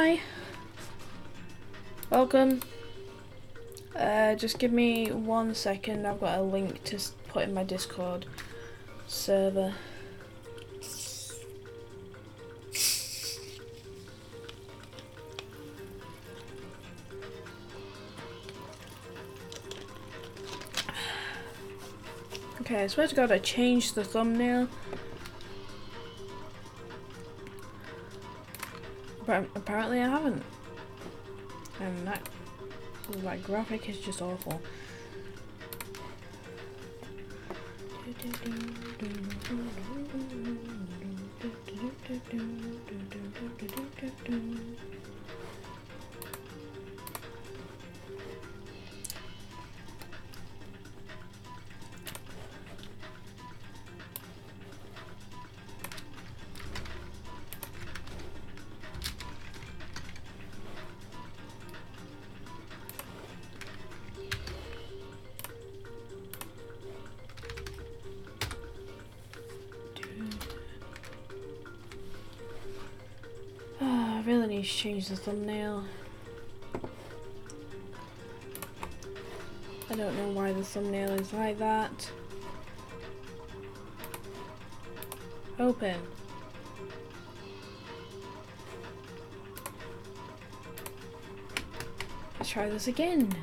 Hi. Welcome. Just give me 1 second. I've got a link to put in my Discord server. Okay, I swear to God I changed the thumbnail. But apparently I haven't. And that graphic is just awful. I really need to change the thumbnail. I don't know why the thumbnail is like that. Open. Let's try this again.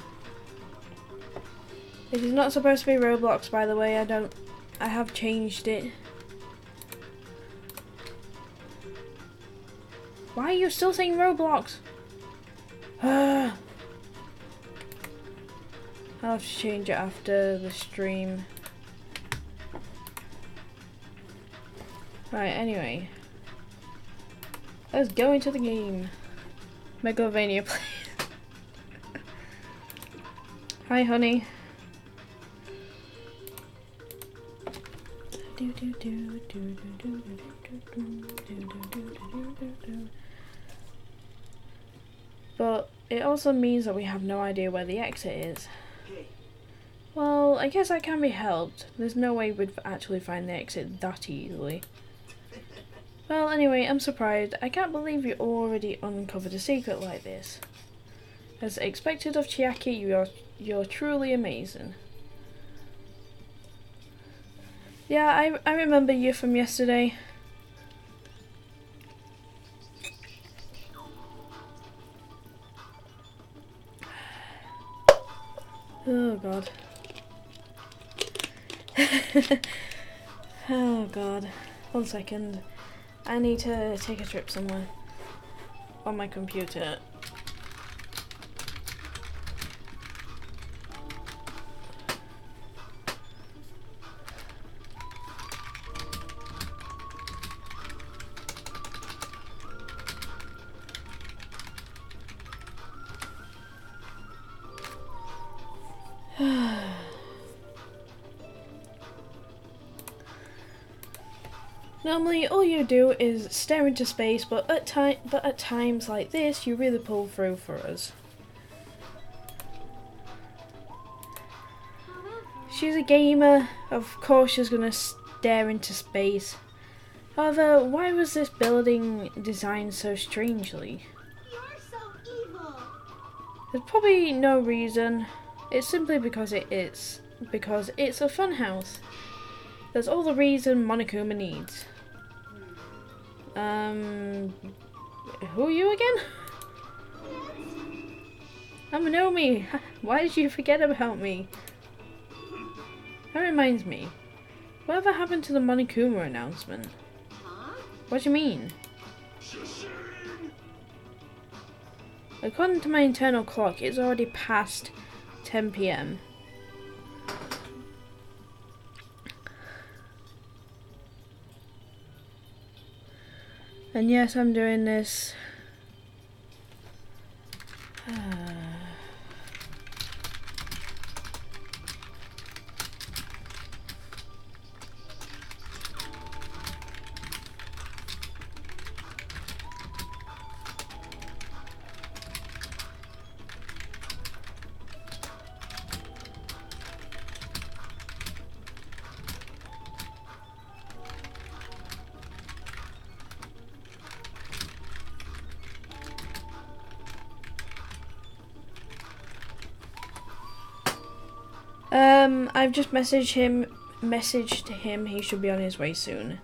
It is not supposed to be Roblox, by the way. I have changed it. Why are you still saying Roblox? I'll have to change it after the stream. Right, anyway. Let's go into the game. Megalovania plays. Hi, honey. But it also means that we have no idea where the exit is. Well, I guess that can be helped. There's no way we'd actually find the exit that easily. Well, anyway, I'm surprised. I can't believe you already uncovered a secret like this. As expected of Chiaki, you're truly amazing. Yeah, I remember you from yesterday. Oh god. Oh god. 1 second. I need to take a trip somewhere. On my computer. Normally, all you do is stare into space, but at times like this, you really pull through for us. She's a gamer. Of course, she's gonna stare into space. However, why was this building designed so strangely? You're so evil. There's probably no reason. It's simply because it's a fun house. That's all the reason Monokuma needs. Who are you again? I'm Nomi. Why did you forget about me? That reminds me. Whatever happened to the Monokuma announcement? Huh? What do you mean? According to my internal clock, it's already past 10 PM. And yes, I'm doing this. I've just messaged him. He should be on his way soon.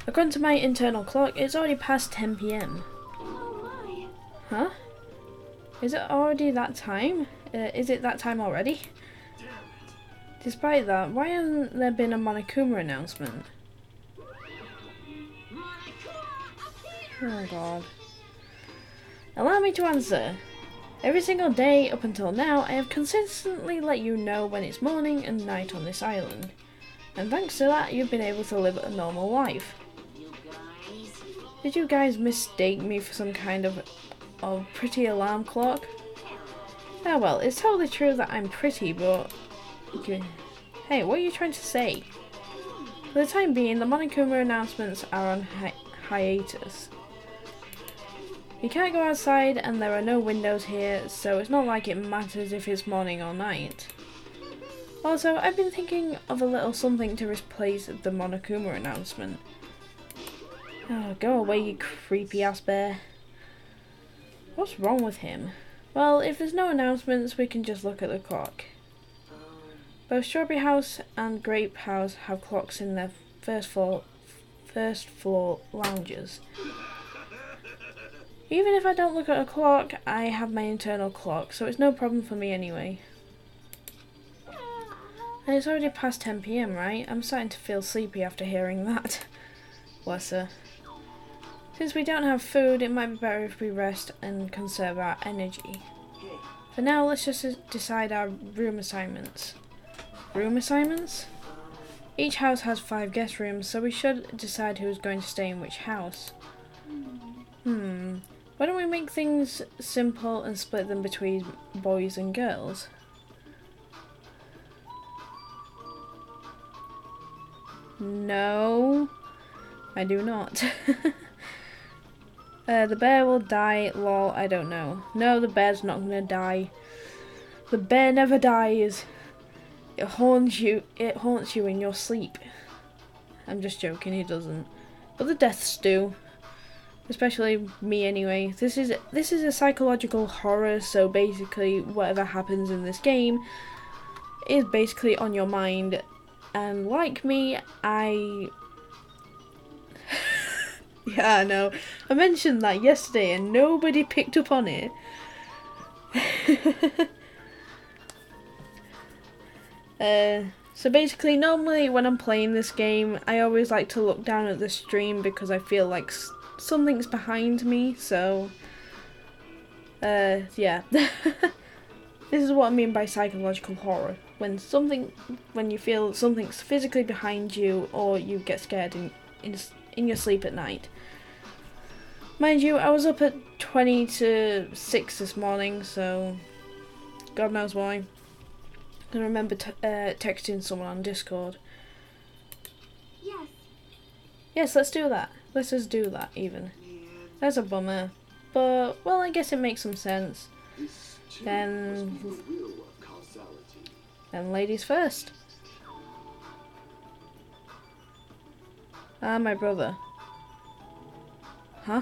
According to my internal clock, it's already past 10 p.m. Oh my. Huh? Is it already that time? Is it that time already? Despite that, why hasn't there been a Monokuma announcement? Oh god. Allow me to answer. Every single day up until now, I have consistently let you know when it's morning and night on this island. And thanks to that, you've been able to live a normal life. Did you guys mistake me for some kind of pretty alarm clock? Oh well, it's totally true that I'm pretty, but... Hey, what are you trying to say? For the time being, the Monokuma announcements are on hiatus. You can't go outside and there are no windows here, so it's not like it matters if it's morning or night. Also, I've been thinking of a little something to replace the Monokuma announcement. Oh, go away, you creepy ass bear. What's wrong with him? Well, if there's no announcements, we can just look at the clock. Both Strawberry House and Grape House have clocks in their first floor lounges. Even if I don't look at a clock, I have my internal clock, so it's no problem for me anyway. And it's already past 10 p.m, right? I'm starting to feel sleepy after hearing that. Bless her. Since we don't have food, it might be better if we rest and conserve our energy. For now, let's just decide our room assignments. Room assignments? Each house has 5 guest rooms, so we should decide who's going to stay in which house. Why don't we make things simple and split them between boys and girls? No, I do not. The bear will die, lol, I don't know. No, the bear's not gonna die. The bear never dies. It haunts you in your sleep. I'm just joking, he doesn't. But the deaths do. Especially me anyway. This is a psychological horror, so basically whatever happens in this game is basically on your mind. And like me, yeah, I know. I mentioned that yesterday and nobody picked up on it. So basically, normally when I'm playing this game, I always like to look down at the stream because I feel like something's behind me, so... yeah. This is what I mean by psychological horror. When you feel something's physically behind you, or you get scared in your sleep at night. Mind you, I was up at 20 to 6 this morning, so God knows why. I remember texting someone on Discord. Yes. Yes, let's do that. Let's just do that, even. That's a bummer. But, well, I guess it makes some sense. Then ladies first. Ah, my brother. Huh?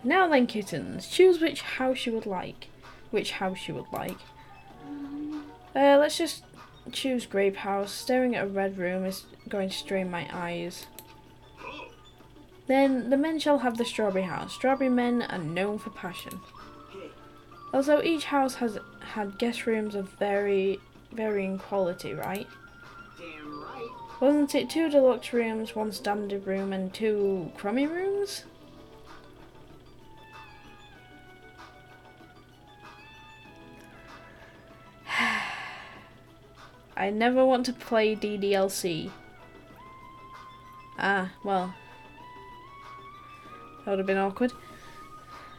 Now then, kittens. Choose which house you would like. Let's just choose Grape House. Staring at a red room is going to strain my eyes. Then the men shall have the Strawberry House. Strawberry men are known for passion. Also, each house has had guest rooms of varying quality, right? Damn right. Wasn't it 2 deluxe rooms, 1 standard room, and 2 crummy rooms? I never want to play DDLC. Ah, well. That would have been awkward.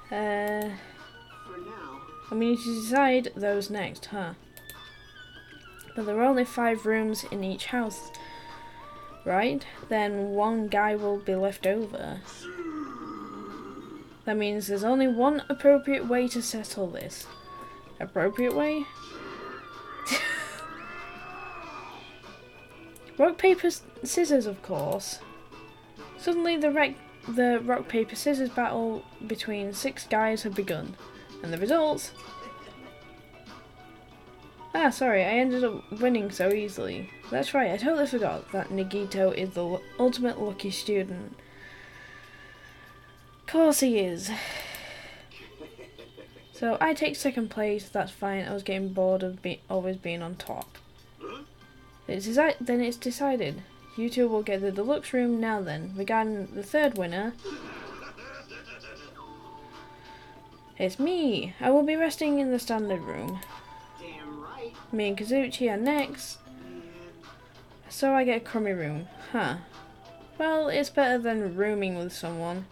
For now. I mean, you decide those next, huh? But there are only 5 rooms in each house, right? Then 1 guy will be left over. That means there's only one appropriate way to settle this. Appropriate way? Rock, paper, scissors, of course. Suddenly the rock, paper, scissors battle between 6 guys had begun. And the results? Ah, sorry, I ended up winning so easily. That's right, I totally forgot that Nagito is the ultimate lucky student. Of course he is. So I take second place, that's fine, I was getting bored of always being on top. Then it's decided. You two will get the deluxe room now then. Regarding the third winner, it's me. I will be resting in the standard room. Damn right. Me and Kazuchi are next. So I get a crummy room. Huh. Well, it's better than rooming with someone.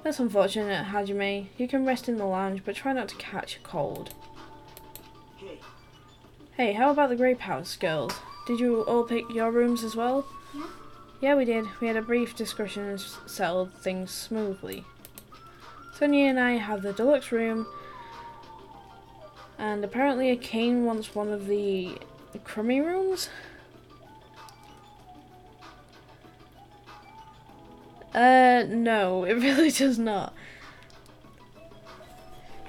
That's unfortunate, Hajime. You can rest in the lounge, but try not to catch a cold. Hey, how about the Grape House, girls? Did you all pick your rooms as well? Yeah. Yeah, we did. We had a brief discussion and settled things smoothly. Sonia and I have the deluxe room, and apparently Kane wants one of the crummy rooms? No, it really does not.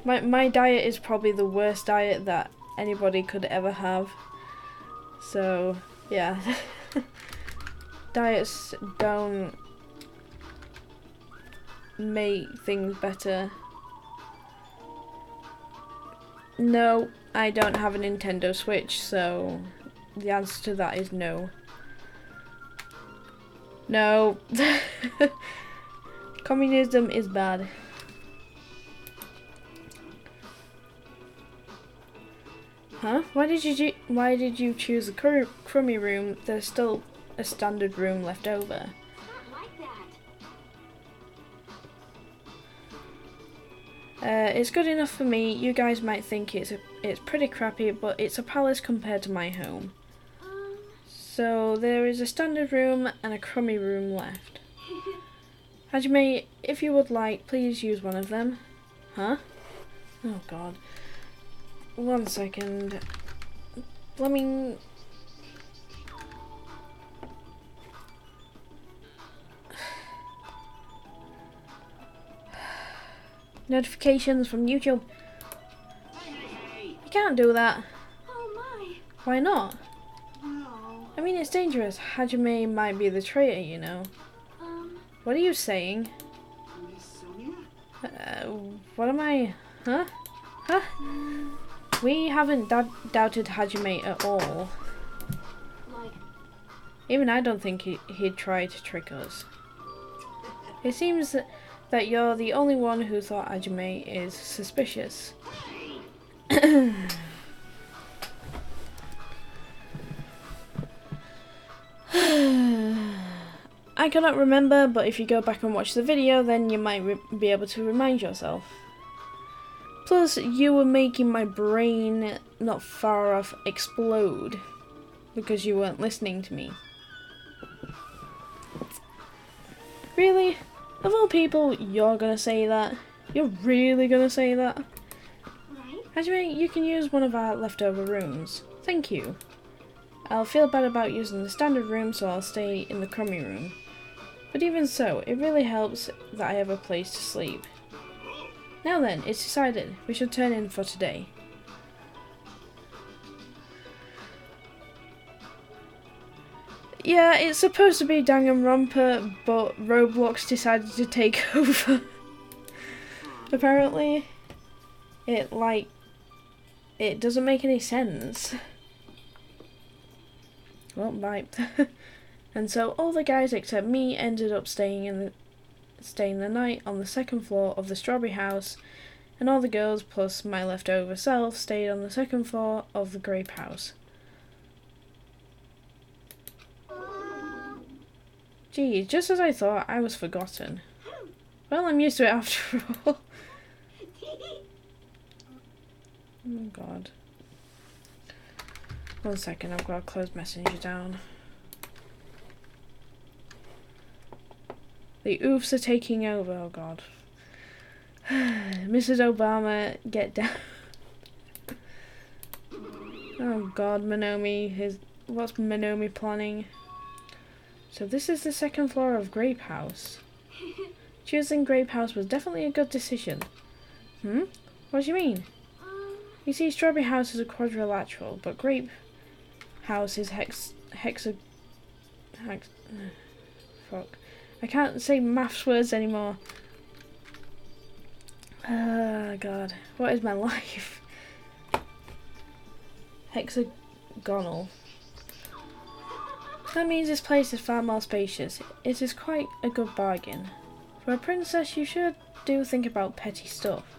My diet is probably the worst diet that anybody could ever have. So, yeah. Diets don't make things better. No, I don't have a Nintendo Switch, so the answer to that is no. No. Communism is bad. Huh? Why did you choose the crummy room? There's still a standard room left over. It's not like that. It's good enough for me. You guys might think it's pretty crappy, but it's a palace compared to my home. So there is a standard room and a crummy room left. Hajime, if you would like, please use one of them. Huh? Oh god. 1 second. Let me... Notifications from YouTube. You can't do that. Oh my. Why not? No. I mean, it's dangerous. Hajime might be the traitor, you know. What are you saying? Miss Sonia? What am I... Huh? Huh? We haven't doubted Hajime at all. Like, Even I don't think he'd try to trick us. It seems that you're the only one who thought Hajime is suspicious. I cannot remember, but if you go back and watch the video, then you might be able to remind yourself. Plus, you were making my brain not far off explode because you weren't listening to me. Really? Of all people, you're gonna say that? You're really gonna say that? right? Hajime, you can use one of our leftover rooms. Thank you. I'll feel bad about using the standard room, so I'll stay in the crummy room. But even so, it really helps that I have a place to sleep. Now then, it's decided. We should turn in for today. Yeah, it's supposed to be Danganronpa, but Roblox decided to take over. Apparently. It doesn't make any sense. Well, bye. And so all the guys except me ended up staying the night on the second floor of the strawberry house, and all the girls plus my leftover self stayed on the second floor of the grape house. Geez, just as I thought, I was forgotten. Well, I'm used to it after all. Oh god. 1 second, I've got to close Messenger down. The oofs are taking over, oh god. Mrs. Obama, get down. Oh god, Minomi, what's Minomi planning? So this is the second floor of Grape House. Choosing Grape House was definitely a good decision. What do you mean? You see, Strawberry House is a quadrilateral, but Grape House is fuck. I can't say maths words anymore. Oh god, what is my life? Hexagonal. That means this place is far more spacious. It is quite a good bargain. For a princess, you sure do think about petty stuff.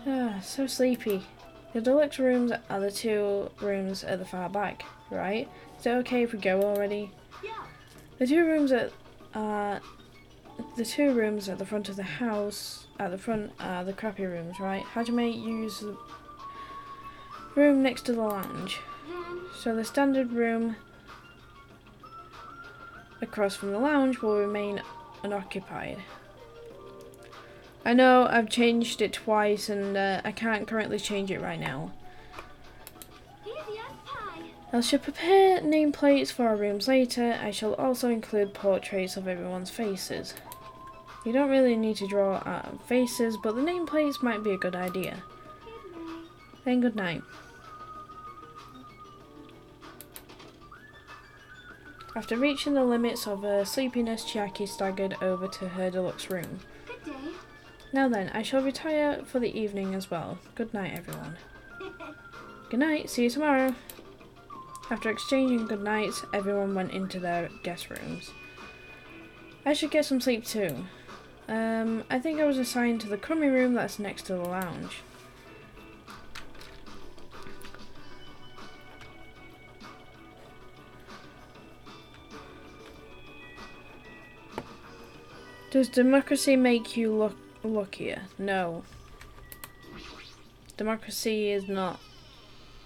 Ah, so sleepy. The deluxe rooms are the 2 rooms at the far back, right? Is it okay if we go already? Yeah. The 2 rooms at the front of the house, at the front are the crappy rooms, right? Hajime used the room next to the lounge. So the standard room across from the lounge will remain unoccupied. I know I've changed it twice and I can't currently change it right now. I shall prepare nameplates for our rooms later. I shall also include portraits of everyone's faces. You don't really need to draw faces, but the nameplates might be a good idea. Then good night. After reaching the limits of her sleepiness, Chiaki staggered over to her deluxe room. Good day. Now then, I shall retire for the evening as well. Good night, everyone. Good night, see you tomorrow. After exchanging good nights, everyone went into their guest rooms. I should get some sleep too. I think I was assigned to the crummy room that's next to the lounge. Does democracy make you look luckier? No. Democracy is not...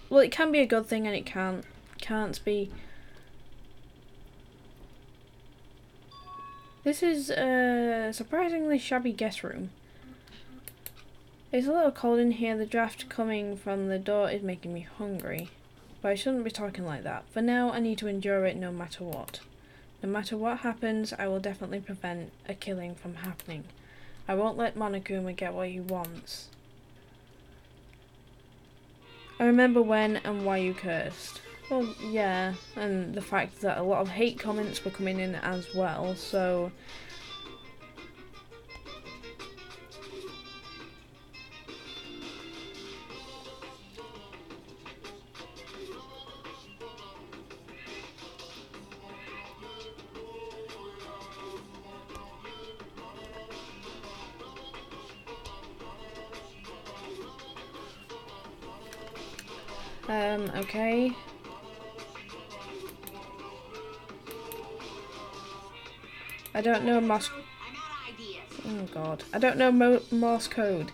Well, it can be a good thing and it can't be. This is a surprisingly shabby guest room. It's a little cold in here. The draft coming from the door is making me hungry. But I shouldn't be talking like that. For now, I need to endure it no matter what. No matter what happens, I will definitely prevent a killing from happening. I won't let Monokuma get what he wants. I remember when and why you cursed. Well, yeah, and the fact that a lot of hate comments were coming in as well, so... okay. I don't know Morse... Oh god. I don't know Morse code.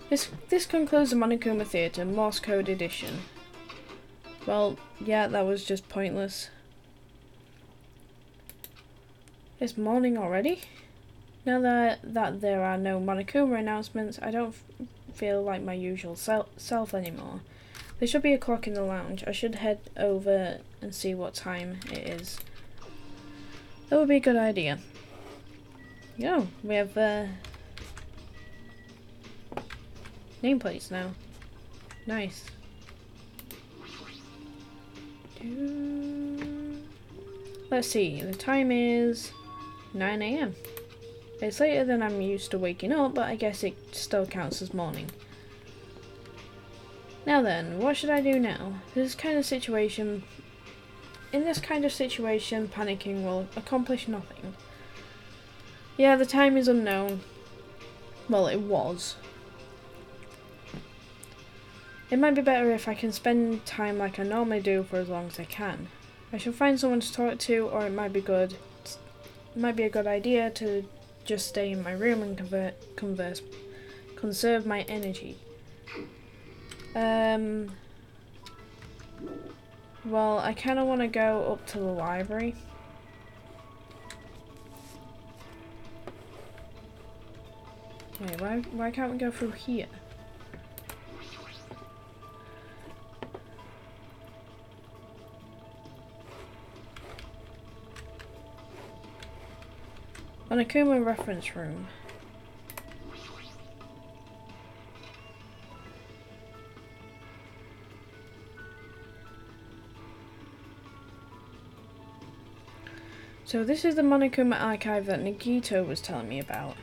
This concludes the Monokuma Theatre, Morse Code Edition. Well, yeah, that was just pointless. It's morning already? Now that there are no Monokuma announcements, I don't feel like my usual self anymore. There should be a clock in the lounge. I should head over and see what time it is. That would be a good idea. Yo, we have nameplates now. Nice. Let's see, the time is 9 AM. It's later than I'm used to waking up, but I guess it still counts as morning. Now then, what should I do now? In this kind of situation, panicking will accomplish nothing. Yeah, the time is unknown. Well, it was. It might be better if I can spend time like I normally do for as long as I can. I shall find someone to talk to, or it might be a good idea to just stay in my room and conserve my energy. Well, I kind of want to go up to the library. Wait, why can't we go through here? Monokuma reference room. So this is the Monokuma archive that Nagito was telling me about.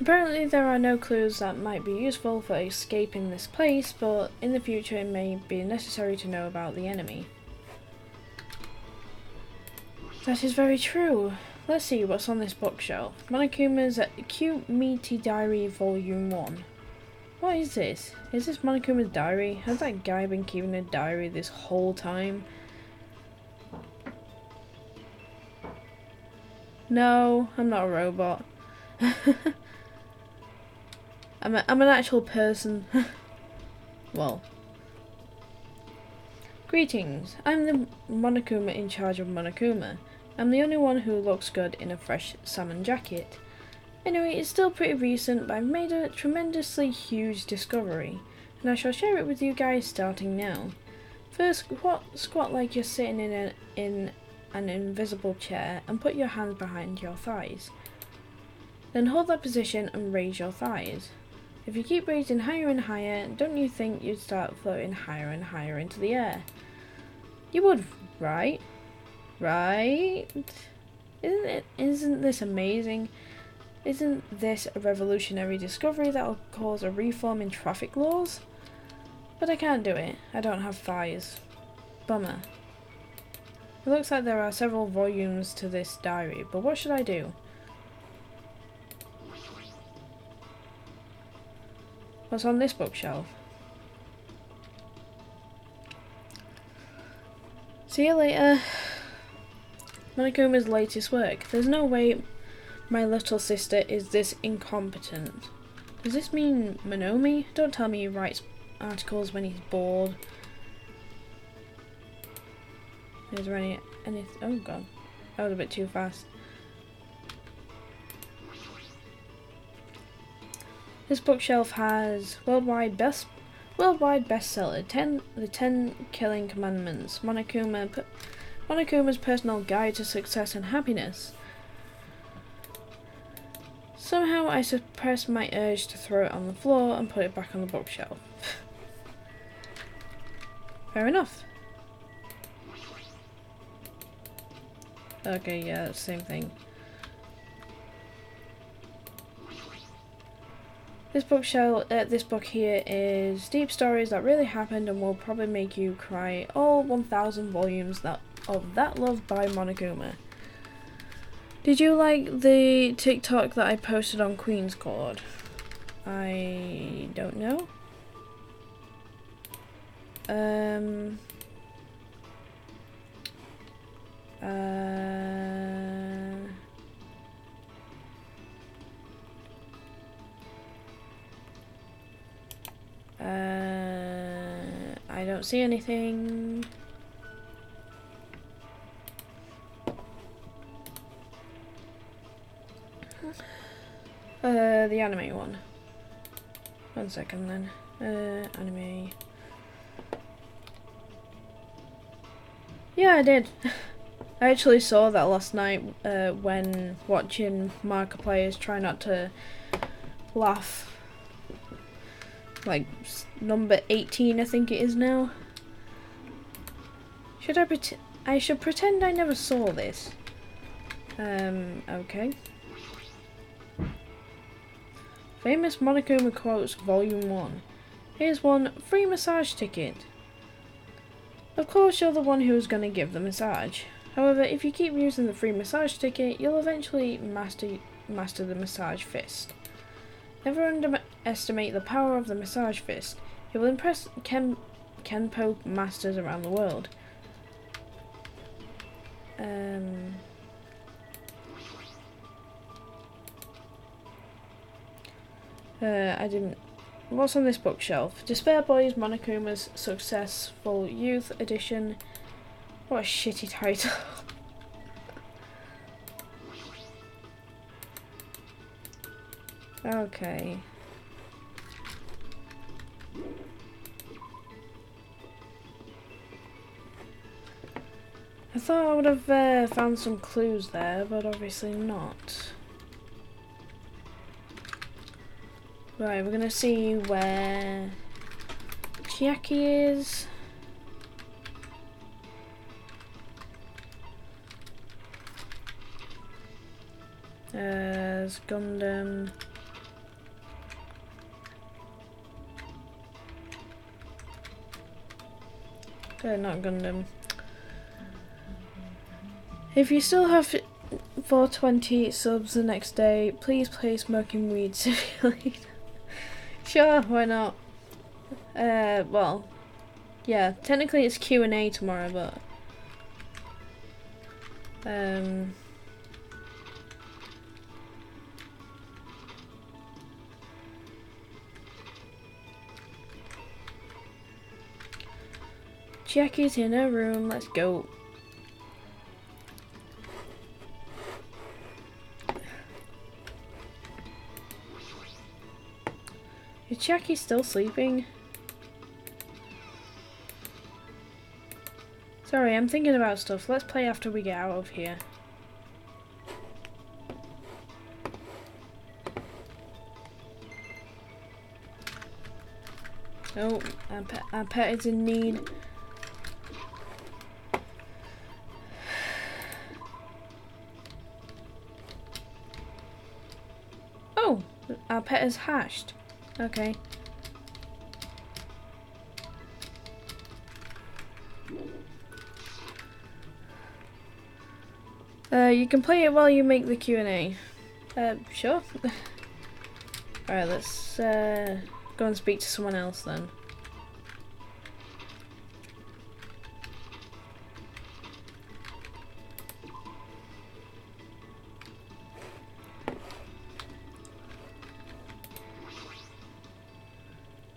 Apparently there are no clues that might be useful for escaping this place, but in the future it may be necessary to know about the enemy. That is very true. Let's see what's on this bookshelf. Monokuma's Cute Meaty Diary Volume 1. What is this? Is this Monokuma's diary? Has that guy been keeping a diary this whole time? No, I'm not a robot. I'm an actual person. Well. Greetings. I'm the Monokuma in charge of Monokuma. I'm the only one who looks good in a fresh salmon jacket. Anyway, it's still pretty recent, but I've made a tremendously huge discovery, and I shall share it with you guys starting now. First, squat like you're sitting in an invisible chair and put your hands behind your thighs. Then hold that position and raise your thighs. If you keep raising higher and higher, don't you think you'd start floating higher and higher into the air? You would, right? Right? Isn't this amazing? Isn't this a revolutionary discovery that will cause a reform in traffic laws? But I can't do it. I don't have thighs. Bummer. It looks like there are several volumes to this diary, but what should I do? What's on this bookshelf? See you later. Monokuma's latest work. There's no way my little sister is this incompetent. Does this mean Monomi? Don't tell me he writes articles when he's bored. Is there any oh god. That was a bit too fast. This bookshelf has worldwide bestseller, the 10 Killing Commandments, Monokuma's personal guide to success and happiness. Somehow I suppressed my urge to throw it on the floor and put it back on the bookshelf. Fair enough. Okay, yeah, that's the same thing. This book here is deep stories that really happened and will probably make you cry. All 1,000 volumes of That Love by Monokuma. Did you like the TikTok that I posted on Queen's Court? I don't know. I don't see anything. The anime one. 1 second then. Anime. Yeah, I did. I actually saw that last night when watching Markiplier's Try Not to Laugh. Like number 18, I think it is now. I should pretend I never saw this. Okay. Famous Monokuma Quotes, Volume 1. Here's one, free massage ticket. Of course you're the one who's gonna give the massage. However, if you keep using the free massage ticket, you'll eventually master the massage fist. Never underestimate the power of the massage fist. It will impress Kenpo masters around the world. I didn't... What's on this bookshelf? Despair Boys, Monokuma's Successful Youth Edition. What a shitty title. Okay. I thought I would have found some clues there, but obviously not. Right, we're gonna see where Chiaki is. There's Gundam. Not Gundam. If you still have 420 subs the next day, please play Smoking Weed Simulator. Sure, why not? Well, yeah, technically it's Q&A tomorrow, but Jackie's in her room, let's go. Is Jackie still sleeping? Sorry, I'm thinking about stuff. Let's play after we get out of here. Oh, our pet is in need. Oh, our pet is hatched. Okay. You can play it while you make the Q&A. Sure. Alright, let's go and speak to someone else then.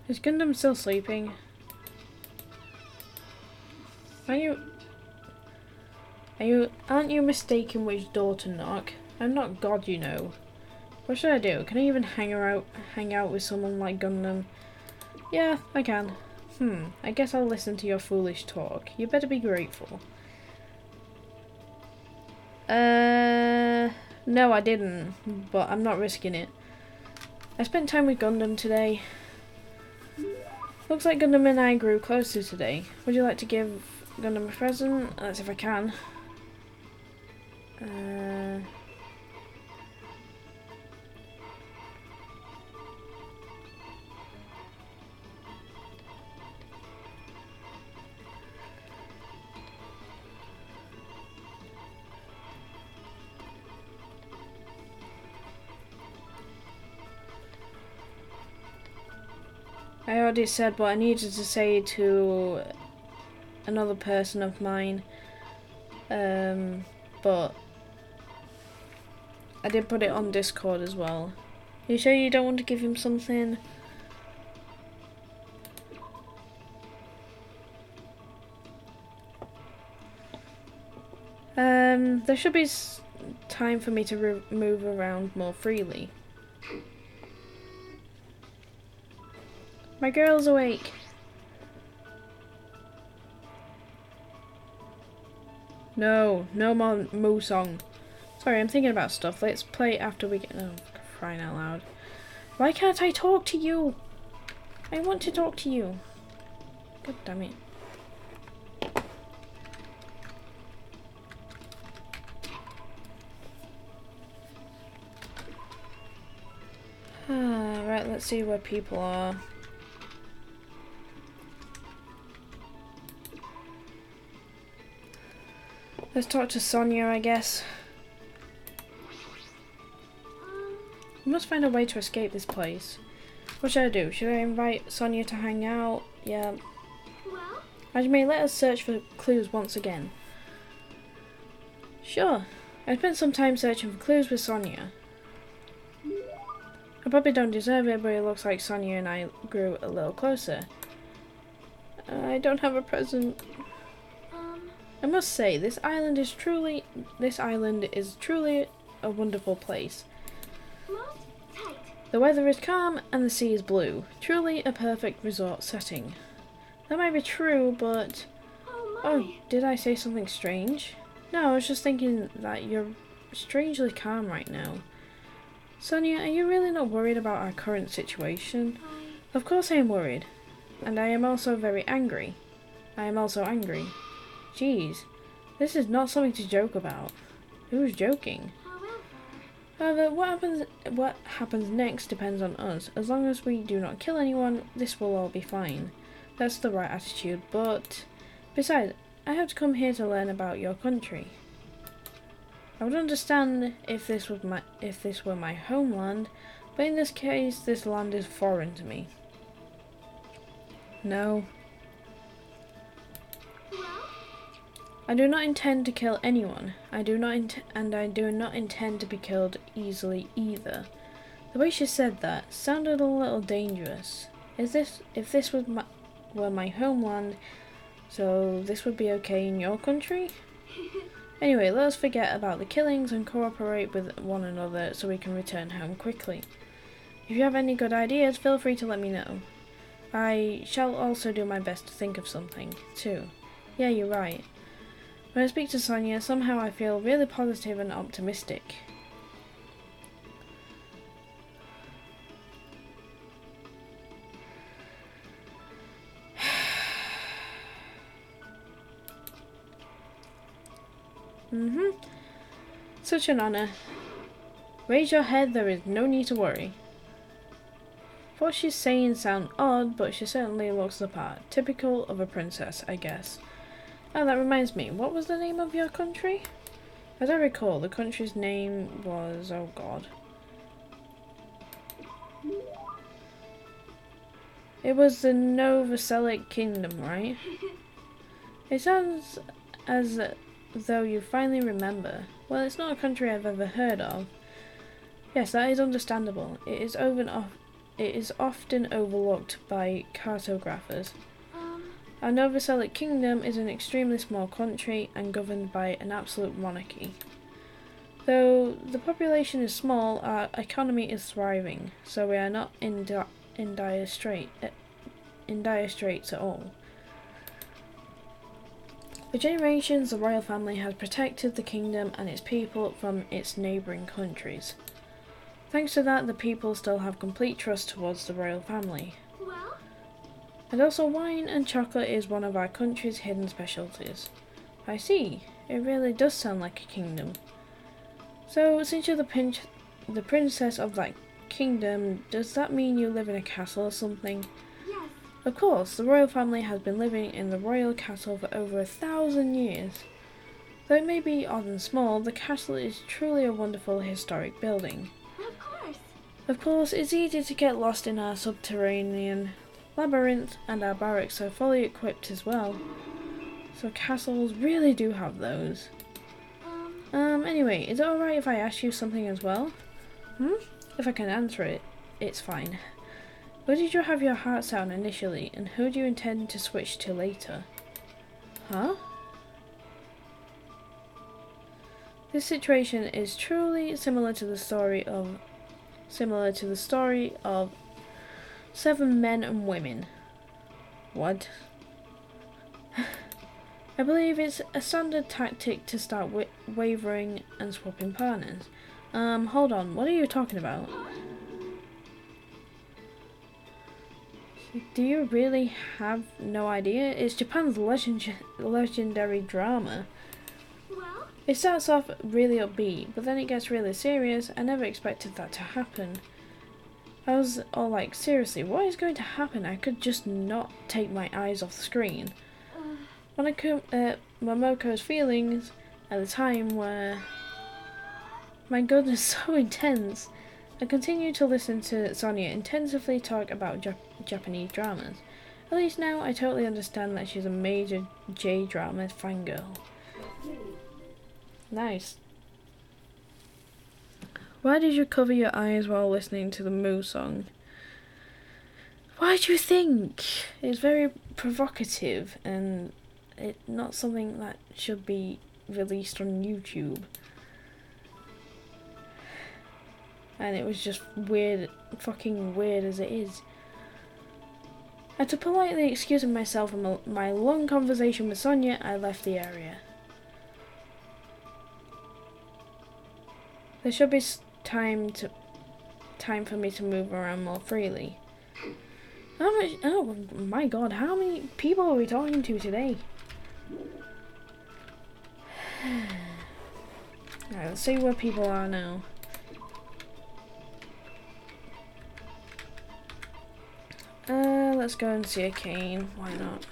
Is Gundam still sleeping? Aren't you mistaken which door to knock? I'm not God, you know. What should I do? Can I even hang out with someone like Gundam? Yeah, I can. I guess I'll listen to your foolish talk. You better be grateful. No, I didn't, but I'm not risking it. I spent time with Gundam today. Looks like Gundam and I grew closer today. Would you like to give Gundam a present? That's if I can. I already said what I needed to say to another person of mine, but I did put it on Discord as well. You sure you don't want to give him something? There should be time for me to move around more freely. My girl's awake. No more Moo song. Sorry, I'm thinking about stuff. Let's play after we get. Oh, crying out loud! Why can't I talk to you? I want to talk to you. God damn it! Right. Let's see where people are. Let's talk to Sonia, I guess. We must find a way to escape this place. What should I do? Should I invite Sonia to hang out? Yeah. Well? As you may, let us search for clues once again. Sure. I spent some time searching for clues with Sonia. I probably don't deserve it, but it looks like Sonia and I grew a little closer. I don't have a present. I must say, this island is truly a wonderful place. The weather is calm and the sea is blue. Truly a perfect resort setting. That might be true, but... Oh, did I say something strange? No, I was just thinking that you're strangely calm right now. Sonia, are you really not worried about our current situation? Of course I am worried. And I am also very angry. I am also angry. Jeez, this is not something to joke about. Who's joking? However, what happens next depends on us. As long as we do not kill anyone, this will all be fine. That's the right attitude, but besides, I have to come here to learn about your country. I would understand if this were my homeland, but in this case, this land is foreign to me. No. I do not intend to kill anyone. I do not intend to be killed easily either. The way she said that sounded a little dangerous. If this were my homeland, so this would be okay in your country? Anyway, let us forget about the killings and cooperate with one another so we can return home quickly. If you have any good ideas, feel free to let me know. I shall also do my best to think of something, too. Yeah, you're right. When I speak to Sonia, somehow I feel really positive and optimistic. Such an honor. Raise your head, there is no need to worry. What she's saying sounds odd, but she certainly looks the part. Typical of a princess, I guess. Oh, that reminds me, what was the name of your country? As I recall, the country's name was... oh god. It was the Novoselic Kingdom, right? It sounds as though you finally remember. Well, it's not a country I've ever heard of. Yes, that is understandable. It is often overlooked by cartographers. Our Novoselic Kingdom is an extremely small country and governed by an absolute monarchy. Though the population is small, our economy is thriving, so we are not in dire straits at all. For generations, the royal family has protected the kingdom and its people from its neighbouring countries. Thanks to that, the people still have complete trust towards the royal family. Well? And also wine and chocolate is one of our country's hidden specialties. I see. It really does sound like a kingdom. So, since you're the princess of that kingdom, does that mean you live in a castle or something? Yes. Of course, the royal family has been living in the royal castle for over 1,000 years. Though it may be odd and small, the castle is truly a wonderful historic building. Of course. Of course, it's easy to get lost in our subterranean labyrinth, and our barracks are fully equipped as well. So castles really do have those. Anyway, is it alright if I ask you something as well? If I can answer it, it's fine. Where did you have your heart set on initially, and who do you intend to switch to later? Huh? This situation is truly similar to the story of 7 men and women. What? I believe it's a standard tactic to start wavering and swapping partners. Hold on, what are you talking about? Do you really have no idea? It's Japan's legendary drama. Well? It starts off really upbeat, but then it gets really serious. I never expected that to happen. I was all like, seriously, what is going to happen? I could just not take my eyes off the screen. When I Momoko's feelings at the time were, my goodness, so intense. I continued to listen to Sonia intensively talk about Japanese dramas. At least now I totally understand that she's a major J-drama fangirl. Nice. Why did you cover your eyes while listening to the Moo song? Why do you think? It's very provocative and it's not something that should be released on YouTube. And it was just weird, fucking weird as it is. After politely excusing myself from my long conversation with Sonia, I left the area. There should be time for me to move around more freely. Oh my god, how many people are we talking to today? Alright, let's see where people are now. let's go and see a cane. Why not?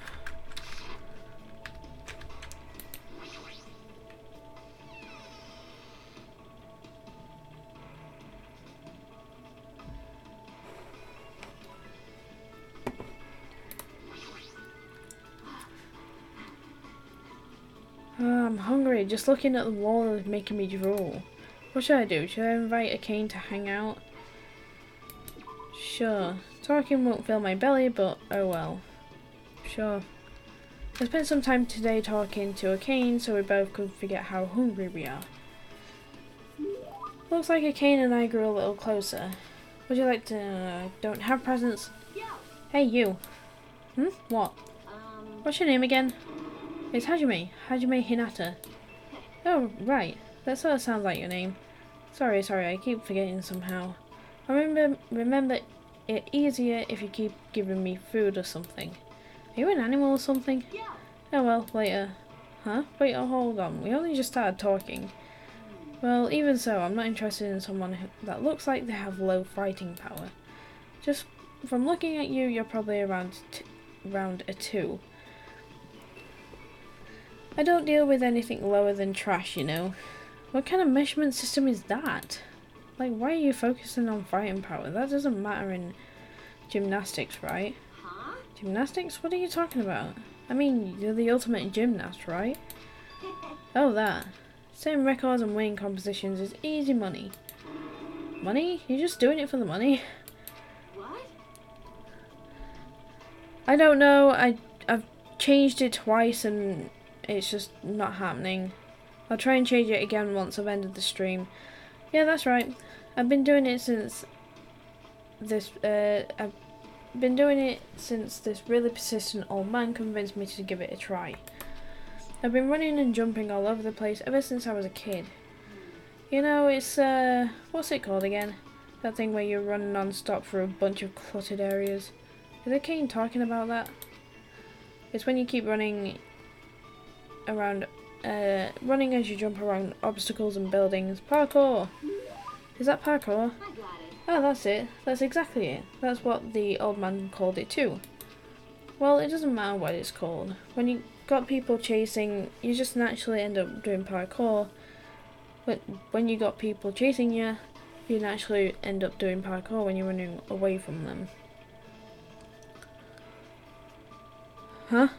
Oh, I'm hungry. Just looking at the wall is making me drool. What should I do? Should I invite a cane to hang out? Sure. Talking won't fill my belly, but oh well. Sure. I spent some time today talking to a cane so we both could forget how hungry we are. Looks like a cane and I grew a little closer. Would you like to don't have presents? Yeah. Hey you. What? What's your name again? It's Hajime. Hajime Hinata. Oh, right. That sort of sounds like your name. Sorry, I keep forgetting somehow. I remember it easier if you keep giving me food or something. Are you an animal or something? Yeah. Oh well, later. Huh? Wait, oh, hold on. We only just started talking. Well, even so, I'm not interested in someone that looks like they have low fighting power. Just from looking at you, you're probably around a 2. I don't deal with anything lower than trash, you know. What kind of measurement system is that? Like, why are you focusing on fighting power? That doesn't matter in gymnastics, right? Huh? Gymnastics? What are you talking about? I mean, you're the ultimate gymnast, right? Oh, that. Setting records and winning competitions is easy money. Money? You're just doing it for the money? What? I don't know. I've changed it twice and it's just not happening. I'll try and change it again once I've ended the stream. Yeah, that's right. I've been doing it since this really persistent old man convinced me to give it a try. I've been running and jumping all over the place ever since I was a kid. You know, it's what's it called again? That thing where you run non-stop through a bunch of cluttered areas. Is the cane talking about that? It's when you keep running around, running as you jump around obstacles and buildings. Parkour! Is that parkour? I got it. Oh, that's it. That's exactly it. That's what the old man called it too. Well, it doesn't matter what it's called. When you got people chasing, you just naturally end up doing parkour. But when you got people chasing you, you naturally end up doing parkour when you're running away from them. Huh?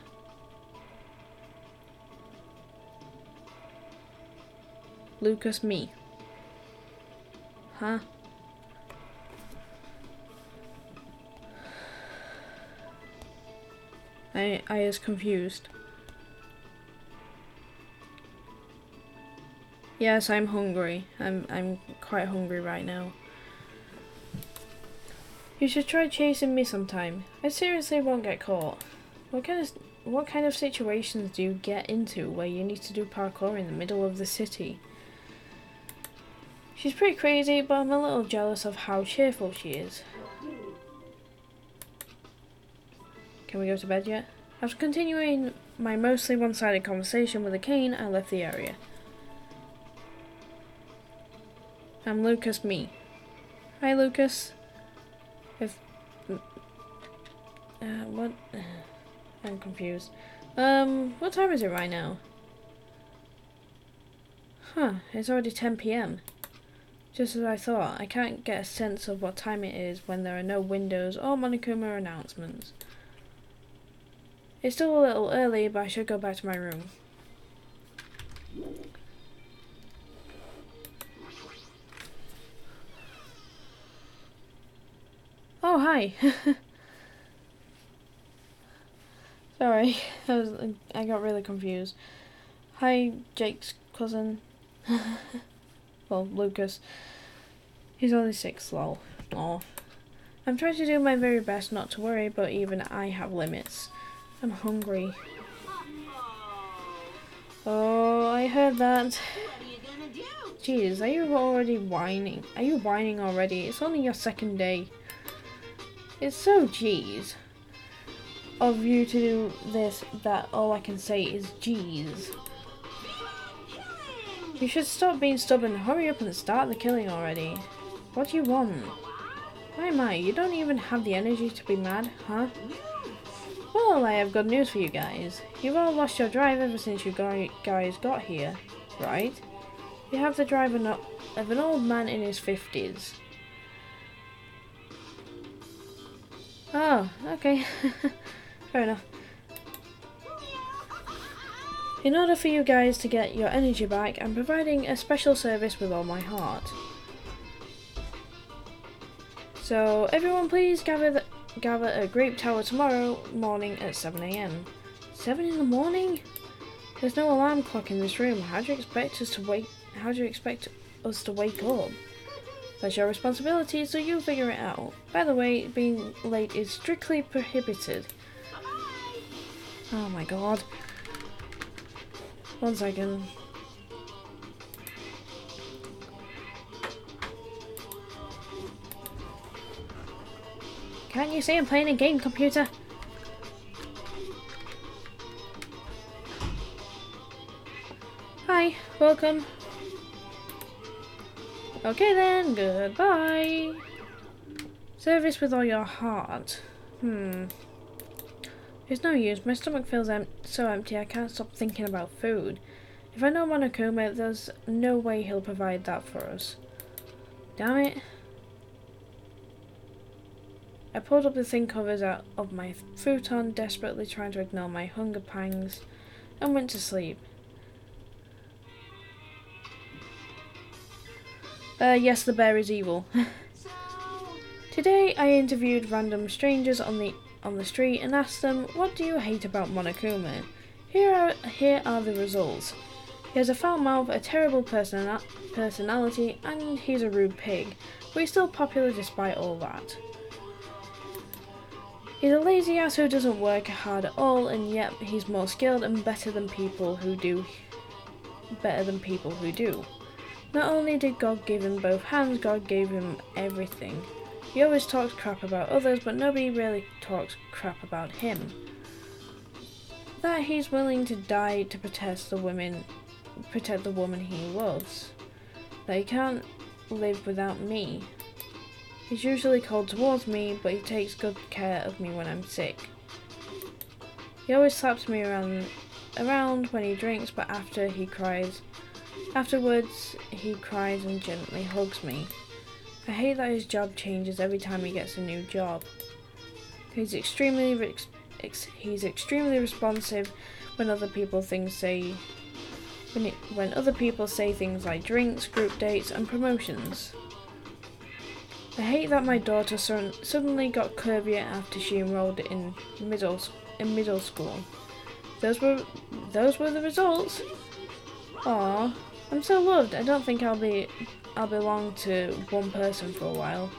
Lucas, me. Huh? I is confused. Yes, I'm hungry. I'm quite hungry right now. You should try chasing me sometime. I seriously won't get caught. What kind of situations do you get into where you need to do parkour in the middle of the city? She's pretty crazy, but I'm a little jealous of how cheerful she is. Can we go to bed yet? After continuing my mostly one-sided conversation with a cane, I left the area. I'm Lucas, me. Hi, Lucas. What? I'm confused. What time is it right now? Huh, it's already 10 PM. Just as I thought, I can't get a sense of what time it is when there are no windows or Monokuma announcements. It's still a little early, but I should go back to my room. Oh, hi. Sorry, I got really confused. Hi, Jake's cousin. Well, Lucas. He's only 6, lol. Aw. I'm trying to do my very best not to worry, but even I have limits. I'm hungry. Oh, I heard that. What are you gonna do? Jeez, are you already whining? Are you whining already? It's only your second day. It's so jeez of you to do this that all I can say is jeez. You should stop being stubborn. Hurry up and start the killing already. What do you want? My, you don't even have the energy to be mad, huh? Well, I have good news for you guys. You've all lost your drive ever since you guys got here, right? You have the drive of an old man in his 50s. Oh, okay. Fair enough. In order for you guys to get your energy back, I'm providing a special service with all my heart. So, everyone please gather at Grape Tower tomorrow morning at 7 AM. 7 in the morning? There's no alarm clock in this room. How do you expect us to wake up? That's your responsibility, so you figure it out. By the way, being late is strictly prohibited. Oh my god. 1 second. Can't you see I'm playing a game, computer? Hi, welcome. Okay then, goodbye. Service with all your heart. It's no use, my stomach feels so empty I can't stop thinking about food. If I know Monokuma, there's no way he'll provide that for us. Damn it. I pulled up the thin covers out of my futon, desperately trying to ignore my hunger pangs, and went to sleep. Yes, the bear is evil. Today I interviewed random strangers on the street and asked them, what do you hate about Monokuma? Here are the results. He has a foul mouth, a terrible personality, and he's a rude pig, but he's still popular despite all that. He's a lazy ass who doesn't work hard at all, and yet he's more skilled and better than people who do. Not only did God give him both hands, God gave him everything. He always talks crap about others, but nobody really talks crap about him. That he's willing to die to protect the woman he loves. That he can't live without me. He's usually cold towards me, but he takes good care of me when I'm sick. He always slaps me around when he drinks, but afterwards he cries and gently hugs me. I hate that his job changes every time he gets a new job. He's extremely responsive when other people say things like drinks, group dates, and promotions. I hate that my daughter suddenly got curvier after she enrolled in middle school. Those were the results. Aww, I'm so loved. I don't think I'll belong to one person for a while.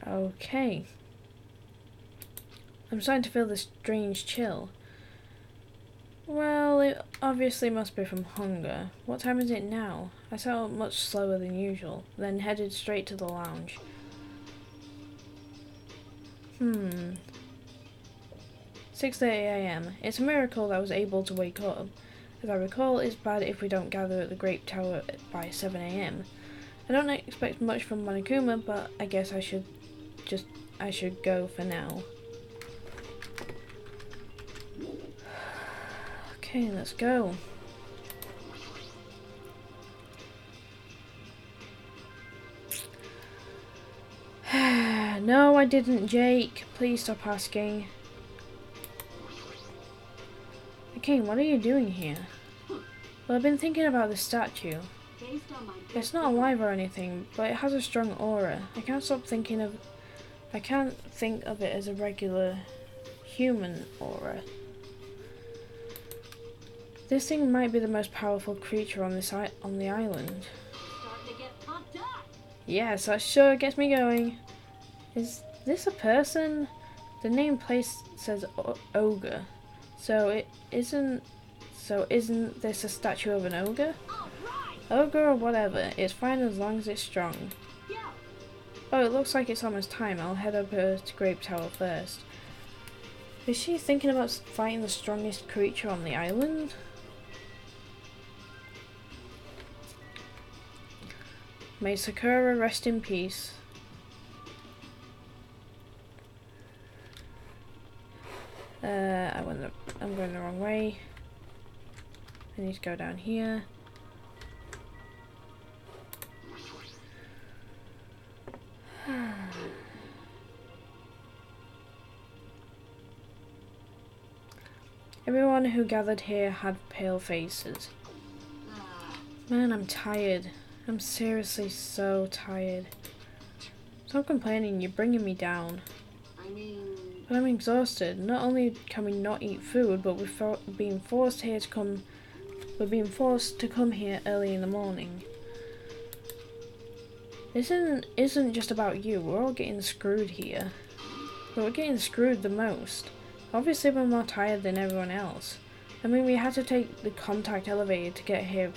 Okay. I'm starting to feel this strange chill. Well, it obviously must be from hunger. What time is it now? I sat up much slower than usual, then headed straight to the lounge. 6:30 AM. It's a miracle that I was able to wake up. As I recall, it's bad if we don't gather at the Grape Tower by 7 AM. I don't expect much from Monokuma, but I guess I should go for now. Okay, let's go. No, I didn't, Jake. Please stop asking. Okay, what are you doing here? Well, I've been thinking about the statue. It's not alive or anything, but it has a strong aura. I can't think of it as a regular human aura. This thing might be the most powerful creature on the island. Yes, that sure gets me going. Is this a person? The nameplate says ogre. So isn't this a statue of an ogre? Ogre or whatever, it's fine as long as it's strong. Oh, it looks like it's almost time. I'll head over to Grape Tower first. Is she thinking about fighting the strongest creature on the island? May Sakura rest in peace. I'm going the wrong way. I need to go down here. Everyone who gathered here had pale faces. Man, I'm tired. I'm seriously so tired. Stop complaining, you're bringing me down. But I'm exhausted. Not only can we not eat food, but we're being forced to come here early in the morning. This isn't just about you. We're all getting screwed here. But we're getting screwed the most. Obviously we're more tired than everyone else. I mean, we had to take the contact elevator to get here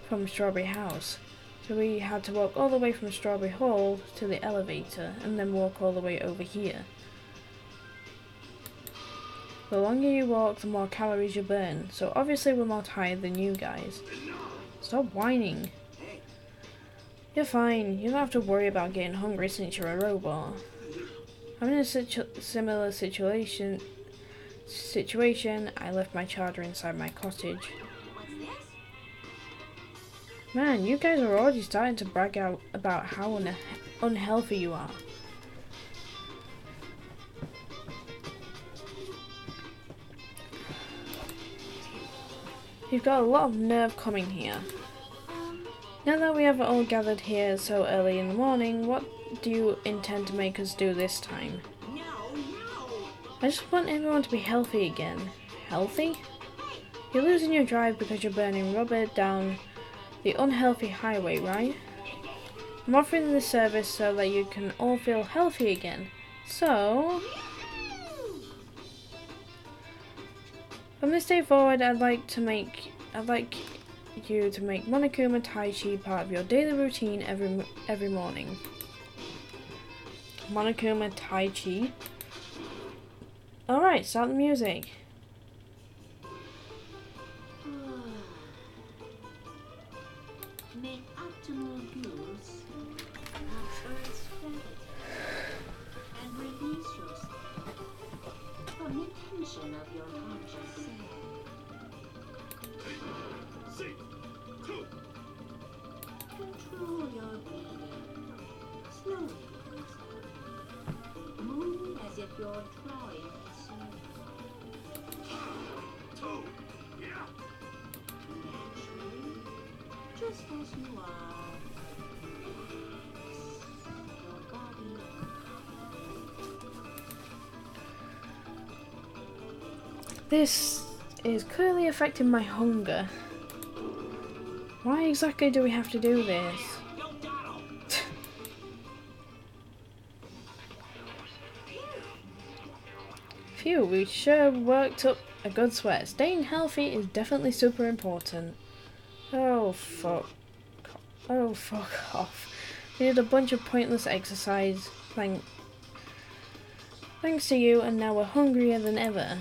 from Strawberry House. So we had to walk all the way from Strawberry Hall to the elevator and then walk all the way over here. The longer you walk, the more calories you burn. So obviously we're more tired than you guys. Stop whining. You're fine. You don't have to worry about getting hungry since you're a robot. I'm in a similar situation. I left my charger inside my cottage. Man, you guys are already starting to brag out about how unhealthy you are. You've got a lot of nerve coming here. Now that we have all gathered here so early in the morning, what do you intend to make us do this time? I just want everyone to be healthy again. Healthy? You're losing your drive because you're burning rubber down the unhealthy highway, right? I'm offering this service so that you can all feel healthy again. So, from this day forward, I'd like you to make Monokuma Tai Chi part of your daily routine every morning. Monokuma Tai Chi. Alright, start the music. Make optimal use of Earth's gravity and release yourself from the tension of your conscious self. Control your breathing. Slowly. Move as if you're trying to swim. Naturally, just as you are. Your body. This is clearly affecting my hunger. Why exactly do we have to do this? Phew, we sure worked up a good sweat. Staying healthy is definitely super important. Oh fuck. Oh fuck off. We did a bunch of pointless exercise. Thanks to you, and now we're hungrier than ever.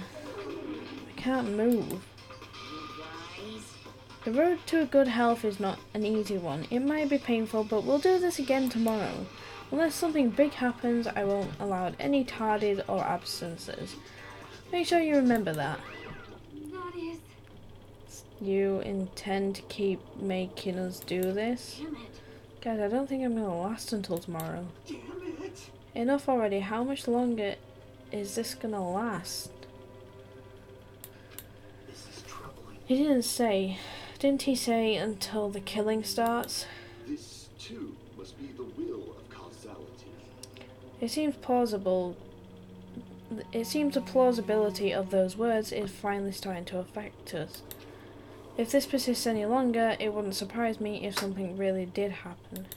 I can't move. The road to a good health is not an easy one. It might be painful, but we'll do this again tomorrow. Unless something big happens, I won't allow any tardies or absences. Make sure you remember that. That is. You intend to keep making us do this? Damn it. Guys, I don't think I'm gonna last until tomorrow. Damn it. Enough already. How much longer is this gonna last? This is troubling. He didn't say. Didn't he say until the killing starts? This, too, must be the will of causality. It seems plausible. It seems the plausibility of those words is finally starting to affect us. If this persists any longer, it wouldn't surprise me if something really did happen.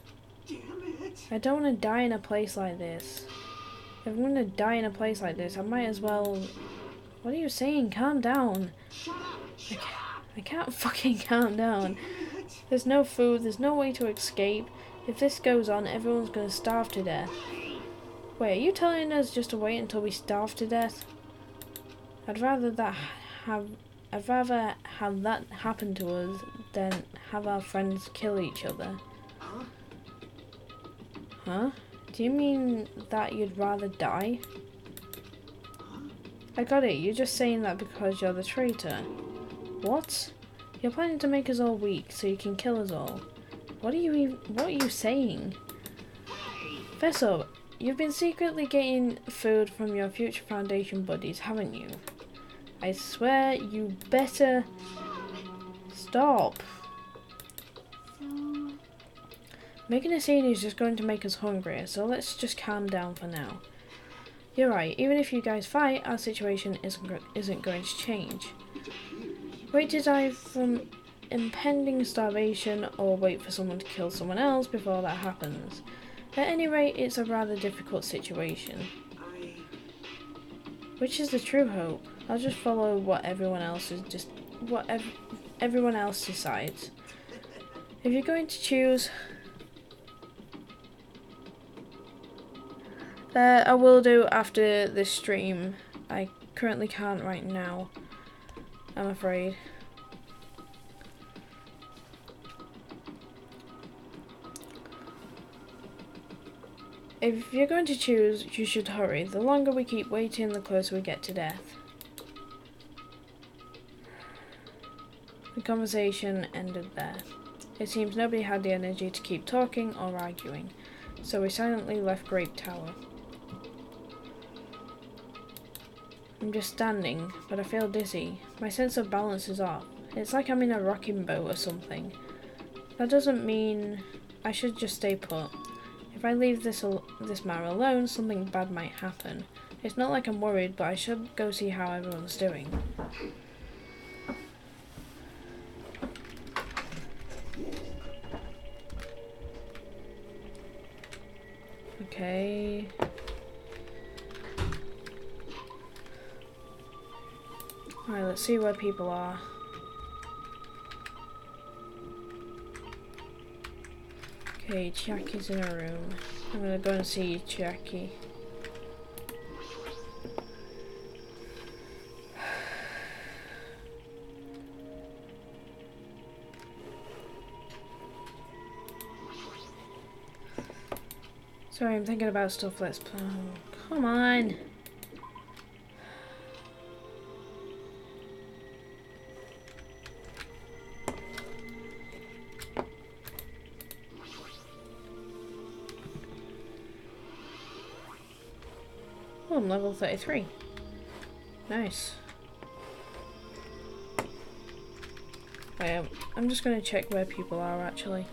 Damn it! I don't want to die in a place like this. If I'm going to die in a place like this, I might as well... What are you saying? Calm down. Shut up. I can't fucking calm down. There's no food, there's no way to escape. If this goes on, everyone's gonna starve to death. Wait, are you telling us just to wait until we starve to death? I'd rather have that happen to us than have our friends kill each other. Huh? Huh? Do you mean that you'd rather die? I got it, you're just saying that because you're the traitor. What? You're planning to make us all weak so you can kill us all. What are you saying? Fess up, you've been secretly getting food from your future Foundation buddies, haven't you? I swear you better stop. So, Making a scene is just going to make us hungrier, so let's just calm down for now. You're right, even if you guys fight, our situation isn't going to change. Wait to die from impending starvation or wait for someone to kill someone else before that happens. At any rate, it's a rather difficult situation. Which is the true hope? I'll just follow what everyone else decides. If you're going to choose, I will do after this stream. I currently can't right now, I'm afraid. If you're going to choose, you should hurry. The longer we keep waiting, the closer we get to death. The conversation ended there. It seems nobody had the energy to keep talking or arguing, so we silently left Grape Tower. I'm just standing, but I feel dizzy. My sense of balance is off. It's like I'm in a rocking boat or something. That doesn't mean I should just stay put. If I leave this matter alone, something bad might happen. It's not like I'm worried, but I should go see how everyone's doing. Okay. Alright, let's see where people are. Okay, Chiaki's in her room. I'm gonna go and see Chiaki. Sorry, I'm thinking about stuff. Let's play. Oh, come on. Oh, I'm level 33. Nice. I'm just going to check where people are actually.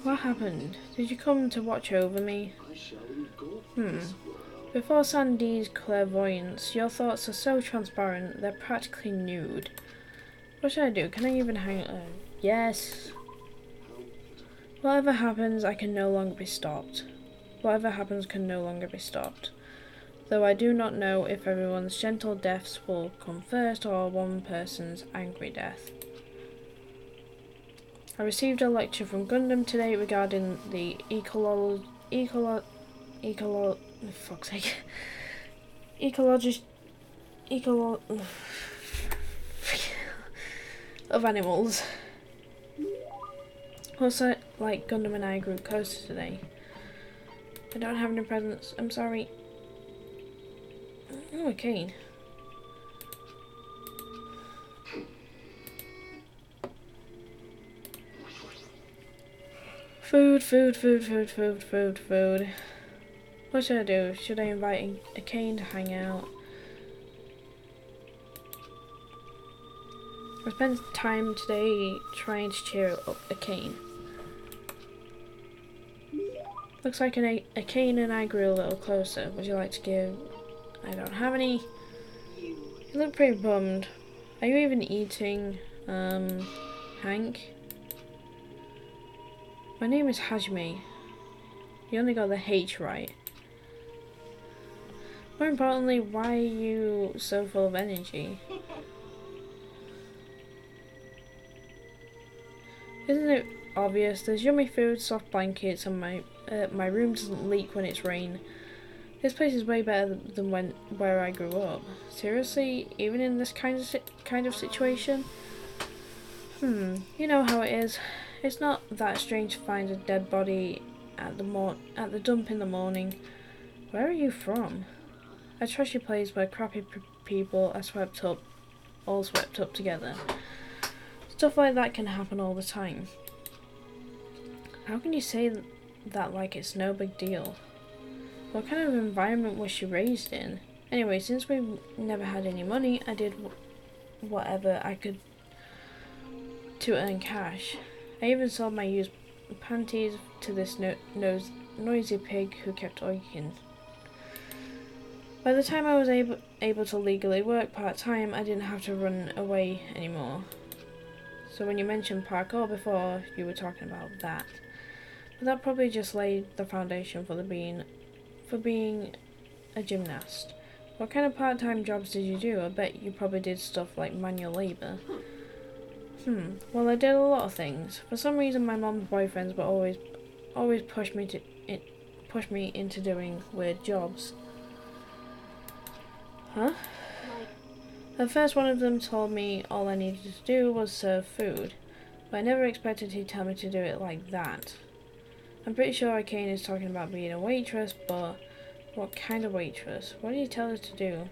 What happened? Did you come to watch over me? Before Sandy's clairvoyance, your thoughts are so transparent, they're practically nude. What should I do? Can I even hang yes. Whatever happens, I can no longer be stopped. Whatever happens can no longer be stopped. Though I do not know if everyone's gentle deaths will come first or one person's angry death. I received a lecture from Gundam today regarding the of animals. Also, like Gundam and I grew closer today. I don't have any presents. I'm sorry. Oh, a cane. Food. What should I do? Should I invite a cane to hang out? I spent time today trying to cheer up a cane. Looks like a cane and I grew a little closer. Would you like to give? I don't have any. You look pretty bummed. Are you even eating, Hank? My name is Hajime. You only got the H right. More importantly, why are you so full of energy? Isn't it obvious? There's yummy food, soft blankets, and my room doesn't leak when it's rain. This place is way better than where I grew up. Seriously, even in this kind of situation? You know how it is. It's not that strange to find a dead body at the dump in the morning. Where are you from? A trashy place where crappy people are all swept up together. Stuff like that can happen all the time. How can you say that like it's no big deal? What kind of environment was she raised in? Anyway, since we've never had any money, I did whatever I could to earn cash. I even sold my used panties to this noisy pig who kept oinking. By the time I was able to legally work part-time, I didn't have to run away anymore. So when you mentioned parkour before, you were talking about that. But that probably just laid the foundation for being a gymnast. What kind of part-time jobs did you do? I bet you probably did stuff like manual labour. Well, I did a lot of things. For some reason, my mom's boyfriends were always push me into doing weird jobs. Huh? At first, one of them told me all I needed to do was serve food, but I never expected he'd tell me to do it like that. I'm pretty sure Arcane is talking about being a waitress, but what kind of waitress? What did he tell her to do?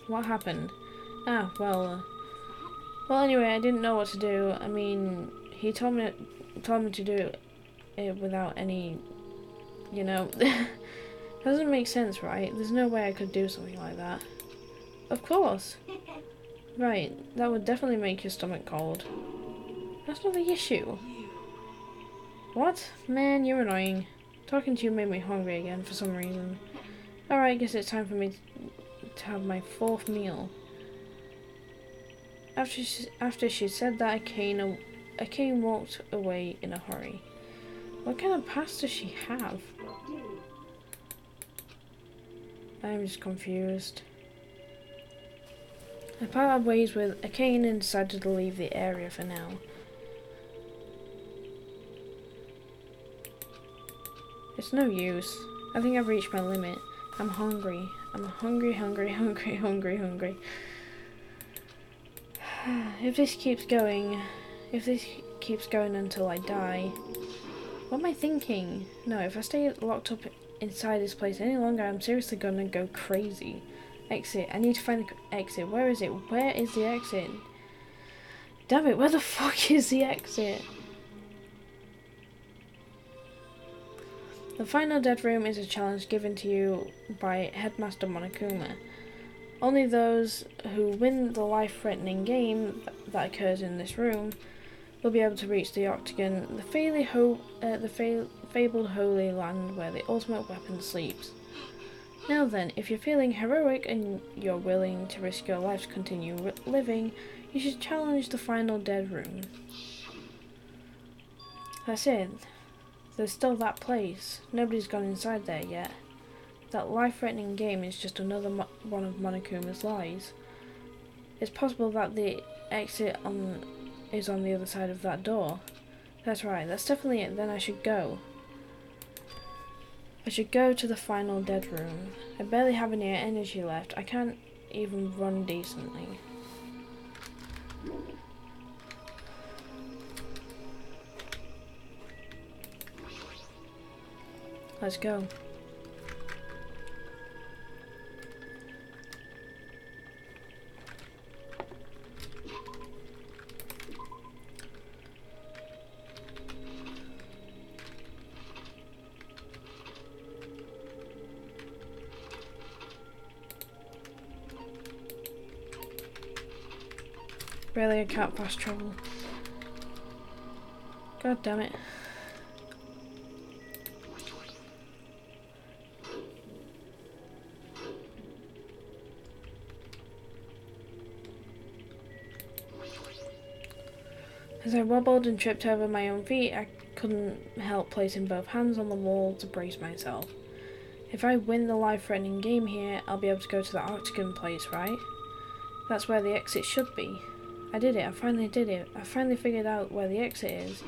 What happened? Well, anyway, I didn't know what to do. I mean, he told me to do it without any, doesn't make sense, right? There's no way I could do something like that. Of course. Right, that would definitely make your stomach cold. That's not the issue. What? Man, you're annoying. Talking to you made me hungry again for some reason. Alright, I guess it's time for me to have my 4th meal. After she said that, Arcane walked away in a hurry. What kind of past does she have? I'm just confused. I parted ways with Arcane and decided to leave the area for now. It's no use. I think I've reached my limit. I'm hungry. I'm hungry. If this keeps going until I die, what am I thinking? No, if I stay locked up inside this place any longer, I'm seriously gonna go crazy. Exit. I need to find the exit. Where is it? Where is the exit? Damn it, where the fuck is the exit? The final dead room is a challenge given to you by Headmaster Monokuma. Only those who win the life-threatening game that occurs in this room will be able to reach the Octagon, the fabled holy land where the ultimate weapon sleeps. Now then, if you're feeling heroic and you're willing to risk your life to continue living, you should challenge the final dead room. That's it. There's still that place. Nobody's gone inside there yet. That life-threatening game is just another one of Monokuma's lies. It's possible that the exit is on the other side of that door. That's right, that's definitely it. Then I should go. I should go to the final dead room. I barely have any energy left. I can't even run decently. Let's go. Really, I can't fast travel. God damn it. As I wobbled and tripped over my own feet, I couldn't help placing both hands on the wall to brace myself. If I win the life-threatening game here, I'll be able to go to the Octagon place, right? That's where the exit should be. I did it. I finally did it. I finally figured out where the exit is.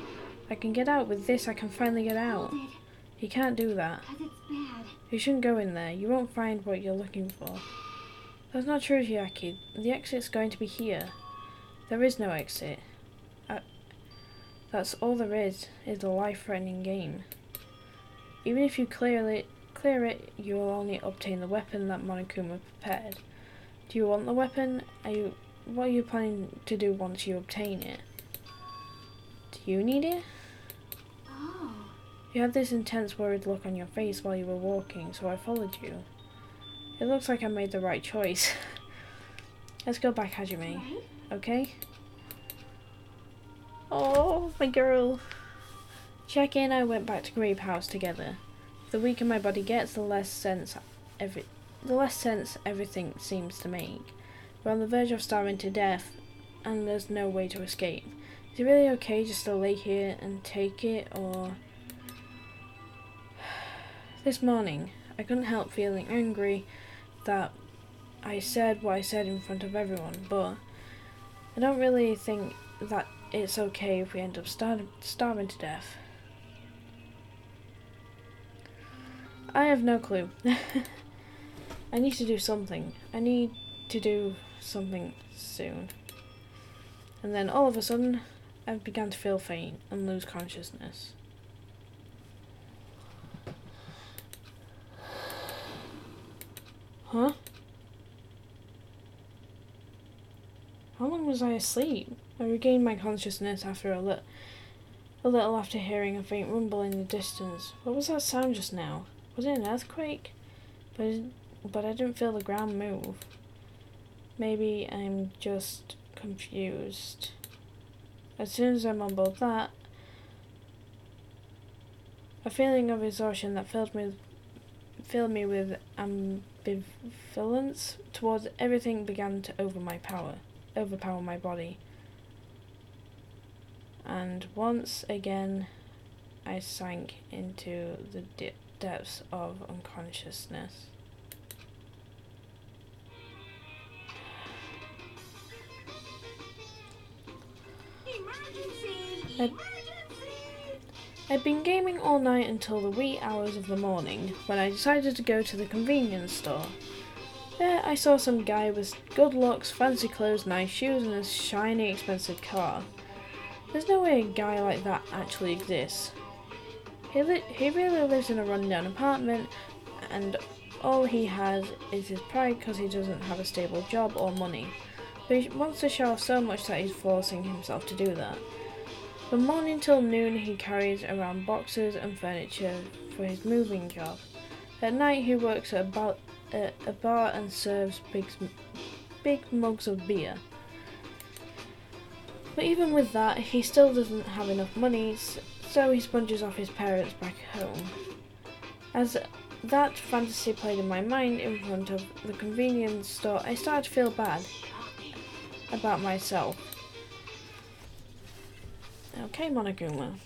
I can get out. With this, I can finally get out. Hold it, You can't do that. 'cause it's bad. You shouldn't go in there. You won't find what you're looking for. That's not true, Hiaki. The exit's going to be here. There is no exit. That's all there is a life-threatening game. Even if you clear it, you will only obtain the weapon that Monokuma prepared. Do you want the weapon? What are you planning to do once you obtain it? Do you need it? Oh, You had this intense worried look on your face while you were walking, so I followed you. It looks like I made the right choice. Let's go back, Hajime. right? Okay? Oh, my girl. Chiaki and I went back to Grape House together. The weaker my body gets, the less sense everything seems to make. We're on the verge of starving to death, and there's no way to escape. Is it really okay just to lay here and take it, or... This morning, I couldn't help feeling angry that I said what I said in front of everyone, but I don't really think that it's okay if we end up starving to death. I have no clue. I need to do something. I need to do something soon. And then all of a sudden, I began to feel faint and lose consciousness. Huh? How long was I asleep? I regained my consciousness after a little after hearing a faint rumble in the distance. What was that sound just now? Was it an earthquake? But I didn't feel the ground move. Maybe I'm just confused. As soon as I mumbled that, a feeling of exhaustion that filled me with ambivalence towards everything began to overpower my body. And once again, I sank into the depths of unconsciousness. Emergency! I'd been gaming all night until the wee hours of the morning, when I decided to go to the convenience store. There I saw some guy with good looks, fancy clothes, nice shoes, and a shiny, expensive car. There's no way a guy like that actually exists. He really lives in a rundown apartment, and all he has is his pride because he doesn't have a stable job or money. But he wants to show off so much that he's forcing himself to do that. From morning till noon he carries around boxes and furniture for his moving job. At night he works at a bar and serves big mugs of beer. But even with that, he still doesn't have enough money, so he sponges off his parents back home. As that fantasy played in my mind in front of the convenience store, I started to feel bad about myself. Okay, Monokuma.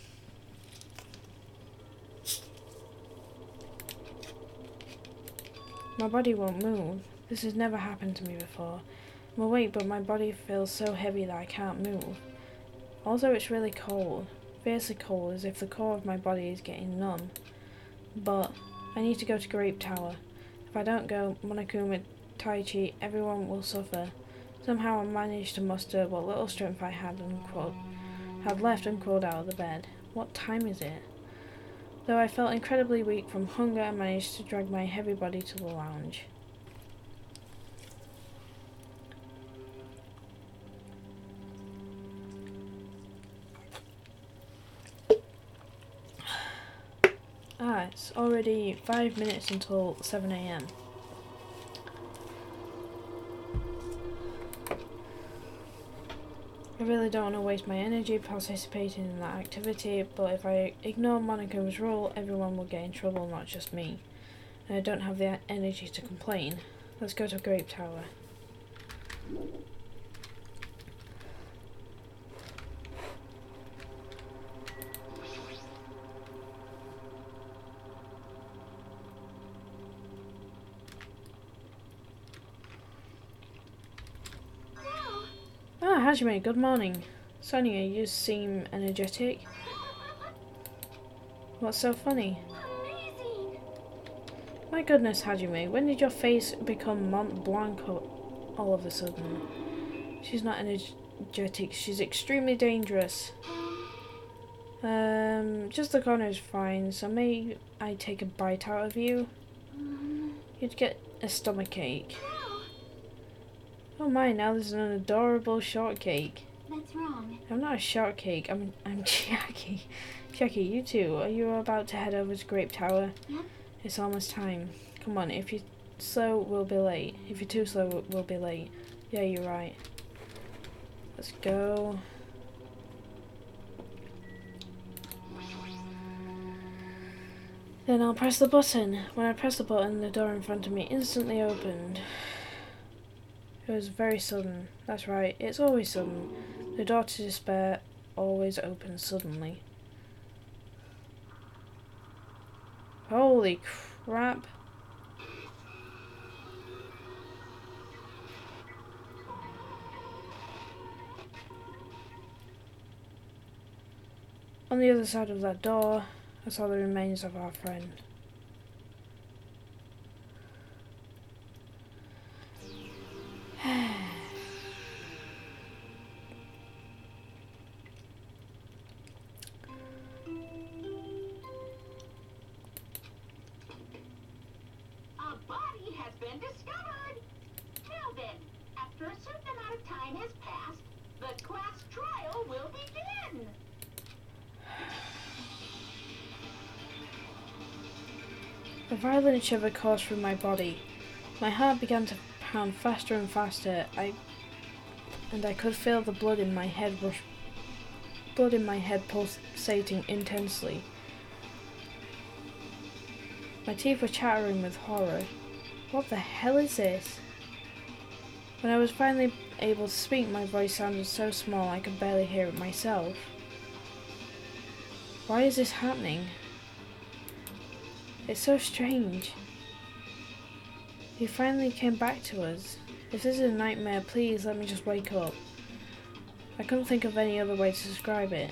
My body won't move. This has never happened to me before. I'm awake, but my body feels so heavy that I can't move. Also, it's really cold. Fiercely cold, as if the core of my body is getting numb. But I need to go to Grape Tower. If I don't go, Monokuma, Taichi, everyone will suffer. Somehow I managed to muster what little strength I had left and crawled out of the bed. What time is it? Though I felt incredibly weak from hunger, I managed to drag my heavy body to the lounge. It's already 5 minutes until 7 AM. I really don't want to waste my energy participating in that activity, but if I ignore Monokuma's rule, everyone will get in trouble, not just me. And I don't have the energy to complain. Let's go to Grape Tower. Hajime, good morning. Sonia, you seem energetic. What's so funny? Amazing! My goodness, Hajime, when did your face become Mont Blanc all of a sudden? She's not energetic, she's extremely dangerous. Just the corner is fine, so may I take a bite out of you? You'd get a stomachache. Oh my, now there's an adorable shortcake. That's wrong. I'm not a shortcake, I'm Jackie. Jackie, you too, are you about to head over to Grape Tower? Yep. It's almost time. Come on, if you're slow, we'll be late. If you're too slow, we'll be late. Yeah, you're right. Let's go. Then I'll press the button. When I pressed the button, the door in front of me instantly opened. It was very sudden. That's right, it's always sudden. The door to despair always opens suddenly. Holy crap. On the other side of that door, I saw the remains of our friend. A body has been discovered! Now then, after a certain amount of time has passed, the class trial will begin! A violent shiver coursed through my body. My heart began to pound faster and faster. I could feel the blood in my head pulsating intensely. My teeth were chattering with horror. What the hell is this? When I was finally able to speak, my voice sounded so small I could barely hear it myself. Why is this happening? It's so strange. He finally came back to us. If this is a nightmare, please let me just wake up. I couldn't think of any other way to describe it.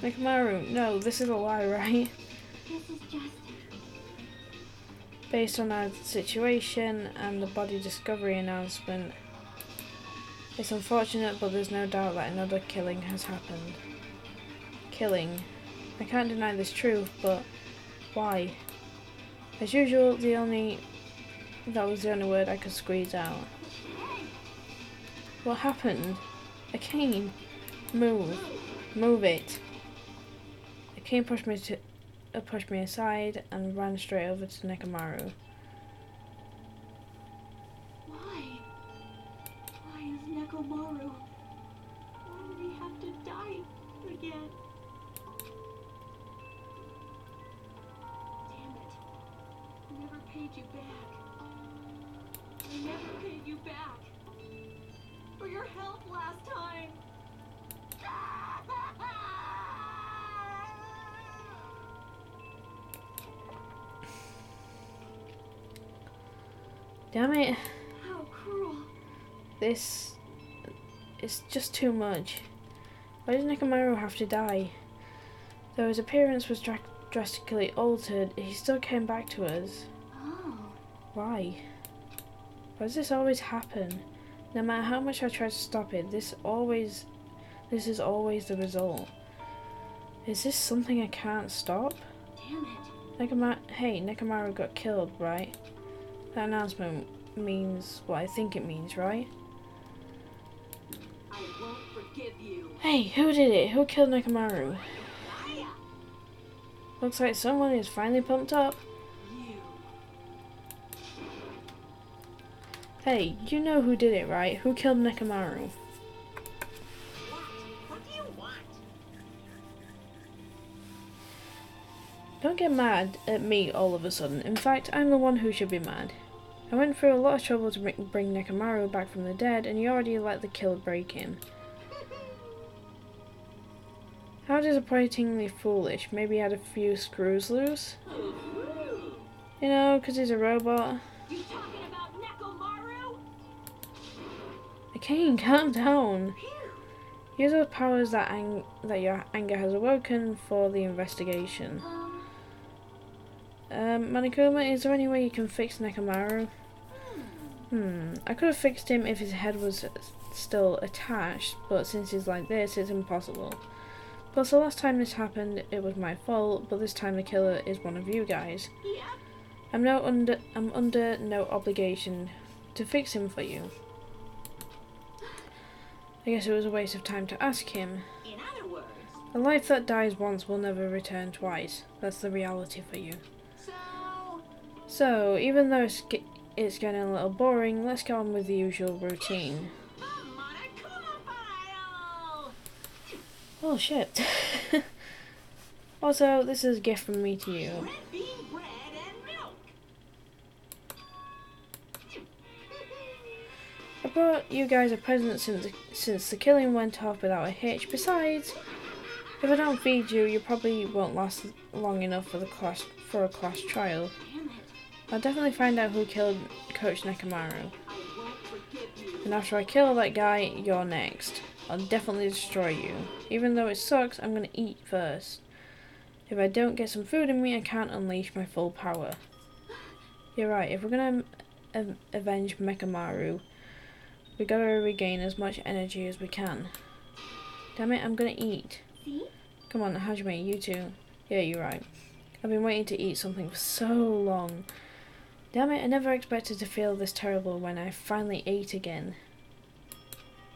Nikamaru, no, this is a lie, right? This is just... Based on our situation and the body discovery announcement, it's unfortunate, but there's no doubt that another killing has happened. Killing. I can't deny this truth, but why? As usual, that was the only word I could squeeze out. What happened? A cane. Move. Move it. A cane pushed me aside and ran straight over to Nekamaru. Why is Nekomaru? Why did he have to die again? Damn it. I never paid you back. I never paid you back. For your help last time. Damn it. How cruel. This is just too much. Why did Nekamaru have to die? Though his appearance was drastically altered, he still came back to us. Oh. Why? Why does this always happen? No matter how much I try to stop it, this is always the result. Is this something I can't stop? Damn it. Hey, Nekamaru got killed, right? That announcement means what I think it means, right? I won't forgive you. Hey, who did it? Who killed Nekamaru? Looks like someone is finally pumped up. You. Hey, you know who did it, right? Who killed Nekamaru? What do you want? Don't get mad at me all of a sudden. In fact, I'm the one who should be mad. I went through a lot of trouble to bring Nekamaru back from the dead, and you already let the killer break in. How disappointingly foolish. Maybe he had a few screws loose? You know, 'cause he's a robot. You talking about Nekomaru? Okay, calm down. Use those powers that your anger has awoken for the investigation. Monokuma, is there any way you can fix Nekomaru? I could have fixed him if his head was still attached, but since he's like this, it's impossible. Plus, the last time this happened, it was my fault, but this time the killer is one of you guys. Yep. I'm under no obligation to fix him for you. I guess it was a waste of time to ask him. In other words, A life that dies once will never return twice. That's the reality for you. So, even though it's getting a little boring, let's get on with the usual routine. Monokuma file! Oh shit. Also, this is a gift from me to you. Red bean bread and milk. I brought you guys a present since the killing went off without a hitch. Besides, if I don't feed you, you probably won't last long enough for a class trial. Damn it. I'll definitely find out who killed Coach Nekomaru. I won't forgive you. And after I kill that guy, you're next. I'll definitely destroy you. Even though it sucks, I'm gonna eat first. If I don't get some food in me, I can't unleash my full power. You're right, if we're gonna avenge Nekomaru, we gotta regain as much energy as we can. Damn it, I'm gonna eat. See? Come on, Hajime, you too. Yeah, you're right. I've been waiting to eat something for so long. Damn it, I never expected to feel this terrible when I finally ate again.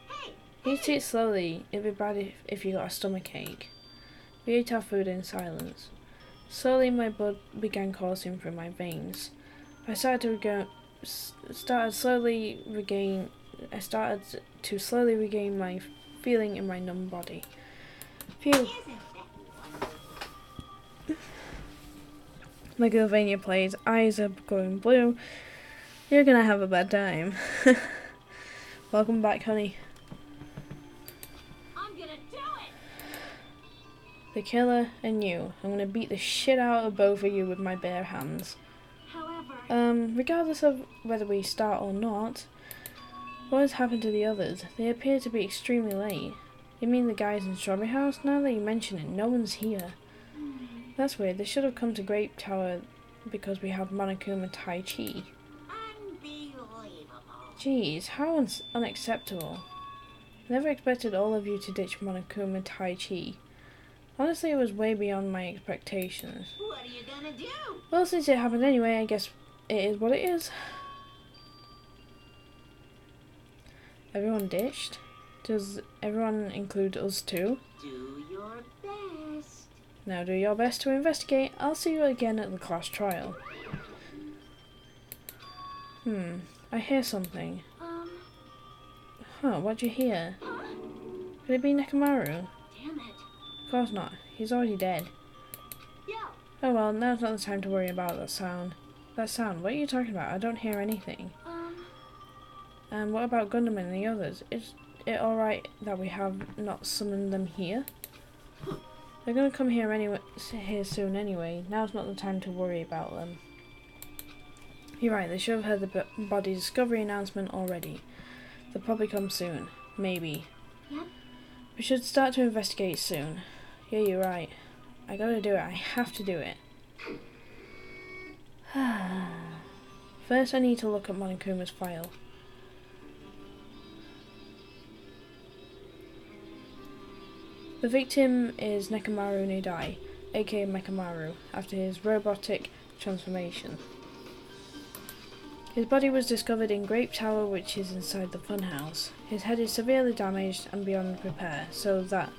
Hey! Eat it slowly. It'd be bad if you got a stomachache. We ate our food in silence. Slowly my blood began coursing through my veins. I started to slowly regain my feeling in my numb body. Phew. Isn't that wonderful? Megalovania plays, eyes are going blue. You're gonna have a bad time. Welcome back, honey. I'm gonna do it! The killer and you. I'm gonna beat the shit out of both of you with my bare hands. However, Regardless of whether we start or not, what has happened to the others? They appear to be extremely late. You mean the guys in Strawberry House? Now that you mention it, no one's here. That's weird. They should have come to Grape Tower because we have Monokuma Tai Chi. unbelievable. Jeez, how unacceptable. I never expected all of you to ditch Monokuma Tai Chi. Honestly, it was way beyond my expectations. What are you gonna do? Well, since it happened anyway, I guess it is what it is. Everyone ditched? Does everyone include us too? Do your best. Now do your best to investigate. I'll see you again at the class trial. I hear something. Huh, what'd you hear? Could it be Nekomaru? Damn it. Of course not. He's already dead. Yo. Oh well, now's not the time to worry about that sound. That sound? What are you talking about? I don't hear anything. And what about Gundam and the others? Is it alright that we have not summoned them here? They're gonna come here soon anyway. Now's not the time to worry about them. You're right, they should have heard the body discovery announcement already. They'll probably come soon. Maybe. Yep. We should start to investigate soon. Yeah, you're right. I gotta do it. I have to do it. First, I need to look at Monokuma's file. The victim is Nekomaru Nidai, aka Mekamaru, after his robotic transformation. His body was discovered in Grape Tower, which is inside the funhouse. His head is severely damaged and beyond repair, so that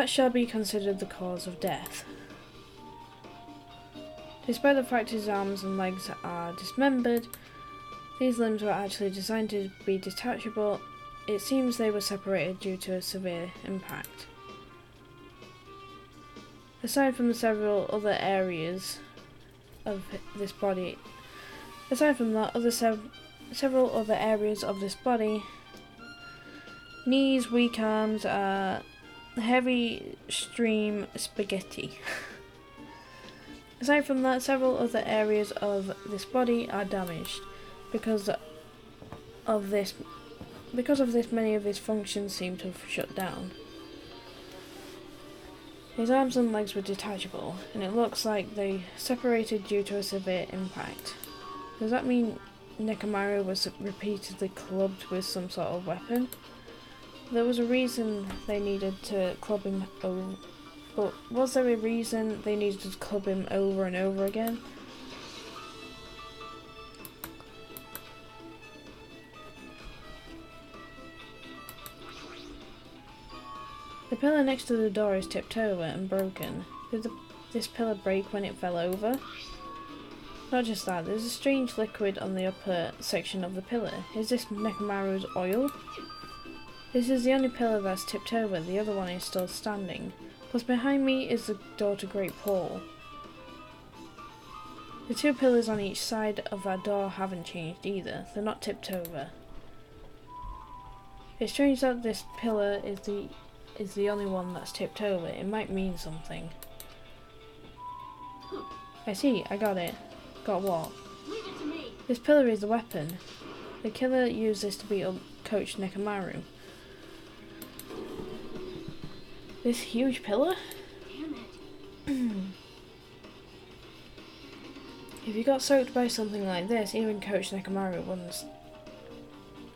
shall be considered the cause of death. Despite the fact his arms and legs are dismembered, these limbs were actually designed to be detachable. It seems they were separated due to a severe impact. Aside from several other areas of this body, several other areas of this body, knees, weak arms, heavy stream spaghetti. Aside from that, several other areas of this body are damaged. Because of this, many of his functions seem to have shut down. His arms and legs were detachable, and it looks like they separated due to a severe impact. Does that mean Nekomaru was repeatedly clubbed with some sort of weapon? There was a reason they needed to club him over, but was there a reason they needed to club him over and over again? The pillar next to the door is tipped over and broken. Did this pillar break when it fell over? Not just that, there's a strange liquid on the upper section of the pillar. Is this Nekomaru's oil? This is the only pillar that's tipped over, the other one is still standing. Plus behind me is the door to Great Hall. The two pillars on each side of that door haven't changed either, they're not tipped over. It's strange that this pillar is the only one that's tipped over. It might mean something. I see, I got it. Got what? This pillar is a weapon. The killer used this to beat up Coach Nekomaru. This huge pillar? Damn it. If you got soaked by something like this, even Coach Nekomaru wouldn't...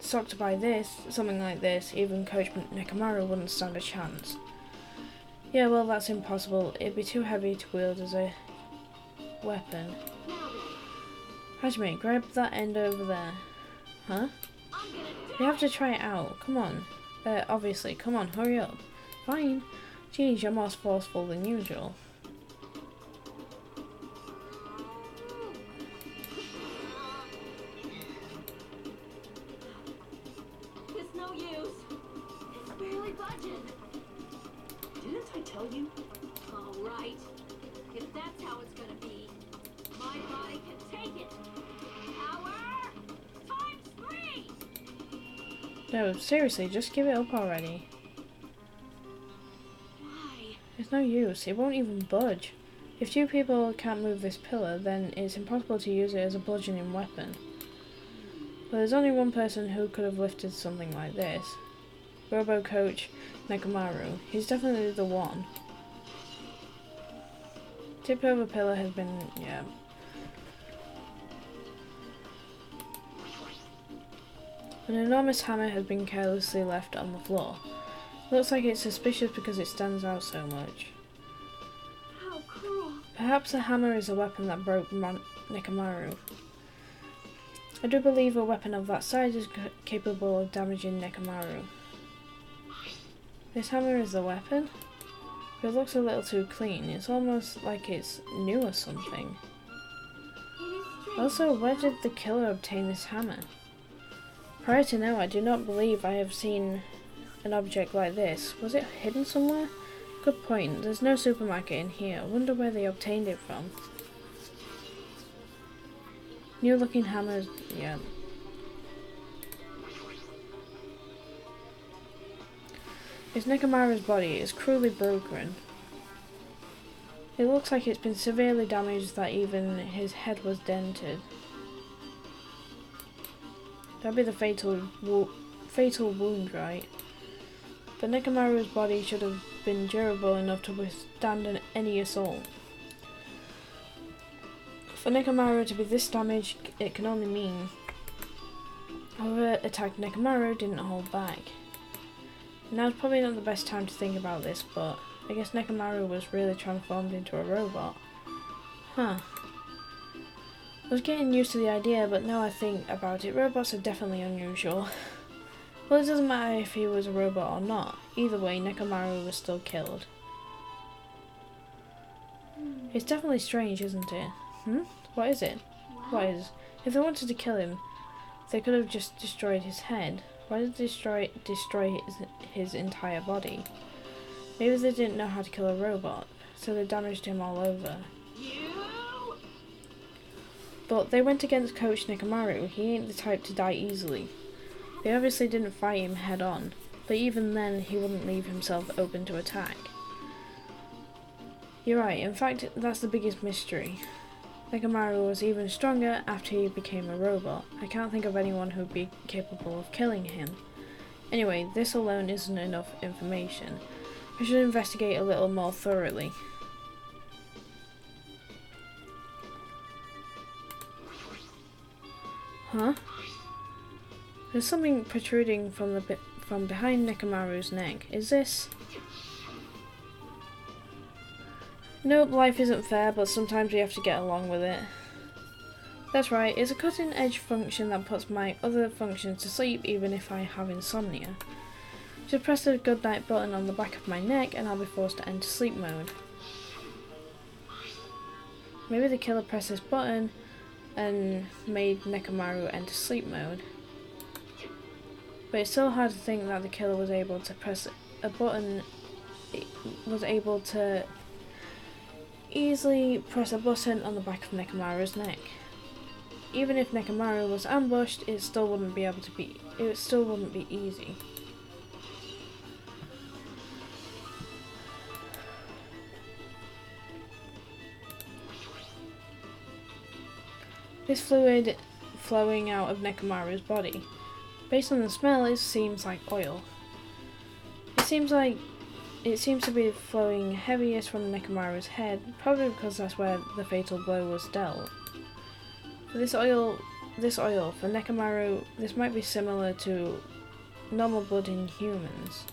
something like this, even Coach Nekomaru wouldn't stand a chance. Yeah, well, that's impossible. It'd be too heavy to wield as a weapon. Hajime, grab that end over there. Huh? You have to try it out. Come on. Obviously. Come on, hurry up. Fine. Geez, you're more forceful than usual. It's no use. It's barely budging. Didn't I tell you? All right. If that's how it's gonna be, my body can take it. Power times 3. No, seriously, just give it up already. It's no use, it won't even budge. If two people can't move this pillar, then it's impossible to use it as a bludgeoning weapon. But there's only one person who could have lifted something like this. Robo Coach Nekomaru. He's definitely the one. Tipped over pillar has been, yeah. An enormous hammer has been carelessly left on the floor. Looks like it's suspicious because it stands out so much. How cruel. Perhaps the hammer is a weapon that broke Nekomaru. I do believe a weapon of that size is capable of damaging Nekomaru. This hammer is the weapon? But it looks a little too clean. It's almost like it's new or something. Also, where did the killer obtain this hammer? Prior to now, I do not believe I have seen an object like this. Was it hidden somewhere? Good point. There's no supermarket in here. I wonder where they obtained it from. New looking hammers, yeah. It's Nekomaru's body is cruelly broken. It looks like it's been severely damaged that even his head was dented. That'd be the fatal wound, right? But Nekomaru's body should have been durable enough to withstand any assault. For Nekomaru to be this damaged, it can only mean whoever attacked Nekomaru didn't hold back. Now it's probably not the best time to think about this, but I guess Nekomaru was really transformed into a robot. Huh. I was getting used to the idea, but now I think about it, robots are definitely unusual. Well, it doesn't matter if he was a robot or not. Either way, Nekomaru was still killed. It's definitely strange, isn't it? What is it? What is? If they wanted to kill him, they could have just destroyed his head. Why did they destroy his entire body? Maybe they didn't know how to kill a robot, so they damaged him all over. But they went against Coach Nekomaru. He ain't the type to die easily. They obviously didn't fight him head on, but even then he wouldn't leave himself open to attack. You're right, in fact, that's the biggest mystery. Nekomaru was even stronger after he became a robot. I can't think of anyone who'd be capable of killing him. Anyway, this alone isn't enough information. I should investigate a little more thoroughly. Huh? There's something protruding from behind Nekomaru's neck. Is this? Nope, life isn't fair, but sometimes we have to get along with it. That's right, it's a cutting edge function that puts my other functions to sleep even if I have insomnia. Just press the goodnight button on the back of my neck and I'll be forced to enter sleep mode. Maybe the killer pressed this button and made Nekomaru enter sleep mode. But it's still hard to think that the killer was able to press a button, easily press a button on the back of Nekomaru's neck. Even if Nekomaru was ambushed, it still wouldn't be easy. This fluid flowing out of Nekomaru's body. Based on the smell, it seems like oil. It seems to be flowing heaviest from Nekomaru's head, probably because that's where the fatal blow was dealt. For this oil for Nekomaru, this might be similar to normal blood in humans,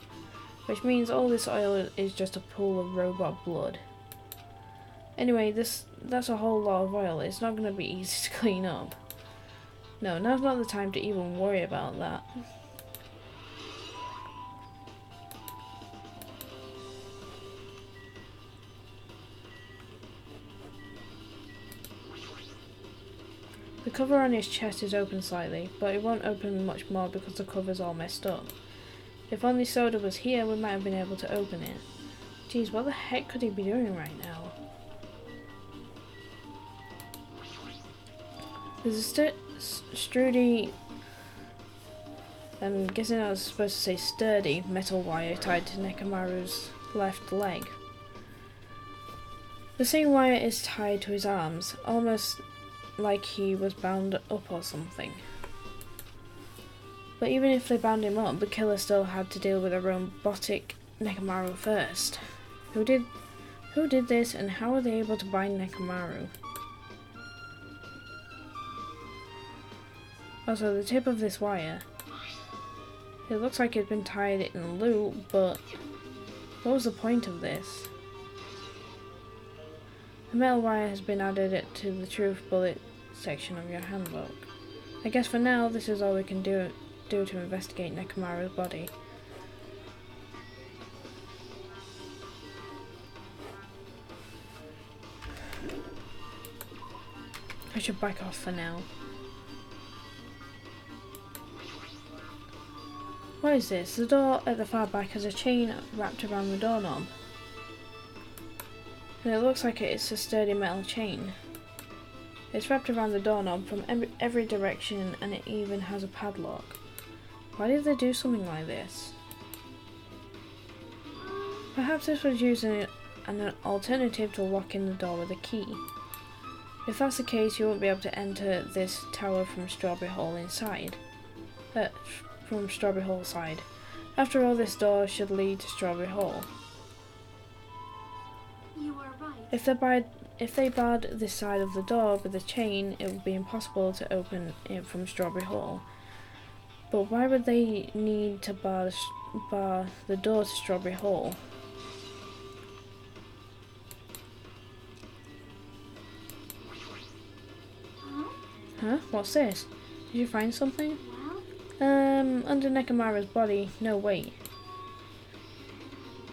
which means all this oil is just a pool of robot blood. Anyway, that's a whole lot of oil. It's not going to be easy to clean up. No, now's not the time to even worry about that. The cover on his chest is open slightly, but it won't open much more because the cover's all messed up. If only Soda was here, we might have been able to open it. Geez, what the heck could he be doing right now? There's a sturdy, I'm guessing I was supposed to say sturdy, metal wire tied to Nekomaru's left leg. The same wire is tied to his arms, almost like he was bound up or something. But even if they bound him up, the killer still had to deal with a robotic Nekomaru first. Who did this, and how are they able to bind Nekomaru? Also, the tip of this wire. It looks like it's been tied in a loop, but what was the point of this? The metal wire has been added to the truth bullet section of your handbook. I guess for now, this is all we can do to investigate Nekomaru's body. I should back off for now. What is this? The door at the far back has a chain wrapped around the doorknob. And it looks like it's a sturdy metal chain. It's wrapped around the doorknob from every direction, and it even has a padlock. Why did they do something like this? Perhaps this was using an alternative to locking the door with a key. If that's the case, you won't be able to enter this tower from Strawberry Hall inside. From Strawberry Hall side. After all, this door should lead to Strawberry Hall. You are right. If they barred this side of the door with a chain, it would be impossible to open it from Strawberry Hall. But why would they need to bar the door to Strawberry Hall? Huh? What's this? Did you find something? Under Nekomaru's body. No, wait.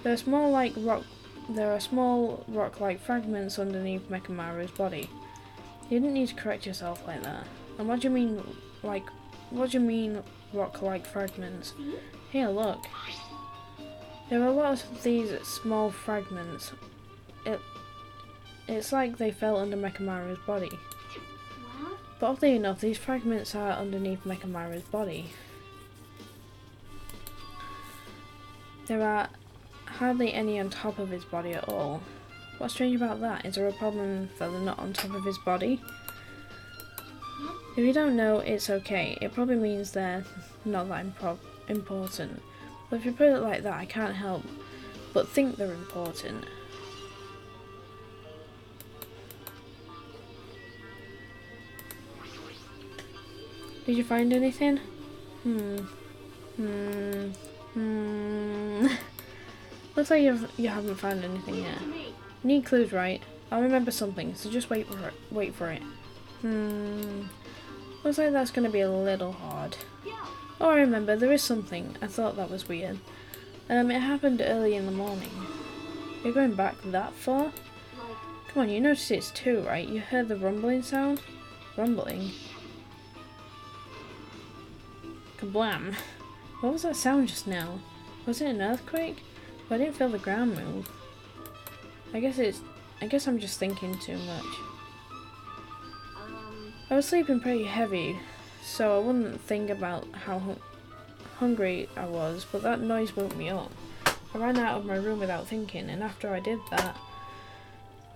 There are small rock-like fragments underneath Nekomaru's body. You didn't need to correct yourself like that. And what do you mean rock-like fragments? Here, look. There are a lot of these small fragments. It's like they fell under Nekomaru's body. But oddly enough, these fragments are underneath Nekomaru's body. There are hardly any on top of his body at all. What's strange about that? Is there a problem that they're not on top of his body? If you don't know, it's okay. It probably means they're not that important. But if you put it like that, I can't help but think they're important. Did you find anything? Looks like you haven't found anything yet. Need clues, right? I'll remember something, so just wait for it. Looks like that's gonna be a little hard. Oh, I remember, there is something. I thought that was weird. It happened early in the morning. You're going back that far? Come on, you noticed it's 2, right? You heard the rumbling sound? Rumbling? Kablam. What was that sound just now? Was it an earthquake? Well, I didn't feel the ground move. I guess I'm just thinking too much. I was sleeping pretty heavy, so I wouldn't think about how hungry I was, but that noise woke me up. I ran out of my room without thinking, and after I did that,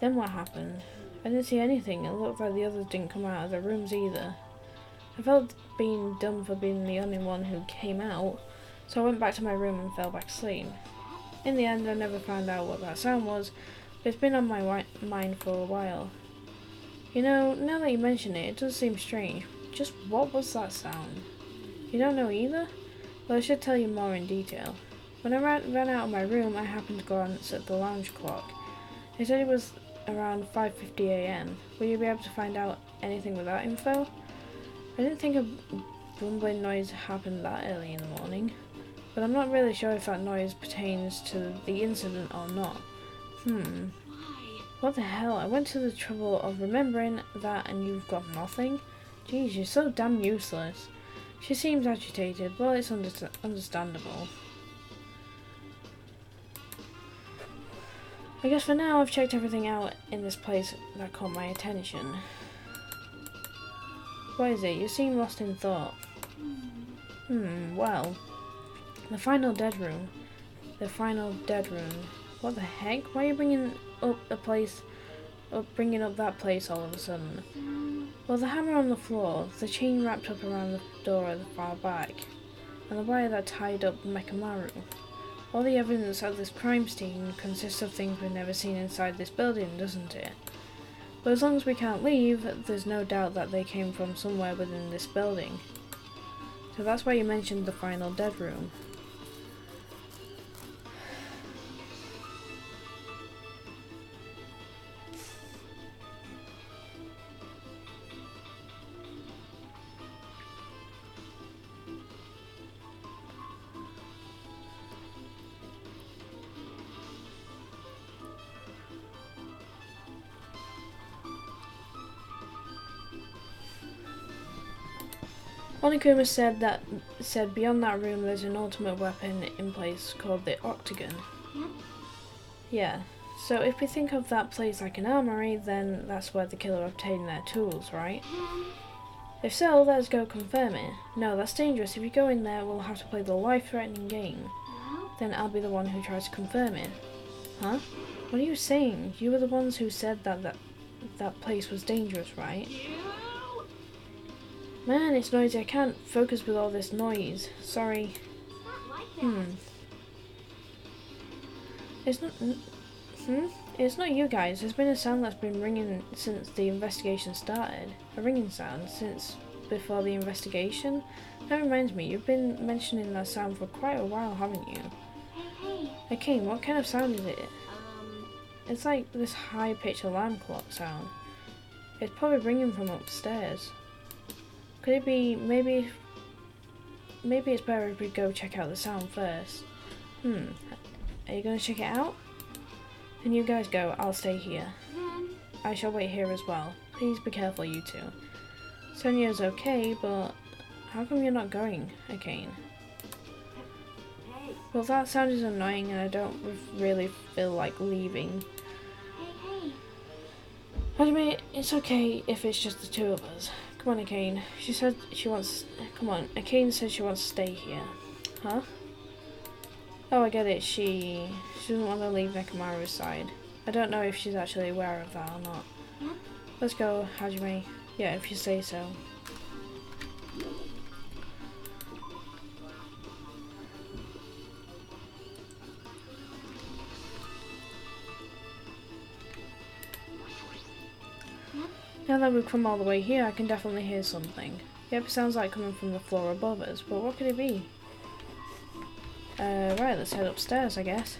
then what happened? I didn't see anything. It looked like the others didn't come out of their rooms either. I felt being dumb for being the only one who came out, so I went back to my room and fell back asleep. In the end, I never found out what that sound was, but it's been on my mind for a while. You know, now that you mention it, it does seem strange. Just what was that sound? You don't know either? Well, I should tell you more in detail. When I ran out of my room, I happened to glance at the lounge clock. It said it was around 5:50 AM. Will you be able to find out anything with that info? I didn't think a rumbling noise happened that early in the morning, but I'm not really sure if that noise pertains to the incident or not. What the hell? I went to the trouble of remembering that and you've got nothing? Geez, you're so damn useless. She seems agitated. Well, it's understandable. I guess for now I've checked everything out in this place that caught my attention. What is it? You seem lost in thought. Well, the final dead room. What the heck? Why are you bringing up that place all of a sudden? Well, the hammer on the floor, the chain wrapped up around the door at the far back, and the wire that tied up Mekamaru. All the evidence of this crime scene consists of things we've never seen inside this building, doesn't it? But as long as we can't leave, there's no doubt that they came from somewhere within this building. So that's why you mentioned the final dead room. Oniguma said beyond that room there's an ultimate weapon in place called the Octagon. Yeah, so if we think of that place like an armory, then that's where the killer obtained their tools, right? If so, let's go confirm it. No, that's dangerous. If you go in there, we'll have to play the life-threatening game. Then I'll be the one who tries to confirm it. Huh? What are you saying? You were the ones who said that place was dangerous, right? Man, it's noisy. I can't focus with all this noise. Sorry. It's not you guys. There's been a sound that's been ringing since the investigation started. A ringing sound since before the investigation. That reminds me, you've been mentioning that sound for quite a while, haven't you? Hey Kane, what kind of sound is it? It's like this high-pitched alarm clock sound. It's probably ringing from upstairs. Could it be, maybe it's better if we go check out the sound first. Are you going to check it out? Then you guys go, I'll stay here. I shall wait here as well. Please be careful, you two. Sonya's okay, but how come you're not going, Akane? Well, that sound is annoying and I don't really feel like leaving. I mean, it's okay if it's just the two of us. Come on, Akane. She said she wants... Come on, Akane said she wants to stay here. Huh? Oh, I get it. She doesn't want to leave Nekamaru's side. I don't know if she's actually aware of that or not. Let's go, Hajime. Yeah, if you say so. Now that we've come all the way here, I can definitely hear something. Yep, it sounds like coming from the floor above us, but what could it be? Right, let's head upstairs, I guess.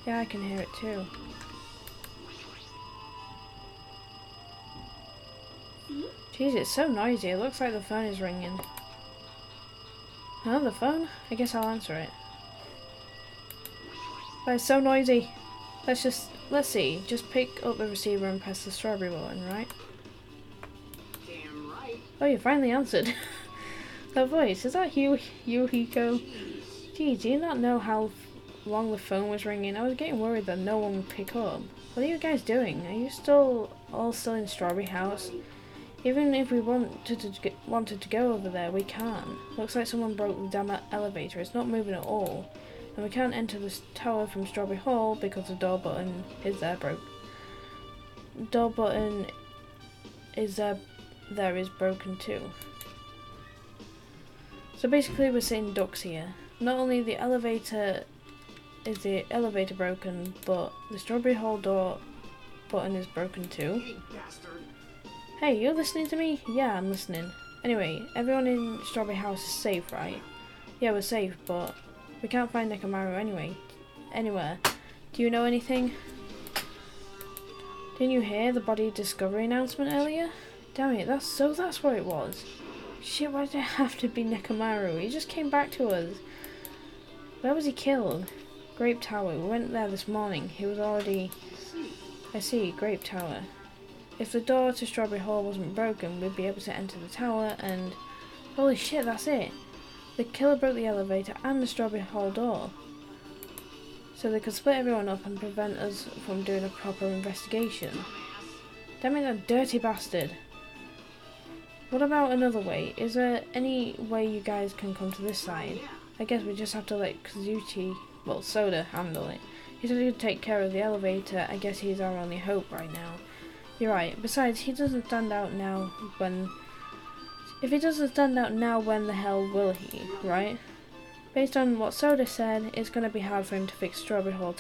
Yeah, I can hear it too. Jeez, it's so noisy. It looks like the phone is ringing. Oh, the phone? I guess I'll answer it. But it's so noisy. Let's see. Just pick up the receiver and press the strawberry button, right? Damn right. Oh, you finally answered. That voice, is that Yuhiko? Gee, do you not know how long the phone was ringing? I was getting worried that no one would pick up. What are you guys doing? Are you all still in Strawberry House? Even if we wanted to go over there, we can't. Looks like someone broke the damn elevator. It's not moving at all. And we can't enter this tower from Strawberry Hall because the door button is door button is broken too. So basically we're seeing ducks here. Not only is the elevator broken, but the Strawberry Hall door button is broken too. Hey, bastard. Hey, you're listening to me? Yeah, I'm listening. Anyway, everyone in Strawberry House is safe, right? Yeah, we're safe, but we can't find Nekomaru anywhere. Do you know anything? Didn't you hear the body discovery announcement earlier? Damn it, that's what it was. Shit, why did it have to be Nekomaru? He just came back to us. Where was he killed? Grape Tower. We went there this morning. He was already... I see, Grape Tower. If the door to Strawberry Hall wasn't broken, we'd be able to enter the tower and... Holy shit, that's it! The killer broke the elevator and the Strawberry Hall door. So they could split everyone up and prevent us from doing a proper investigation. Damn it, that dirty bastard! What about another way? Is there any way you guys can come to this side? I guess we just have to let Soda handle it. He said he'd take care of the elevator. I guess he's our only hope right now. You're right. Besides, he doesn't stand out now when... If he doesn't stand out now, when the hell will he, right? Based on what Soda said, it's going to be hard for him to fix Strawberry Hall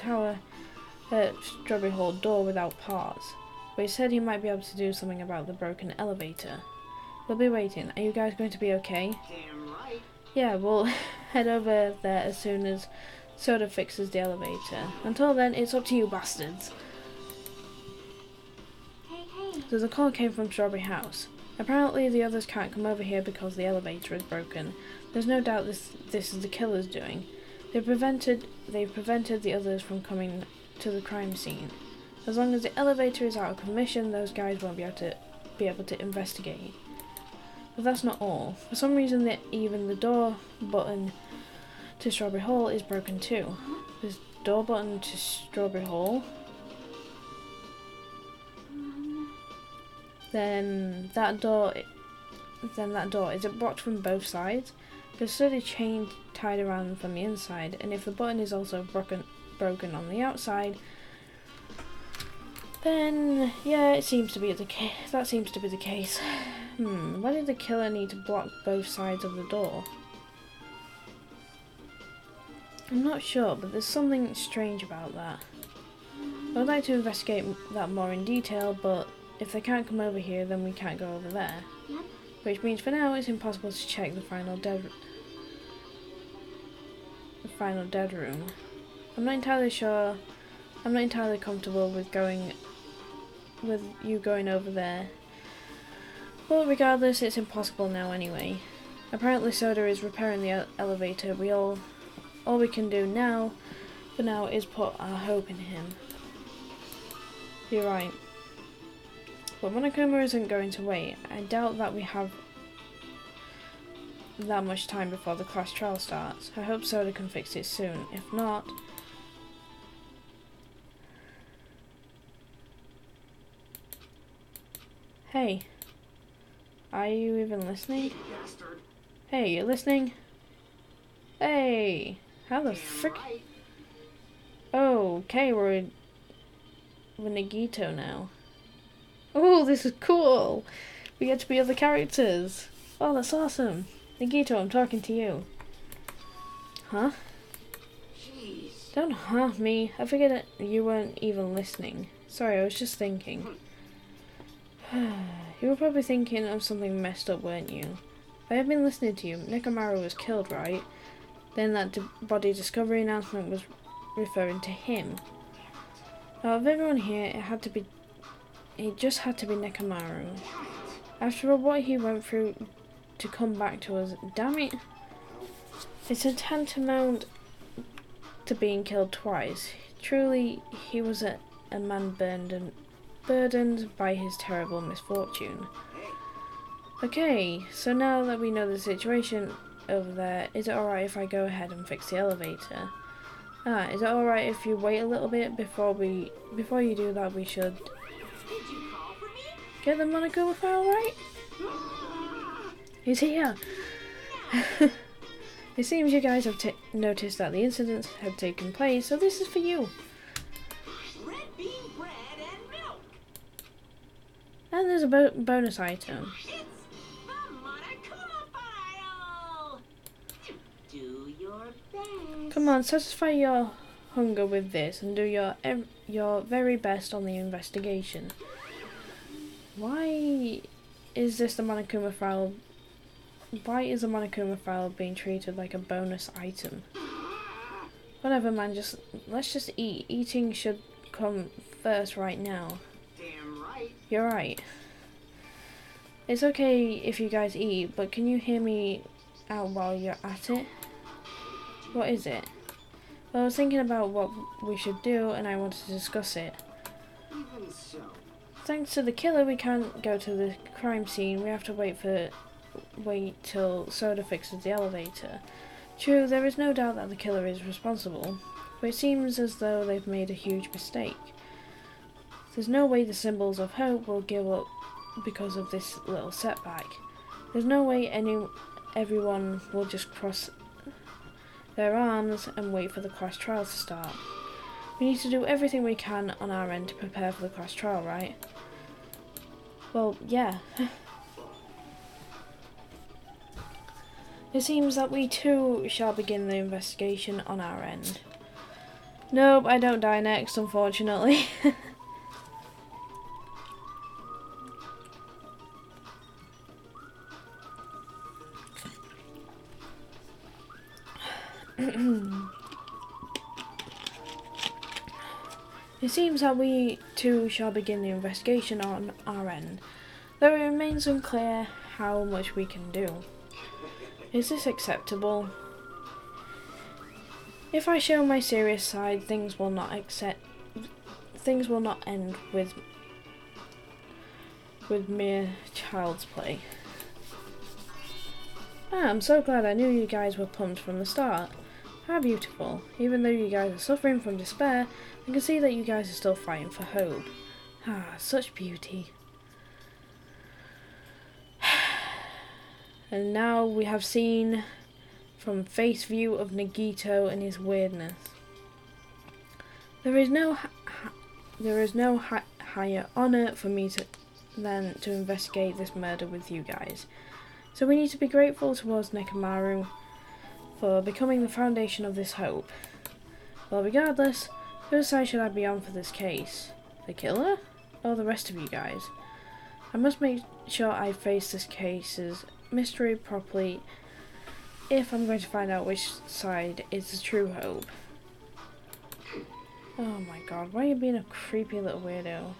door without parts. But he said he might be able to do something about the broken elevator. We'll be waiting. Are you guys going to be okay? Damn right. Yeah, we'll head over there as soon as Soda fixes the elevator. Until then, it's up to you bastards. So the call came from Strawberry House. Apparently the others can't come over here because the elevator is broken. There's no doubt this is the killer's doing. They've prevented the others from coming to the crime scene. As long as the elevator is out of commission, those guys won't be able to investigate. But that's not all. For some reason, even the door button to Strawberry Hall is broken too. This door button to Strawberry Hall. Then that door, is it blocked from both sides? There's sort of chain tied around from the inside, and if the button is also broken on the outside, then yeah, it seems to be the case. That seems to be the case. Why did the killer need to block both sides of the door? I'm not sure, but there's something strange about that. I would like to investigate that more in detail, but if they can't come over here, then we can't go over there. Which means for now, it's impossible to check the final dead room. I'm not entirely sure. I'm not entirely comfortable with you going over there. But regardless, it's impossible now anyway. Apparently Soda is repairing the elevator. All we can do now, for now, is put our hope in him. You're right. But Monokuma isn't going to wait. I doubt that we have that much time before the class trial starts. I hope Soda can fix it soon. If not... Hey. Are you even listening? Bastard. Hey, you listening? Hey. How the Damn frick? right. Oh, okay, we're Nagito now. Oh, this is cool. We get to be other characters. Oh, that's awesome. Nagito, I'm talking to you. Huh? Jeez. Don't huh me. I figured that you weren't even listening. Sorry, I was just thinking. You were probably thinking of something messed up, weren't you? I have been listening to you. Nekomaru was killed, right? Then that body discovery announcement was referring to him. Out of everyone here, it just had to be Nekomaru. After all what he went through to come back to us, damn it. It's a tantamount to being killed twice. Truly, he was a man burdened by his terrible misfortune. Okay, so now that we know the situation over there, is it alright if I go ahead and fix the elevator? Is it alright if you wait a little bit before you do that? We should Did you call for me? get the Monokuma file right? He's here! It seems you guys have noticed that the incidents have taken place, so this is for you. Red bean bread and milk. And there's a bonus item. It's the Monokuma file. Do your best. Come on, satisfy your hunger with this and do your very best on the investigation. Why is the Monokuma file? Why is the Monokuma file being treated like a bonus item? Whatever, man. Let's just eat. Eating should come first right now. Damn right. You're right. It's okay if you guys eat, but can you hear me out while you're at it? What is it? Well, I was thinking about what we should do, and I wanted to discuss it. Even so. Thanks to the killer, we can't go to the crime scene. We have to wait till Soda fixes the elevator. True, there is no doubt that the killer is responsible, but it seems as though they've made a huge mistake. There's no way the symbols of hope will give up because of this little setback. There's no way everyone will just cross their arms and wait for the class trial to start. We need to do everything we can on our end to prepare for the class trial, right? Well, yeah. It seems that we too shall begin the investigation on our end. Nope, I don't die next, unfortunately. It seems that we too shall begin the investigation on our end, though it remains unclear how much we can do. Is this acceptable? If I show my serious side, things will not end with mere child's play. I'm so glad I knew you guys were pumped from the start. How beautiful. Even though you guys are suffering from despair, I can see that you guys are still fighting for hope. Such beauty. And now we have seen from face view of Nagito and his weirdness. There is no higher honor for me than to investigate this murder with you guys. So we need to be grateful towards Nekomaru for becoming the foundation of this hope. Well, regardless, whose side should I be on for this case? The killer? Or the rest of you guys? I must make sure I face this case's mystery properly if I'm going to find out which side is the true hope. Oh my god, why are you being a creepy little weirdo?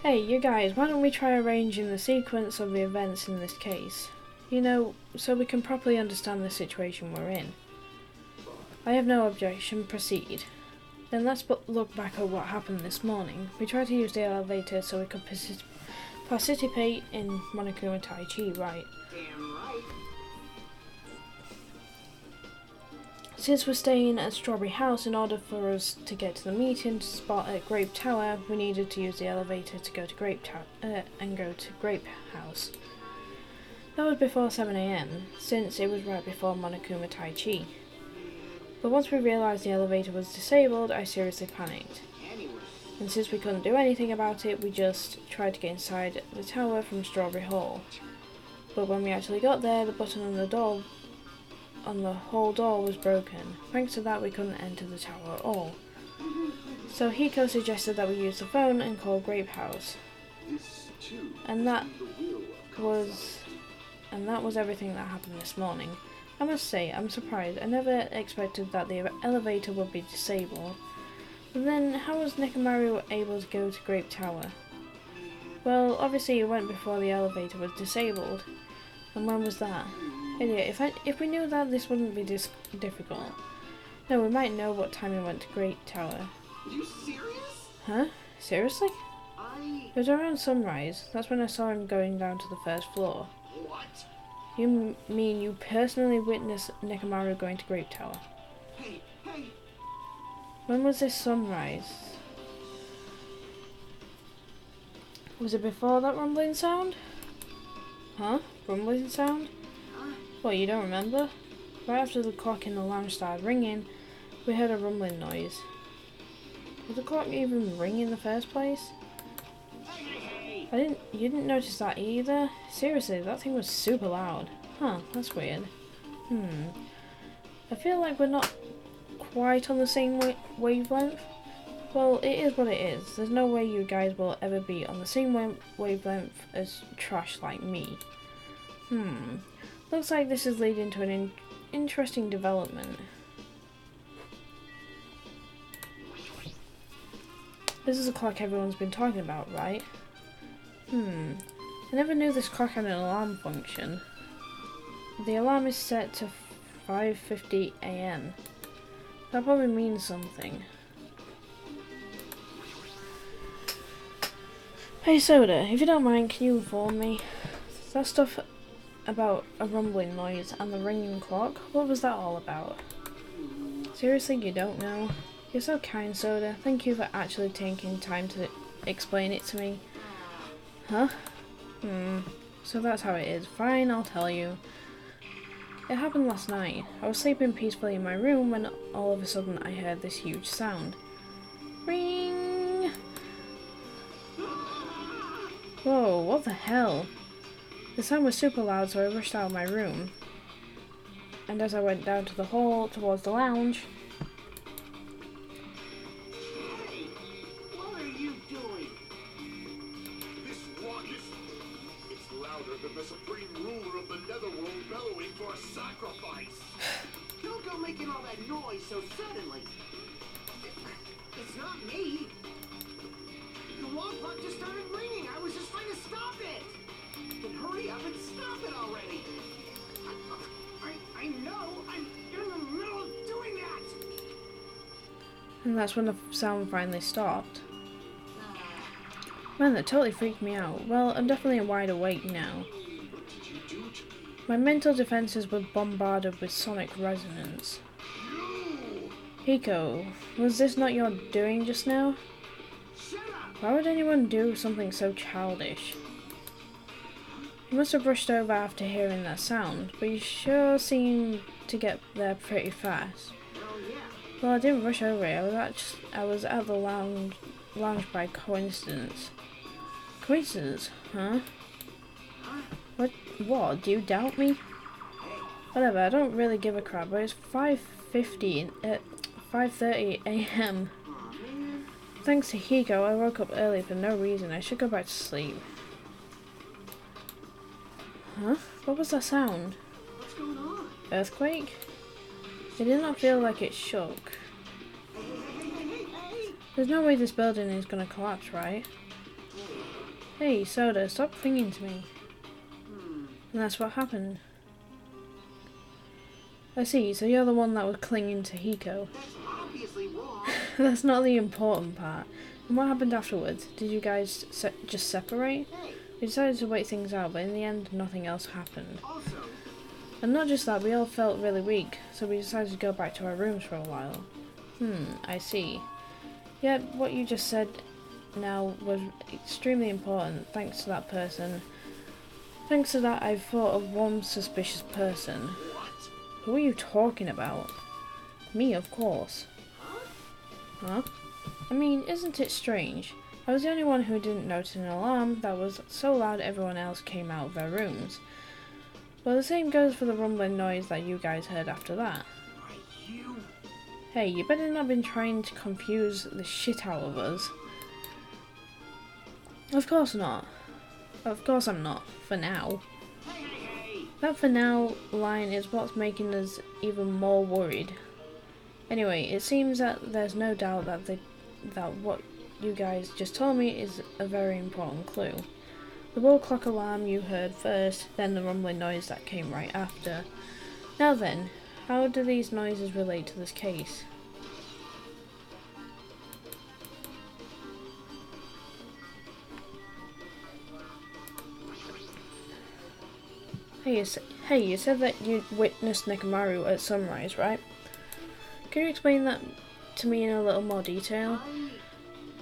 Hey, you guys, why don't we try arranging the sequence of the events in this case? You know, so we can properly understand the situation we're in. I have no objection, proceed. Then let's look back at what happened this morning. We tried to use the elevator so we could participate in Monokuma Tai Chi, right? Damn right. Since we're staying at Strawberry House, in order for us to get to the meeting spot at Grape Tower, we needed to use the elevator to go to Grape House. That was before 7 AM, since it was right before Monokuma Tai Chi. But once we realised the elevator was disabled, I seriously panicked. And since we couldn't do anything about it, we just tried to get inside the tower from Strawberry Hall. But when we actually got there, the button on the hall door was broken. Thanks to that, we couldn't enter the tower at all. So Hiko suggested that we use the phone and call Grape House. And that was everything that happened this morning. I must say, I'm surprised. I never expected that the elevator would be disabled. But then, how was Nekomaru able to go to Grape Tower? Well, obviously it went before the elevator was disabled. And when was that? Idiot, if we knew that, this wouldn't be difficult. No, we might know what time he went to Grape Tower. You serious? Huh? Seriously? It was around sunrise. That's when I saw him going down to the first floor. What? You mean you personally witnessed Nekomaru going to Grape Tower? Hey. When was this sunrise? Was it before that rumbling sound? Huh? Rumbling sound? What, you don't remember? Right after the clock in the lounge started ringing, we heard a rumbling noise. Did the clock even ring in the first place? You didn't notice that either? Seriously, that thing was super loud. Huh, that's weird. I feel like we're not quite on the same wavelength. Well, it is what it is. There's no way you guys will ever be on the same wavelength as trash like me. Looks like this is leading to an interesting development. This is the clock everyone's been talking about, right? I never knew this clock had an alarm function. The alarm is set to 5:50 AM. That probably means something. Hey Soda, if you don't mind, can you inform me? That stuff about a rumbling noise and the ringing clock, what was that all about? Seriously, you don't know? You're so kind, Soda. Thank you for actually taking time to explain it to me. Huh? So that's how it is. Fine, I'll tell you. It happened last night. I was sleeping peacefully in my room when all of a sudden I heard this huge sound. Ring! Whoa, what the hell? The sound was super loud, so I rushed out of my room. And as I went down to the hall towards the lounge... Hey, what are you doing? This raucous. It's louder than the supreme ruler of the netherworld bellowing for a sacrifice. Don't go making all that noise so suddenly. It's not me. The wall clock just started ringing. I was just trying to stop it. Then hurry up and stop it already. I know. I'm in the middle of doing that. And that's when the sound finally stopped. Man, that totally freaked me out. Well, I'm definitely wide awake now. What did you do to me? My mental defenses were bombarded with sonic resonance. You! Hiko, was this not your doing just now? Shut up. Why would anyone do something so childish? You must have rushed over after hearing that sound, but you sure seemed to get there pretty fast. Oh yeah. Well, I didn't rush over it. I was at the lounge by coincidence. Coincidence? Huh? What? Do you doubt me? Whatever, I don't really give a crap, but it's 5:30 AM. Aw, man. Thanks to Hiko, I woke up early for no reason. I should go back to sleep. Huh? What was that sound? What's going on? Earthquake? It did not feel like it shook. Hey. There's no way this building is gonna collapse, right? Hey, Soda, stop clinging to me. And that's what happened. I see, so you're the one that was clinging to Hiko. That's obviously wrong. That's not the important part. And what happened afterwards? Did you guys just separate? Hey, We decided to wait things out, but in the end, nothing else happened. also, And not just that, we all felt really weak, so we decided to go back to our rooms for a while. I see. Yeah, what you just said now was extremely important, thanks to that person. Thanks to that, I've thought of one suspicious person. what? Who are you talking about? Me, of course. Huh? I mean, isn't it strange? I was the only one who didn't notice an alarm that was so loud everyone else came out of their rooms. Well, the same goes for the rumbling noise that you guys heard after that. Are you? Hey, you better not been trying to confuse the shit out of us. Of course not. Of course I'm not. For now. Hey, hey, hey! That "for now" line is what's making us even more worried. Anyway, it seems that there's no doubt that what you guys just told me is a very important clue. The wall clock alarm you heard first, then the rumbling noise that came right after. Now then, how do these noises relate to this case? Hey, you said that you witnessed Nekomaru at sunrise, right? Can you explain that to me in a little more detail?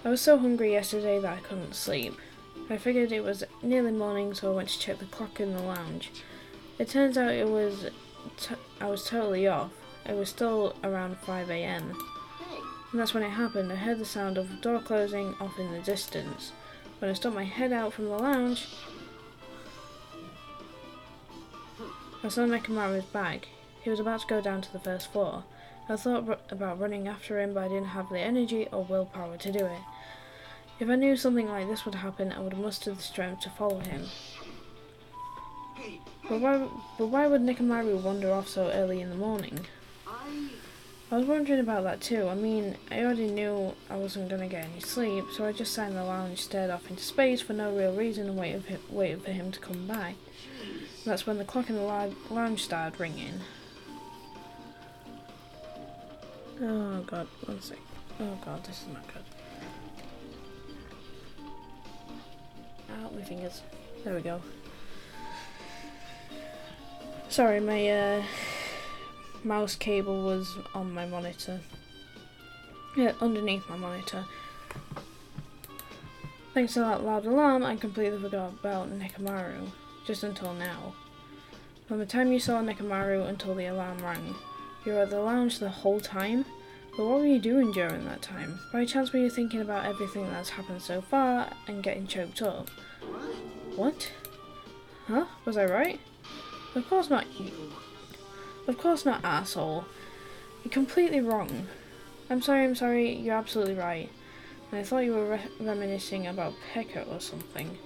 I was so hungry yesterday that I couldn't sleep. I figured it was nearly morning, so I went to check the clock in the lounge. It turns out I was totally off. It was still around 5 AM. Hey, And that's when it happened. I heard the sound of the door closing off in the distance. When I stuck my head out from the lounge, I saw Nekomaru's bag. He was about to go down to the first floor. I thought about running after him, but I didn't have the energy or willpower to do it. If I knew something like this would happen, I would have mustered the strength to follow him. hey, But why would Nekomaru wander off so early in the morning? I was wondering about that too. I mean, I already knew I wasn't going to get any sleep, so I just sat in the lounge, stared off into space for no real reason, and waited for him to come by. And that's when the clock in the lounge started ringing. Oh god, one sec. Oh god, this is not good. Ow, my fingers. There we go. Sorry, my mouse cable was on my monitor. Yeah, underneath my monitor. Thanks to that loud alarm, I completely forgot about Nekomaru, just until now. From the time you saw Nekomaru until the alarm rang, you were at the lounge the whole time? But what were you doing during that time? By chance were you thinking about everything that's happened so far and getting choked up? What? Huh? Was I right? Of course not. Of course not, asshole. You're completely wrong. I'm sorry, you're absolutely right. And I thought you were reminiscing about Pekka or something.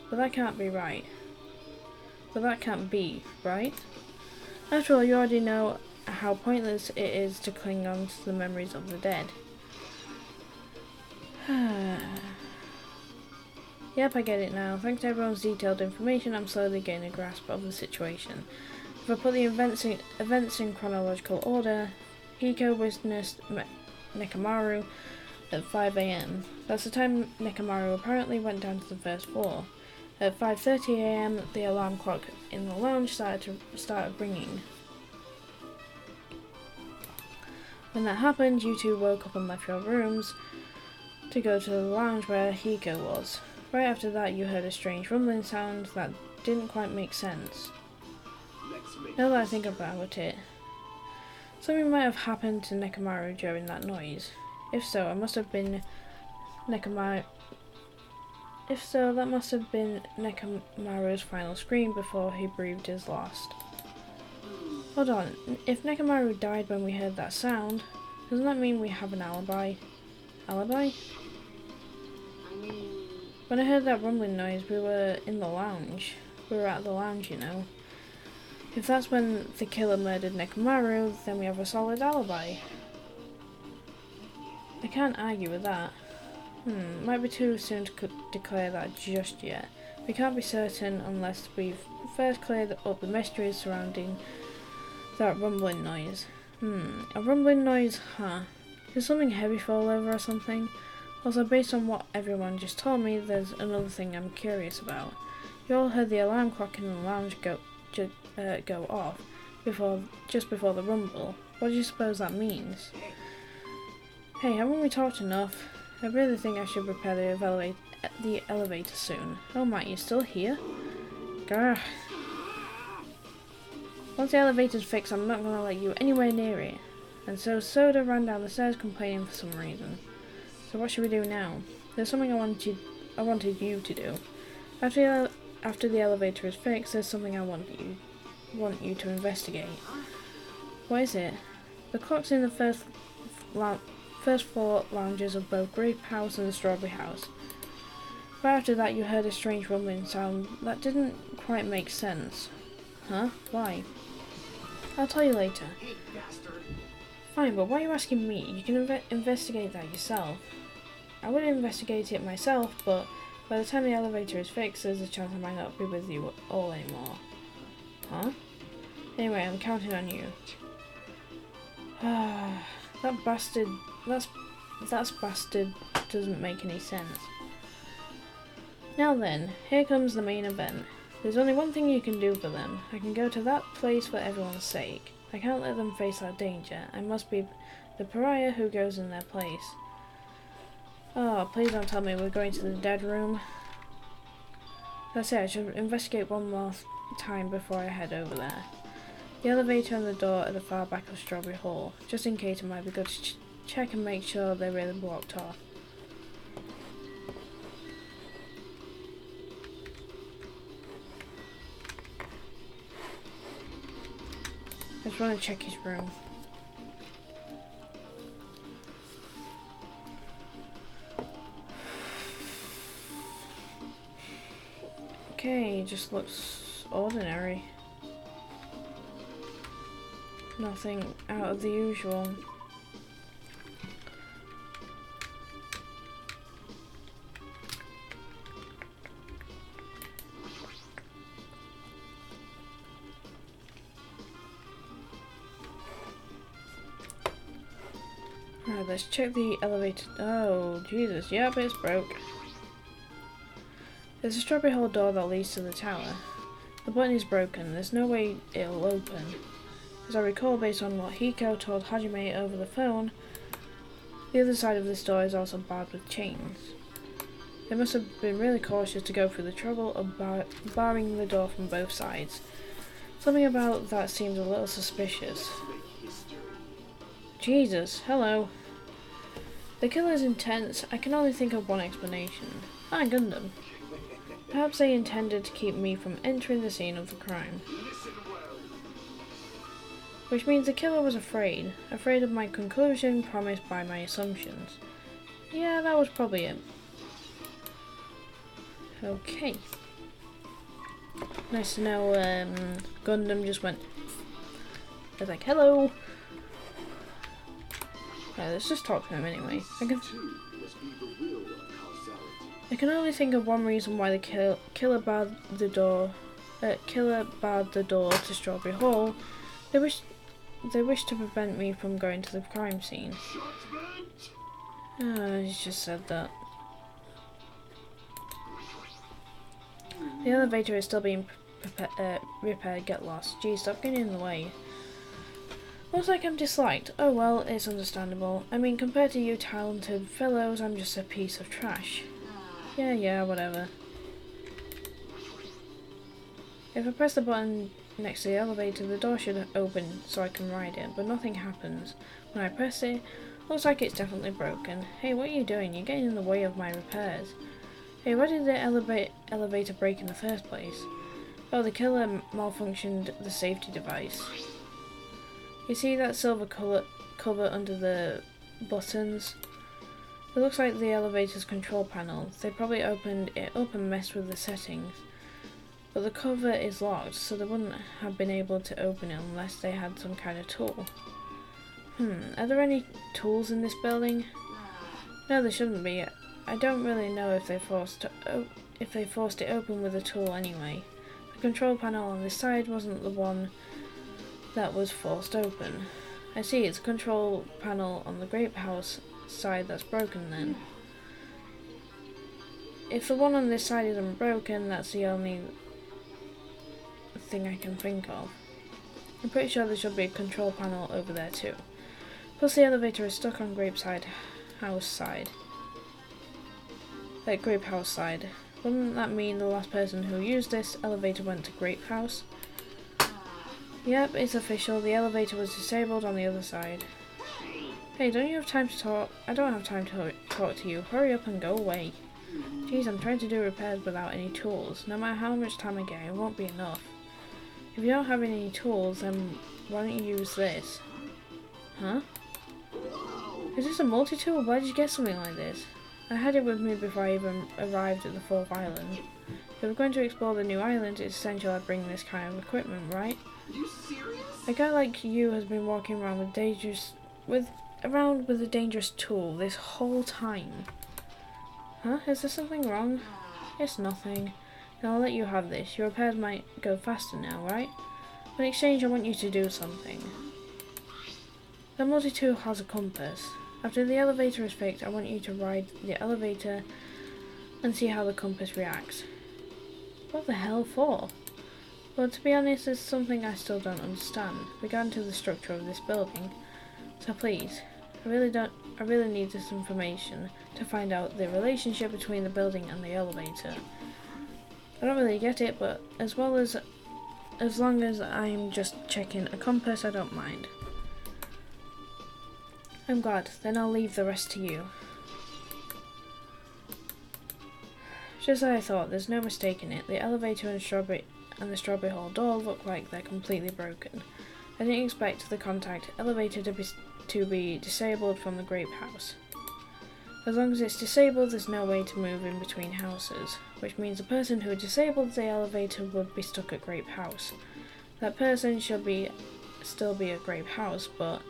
But that can't be right. But that can't be, right? After all, you already know how pointless it is to cling on to the memories of the dead. Yep, I get it now. Thanks to everyone's detailed information, I'm slowly gaining a grasp of the situation. If I put the events in chronological order, Hiko witnessed Nekomaru at 5 AM. That's the time Nekomaru apparently went down to the first floor. At 5:30 AM, the alarm clock in the lounge started ringing. When that happened, you two woke up and left your rooms to go to the lounge where Hiko was. Right after that, you heard a strange rumbling sound that didn't quite make sense. Now that I think about it, something might have happened to Nekomaru during that noise. If so, that must have been Nekomaru's final scream before he breathed his last. Hold on, if Nekomaru died when we heard that sound, doesn't that mean we have an alibi? Alibi? I mean, When I heard that rumbling noise, we were in the lounge. We were at the lounge, you know. If that's when the killer murdered Nekomaru, then we have a solid alibi. I can't argue with that. Might be too soon to declare that just yet. We can't be certain unless we've first cleared up the mysteries surrounding that rumbling noise. A rumbling noise, huh? Did something heavy fall over or something? Also, based on what everyone just told me, there's another thing I'm curious about. You all heard the alarm clock in the lounge go off just before the rumble. What do you suppose that means? Hey, haven't we talked enough? I really think I should prepare the elevator soon. Oh Matt, you're still here? Grr. Once the elevator's fixed, I'm not gonna let you anywhere near it. And so Soda ran down the stairs complaining for some reason. So what should we do now? There's something I wanted you to do. After the elevator is fixed, there's something I want you to investigate. What is it? The clocks in the first floor lounges of both Grape House and the Strawberry House. Right after that, you heard a strange rumbling sound that didn't quite make sense. Huh? Why? I'll tell you later. Hey, bastard. Fine, but why are you asking me? You can investigate that yourself. I would investigate it myself, but by the time the elevator is fixed, there's a chance I might not be with you all anymore. Huh? Anyway, I'm counting on you. That bastard doesn't make any sense. Now then, here comes the main event. There's only one thing you can do for them. I can go to that place for everyone's sake. I can't let them face that danger. I must be the pariah who goes in their place. Oh, please don't tell me we're going to the dead room. That's it, I should investigate one more time before I head over there. The elevator and the door at the far back of Strawberry Hall. Just in case, it might be good to check and make sure they're really blocked off. I just want to check his room. Okay, just looks ordinary. Nothing out of the usual. Alright, let's check the elevator. Oh, Jesus. Yep, it's broke. There's a Strawberry Hall door that leads to the tower. The button is broken. There's no way it'll open. As I recall, based on what Hiko told Hajime over the phone, the other side of this door is also barred with chains. They must have been really cautious to go through the trouble of barring the door from both sides. Something about that seems a little suspicious. Jesus, hello. The killer is intense. I can only think of one explanation. Gundam. Perhaps they intended to keep me from entering the scene of the crime. Which means the killer was afraid of my conclusion promised by my assumptions. Yeah, that was probably it. Okay. Nice to know Gundam just went. I was like, hello! Let's just talk to him anyway. I can only think of one reason why the killer barred the door to Strawberry Hall. They wish to prevent me from going to the crime scene. He's just said that. The elevator is still being repaired. Get lost. Geez, stop getting in the way. Looks like I'm disliked. Oh well, it's understandable. I mean, compared to you talented fellows, I'm just a piece of trash. Yeah, whatever. If I press the button next to the elevator, the door should open so I can ride it, but nothing happens. When I press it, looks like it's definitely broken. Hey, what are you doing? You're getting in the way of my repairs. Hey, why did the elevator break in the first place? Oh, the killer malfunctioned the safety device. You see that silver cover under the buttons? It looks like the elevator's control panel. They probably opened it up and messed with the settings. But the cover is locked, so they wouldn't have been able to open it unless they had some kind of tool. Are there any tools in this building? No, there shouldn't be. I don't really know if they forced it open with a tool anyway. The control panel on this side wasn't the one that was forced open. I see, it's a control panel on the grape house side that's broken then. If the one on this side isn't broken, that's the only thing I can think of. I'm pretty sure there should be a control panel over there too. Plus the elevator is stuck on grape house side. Wouldn't that mean the last person who used this elevator went to grape house? Yep, it's official. The elevator was disabled on the other side. Hey, don't you have time to talk? I don't have time to talk to you. Hurry up and go away. Jeez, I'm trying to do repairs without any tools. No matter how much time I get, it won't be enough. If you don't have any tools, then why don't you use this? Huh? Is this a multi-tool? Why did you get something like this? I had it with me before I even arrived at the 4th island. If we're going to explore the new island, it's essential I bring this kind of equipment, right? Are you serious? A guy like you has been walking around with a dangerous tool this whole time. Huh? Is there something wrong? It's nothing. Then I'll let you have this. Your repairs might go faster now, right? In exchange, I want you to do something. The multi-tool has a compass. After the elevator is fixed, I want you to ride the elevator and see how the compass reacts. What the hell for? Well, to be honest, it's something I still don't understand regarding to the structure of this building. So please, I really need this information to find out the relationship between the building and the elevator. I don't really get it, but as long as I'm just checking a compass, I don't mind. I'm glad, then I'll leave the rest to you. Just as I thought, there's no mistake in it. The elevator and the strawberry hall door look like they're completely broken. I didn't expect the contact elevator to be disabled from the grape house. As long as it's disabled, there's no way to move in between houses, which means the person who disabled the elevator would be stuck at grape house. That person should still be at grape house, but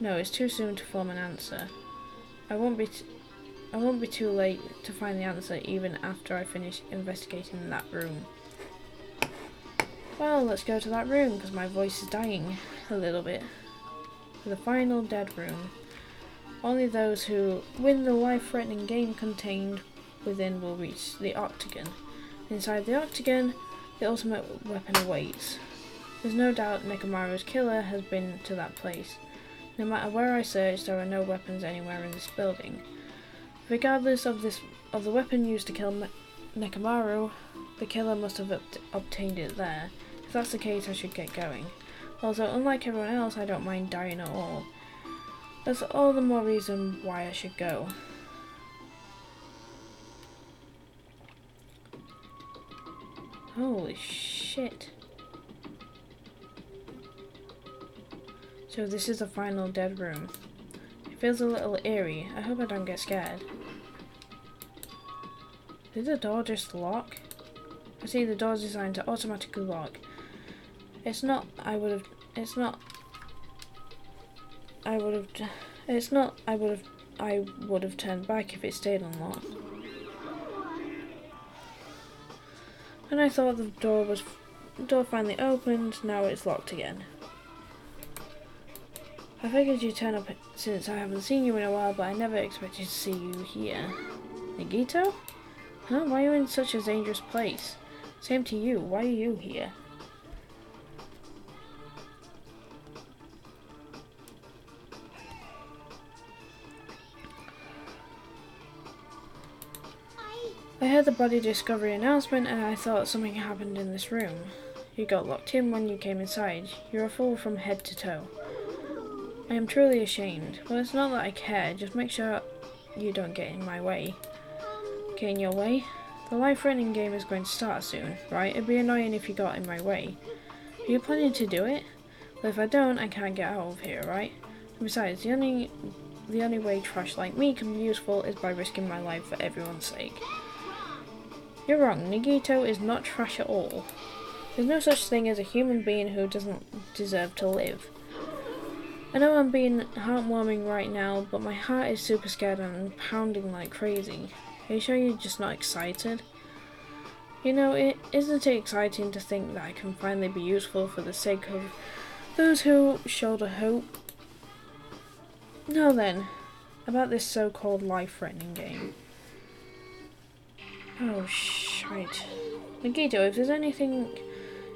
no, it's too soon to form an answer. I won't be too late to find the answer even after I finish investigating that room. Well, let's go to that room because my voice is dying a little bit. The final dead room. Only those who win the life-threatening game contained within will reach the octagon. Inside the octagon, the ultimate weapon awaits. There's no doubt Nekomaru's killer has been to that place. No matter where I search, there are no weapons anywhere in this building. Regardless of the weapon used to kill Nekomaru, the killer must have obtained it there. If that's the case, I should get going. Also, unlike everyone else, I don't mind dying at all. That's all the more reason why I should go. Holy shit. So this is the final dead room. It feels a little eerie. I hope I don't get scared. Did the door just lock? I see the door's designed to automatically lock. I would have turned back if it stayed unlocked. And I thought the door finally opened, now it's locked again. I figured you'd turn up since I haven't seen you in a while, but I never expected to see you here. Nagito? Huh? Why are you in such a dangerous place? Same to you, why are you here? I heard the body discovery announcement and I thought something happened in this room. You got locked in when you came inside. You're a fool from head to toe. I am truly ashamed. Well, it's not that I care, just make sure you don't get in my way. Get in your way? The life-threatening game is going to start soon, right? It'd be annoying if you got in my way. Are you planning to do it? Well, if I don't, I can't get out of here, right? And besides, the only way trash like me can be useful is by risking my life for everyone's sake. You're wrong, Nagito is not trash at all. There's no such thing as a human being who doesn't deserve to live. I know I'm being heartwarming right now, but my heart is super scared and pounding like crazy. Are you sure you're just not excited? You know, isn't it exciting to think that I can finally be useful for the sake of those who shoulder hope? Now then, about this so-called life-threatening game. Oh, shite. Nagito, if there's anything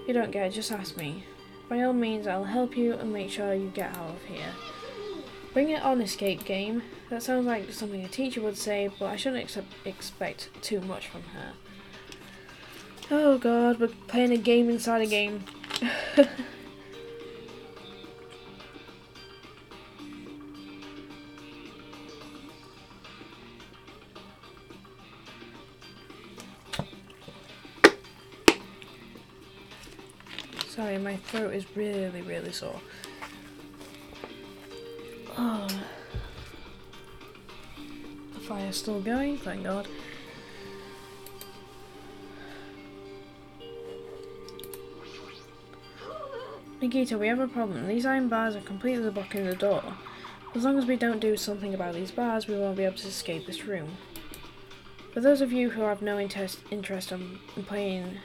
you don't get, just ask me. By all means, I'll help you and make sure you get out of here. Bring it on, escape game. That sounds like something a teacher would say, but I shouldn't expect too much from her. Oh god, we're playing a game inside a game. Sorry, my throat is really sore. Oh. The fire's still going, thank god. Nagito, we have a problem. These iron bars are completely blocking the door. As long as we don't do something about these bars, we won't be able to escape this room. For those of you who have no interest in playing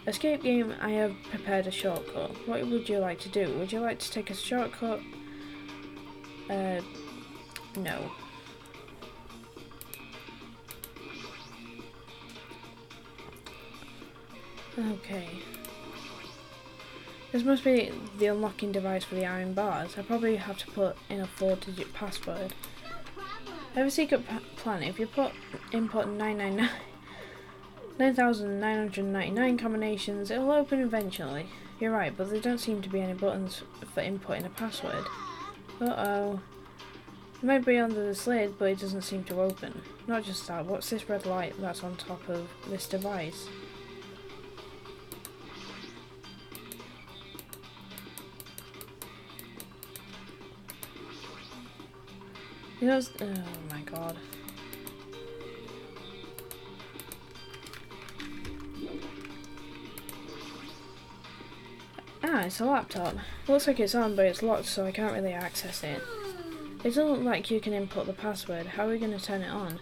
escape game, I have prepared a shortcut. What would you like to do? Would you like to take a shortcut? No. Okay. This must be the unlocking device for the iron bars. I probably have to put in a 4-digit password. I have a secret plan. If you input 9,999 combinations, it'll open eventually. You're right, but there don't seem to be any buttons for inputting a password. Uh-oh. It might be under this lid, but it doesn't seem to open. Not just that, what's this red light that's on top of this device? You know, oh my god. Ah, it's a laptop. Looks like it's on, but it's locked, so I can't really access it. It doesn't look like you can input the password. How are we going to turn it on?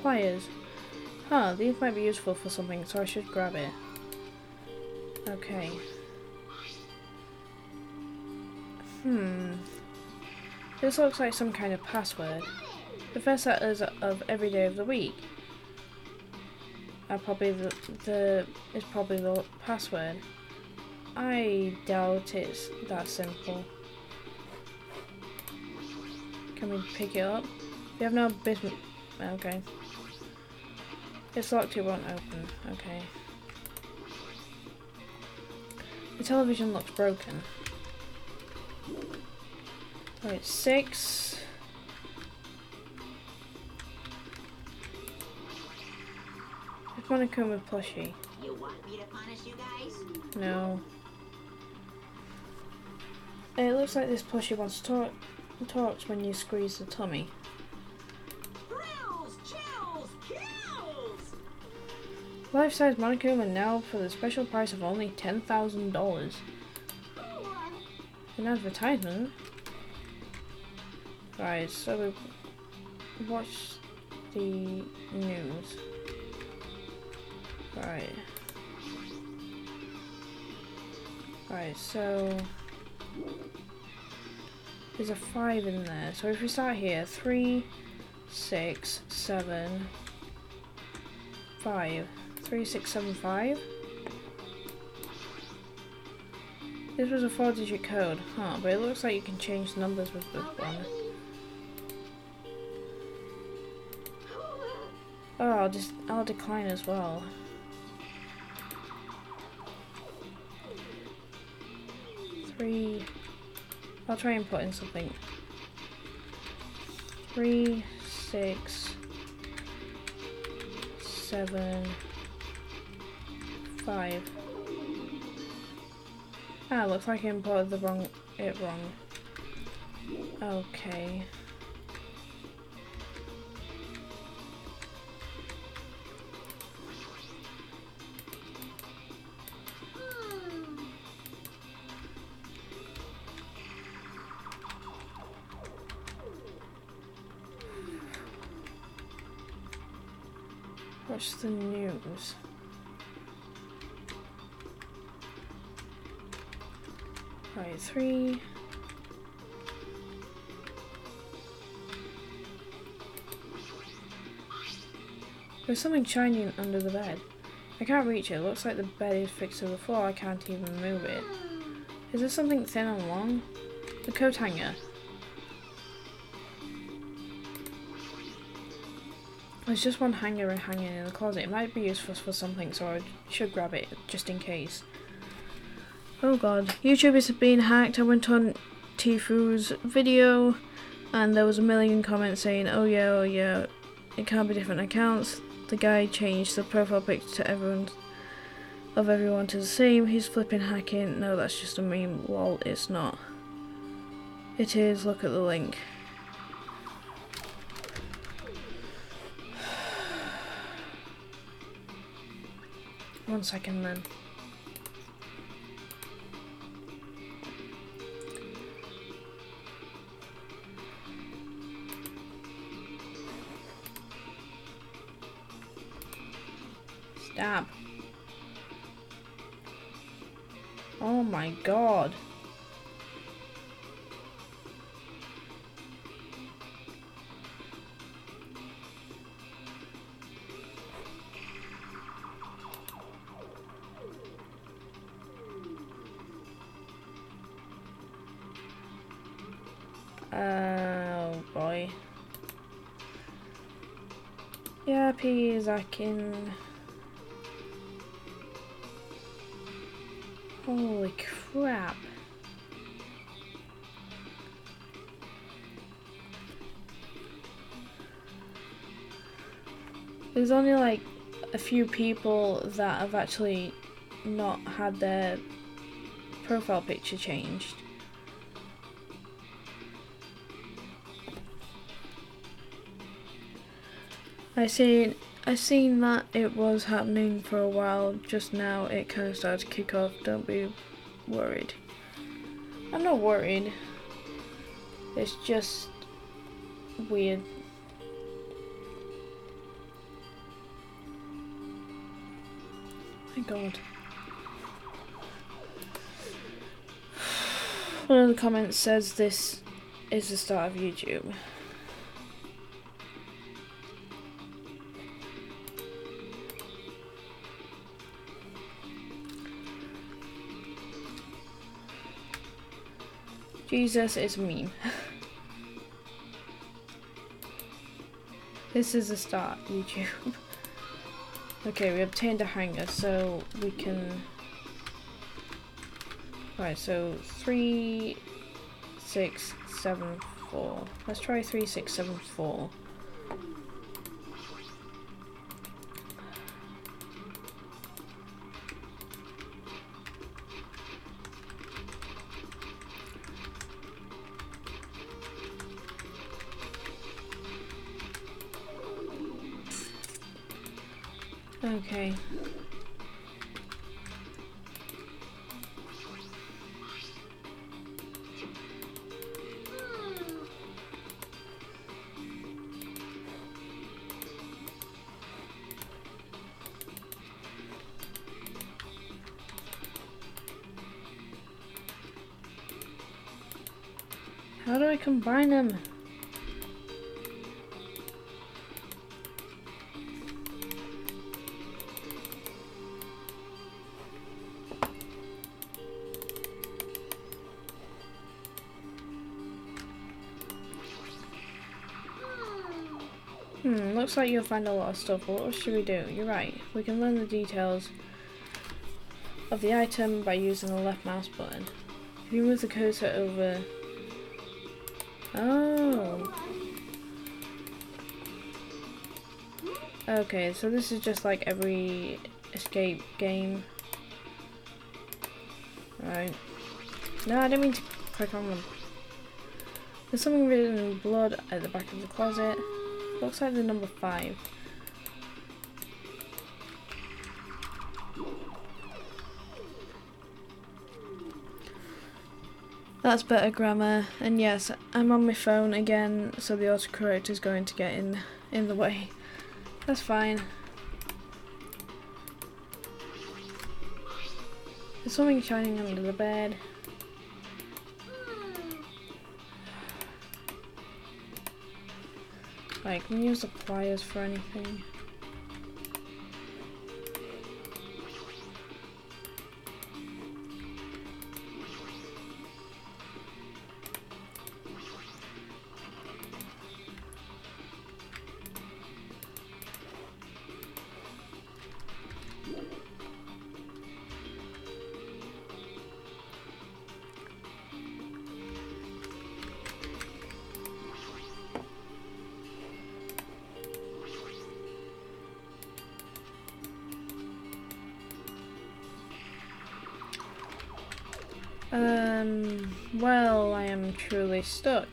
Pliers. Huh, these might be useful for something, so I should grab it. Okay. This looks like some kind of password. The first letters of every day of the week are probably is probably the password. I doubt it's that simple. Can we pick it up? We have no business. Okay. It's locked, it won't open. Okay. The television looks broken. Right, 6. It's Monokuma plushie. You want me to punish you guys? No. It looks like this plushie wants to talks when you squeeze the tummy. Thrills, chills, kills! Life-size Monokuma now for the special price of only $10,000. An advertisement? Right, so we watch the news. Right. Right, so there's a 5 in there. So if we start here, 3, 6, 7, 5. 3, 6, 7, 5. This was a 4-digit code, huh? But it looks like you can change the numbers with this one. Oh, I'll decline as well. 3. I'll try and put in something. 3, 6, 7, 5. Ah, looks like I imported it wrong. Okay. What's the news? Right, 3. There's something shiny under the bed. I can't reach it. It looks like the bed is fixed to the floor. I can't even move it. Is there something thin and long? The coat hanger. There's just one hanger hanging in the closet. It might be useful for something, so I should grab it just in case. Oh god. YouTube is being hacked. I went on Tifu's video and there was a million comments saying, oh yeah, it can't be different accounts. The guy changed the profile picture to everyone to the same. He's flipping hacking. No, that's just a meme. Lol, it's not. It is. Look at the link. One second then. Stop. Oh my god. Oh boy. Yeah, please, I can. Holy crap. There's only like a few people that have actually not had their profile picture changed. I seen that it was happening for a while. Just now it kind of started to kick off. Don't be worried. I'm not worried. It's just weird. My god. One of the comments says this is the start of YouTube. Jesus, it's a meme. This is the start, YouTube. Okay, we obtained a hanger, so we can... Right, so 3, 6, 7, 4. Let's try 3, 6, 7, 4. Okay. How do I combine them? Looks like you'll find a lot of stuff. What should we do? You're right. We can learn the details of the item by using the left mouse button. If you move the cursor over... Oh! Okay, so this is just like every escape game. Right. No, I didn't mean to click on them. There's something written in blood at the back of the closet. Looks like the number 5. That's better grammar. And yes, I'm on my phone again, so the autocorrect is going to get in the way. That's fine. There's something shining under the bed. Like, can we use the pliers for anything? Well, I am truly stuck.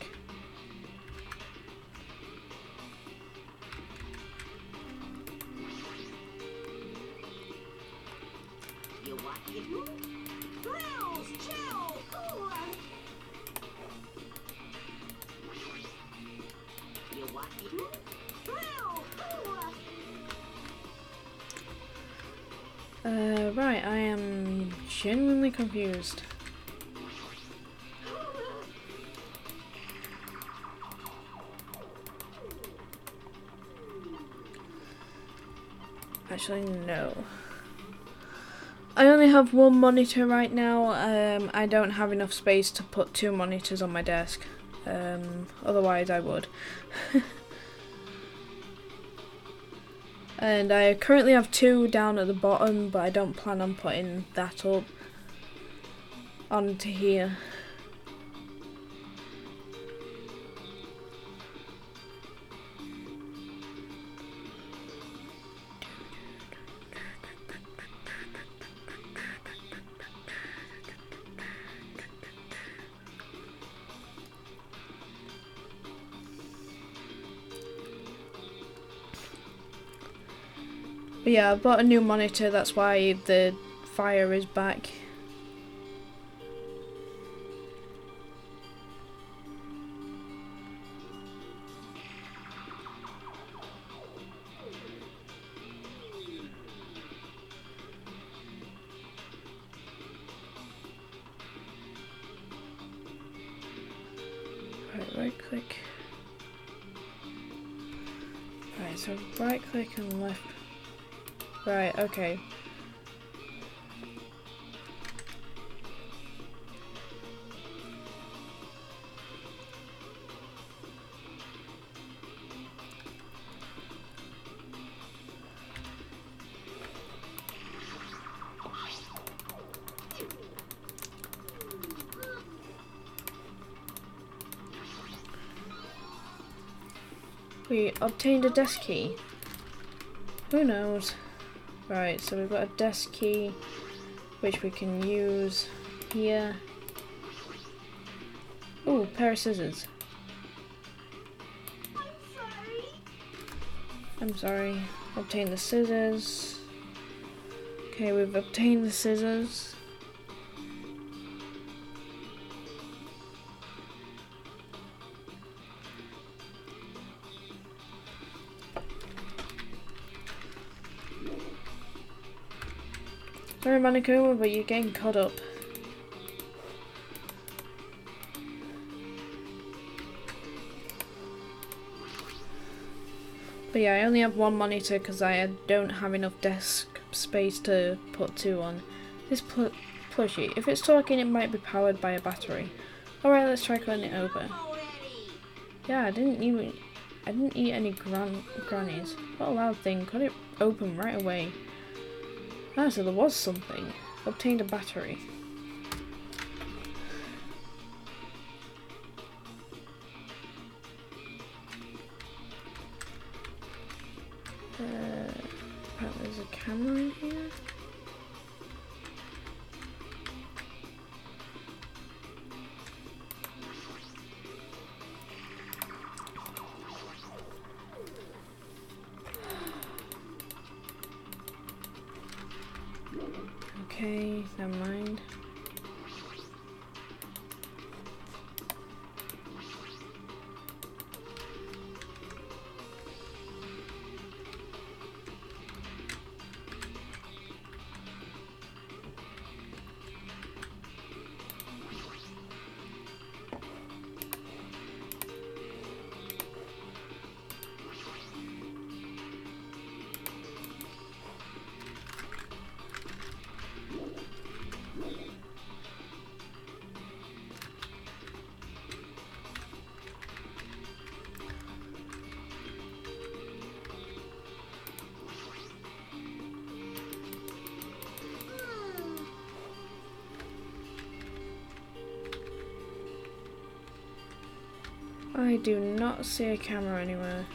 You want it? Thrills, chill, cool. You want it? Thrill, cool. Right, I am genuinely confused. Actually, no. I only have one monitor right now. I don't have enough space to put 2 monitors on my desk. Otherwise I would. And I currently have 2 down at the bottom, but I don't plan on putting that up onto here. But yeah, I bought a new monitor, that's why the fire is back. Right click. Right, so right click and left. Right, okay. We obtained a desk key. Who knows? Right, so we've got a desk key which we can use here. Ooh, pair of scissors. I'm sorry. Obtain the scissors. Okay, we've obtained the scissors. Sorry, Manakuma, but you're getting caught up. But yeah, I only have 1 monitor because I don't have enough desk space to put 2 on. This plushie, if it's talking, it might be powered by a battery. Alright, let's try cutting it open. Yeah, I didn't eat any grannies. What a loud thing, cut it open right away. Ah, so there was something. Obtained a battery. Apparently there's a camera in here. Okay, never mind. I do not see a camera anywhere.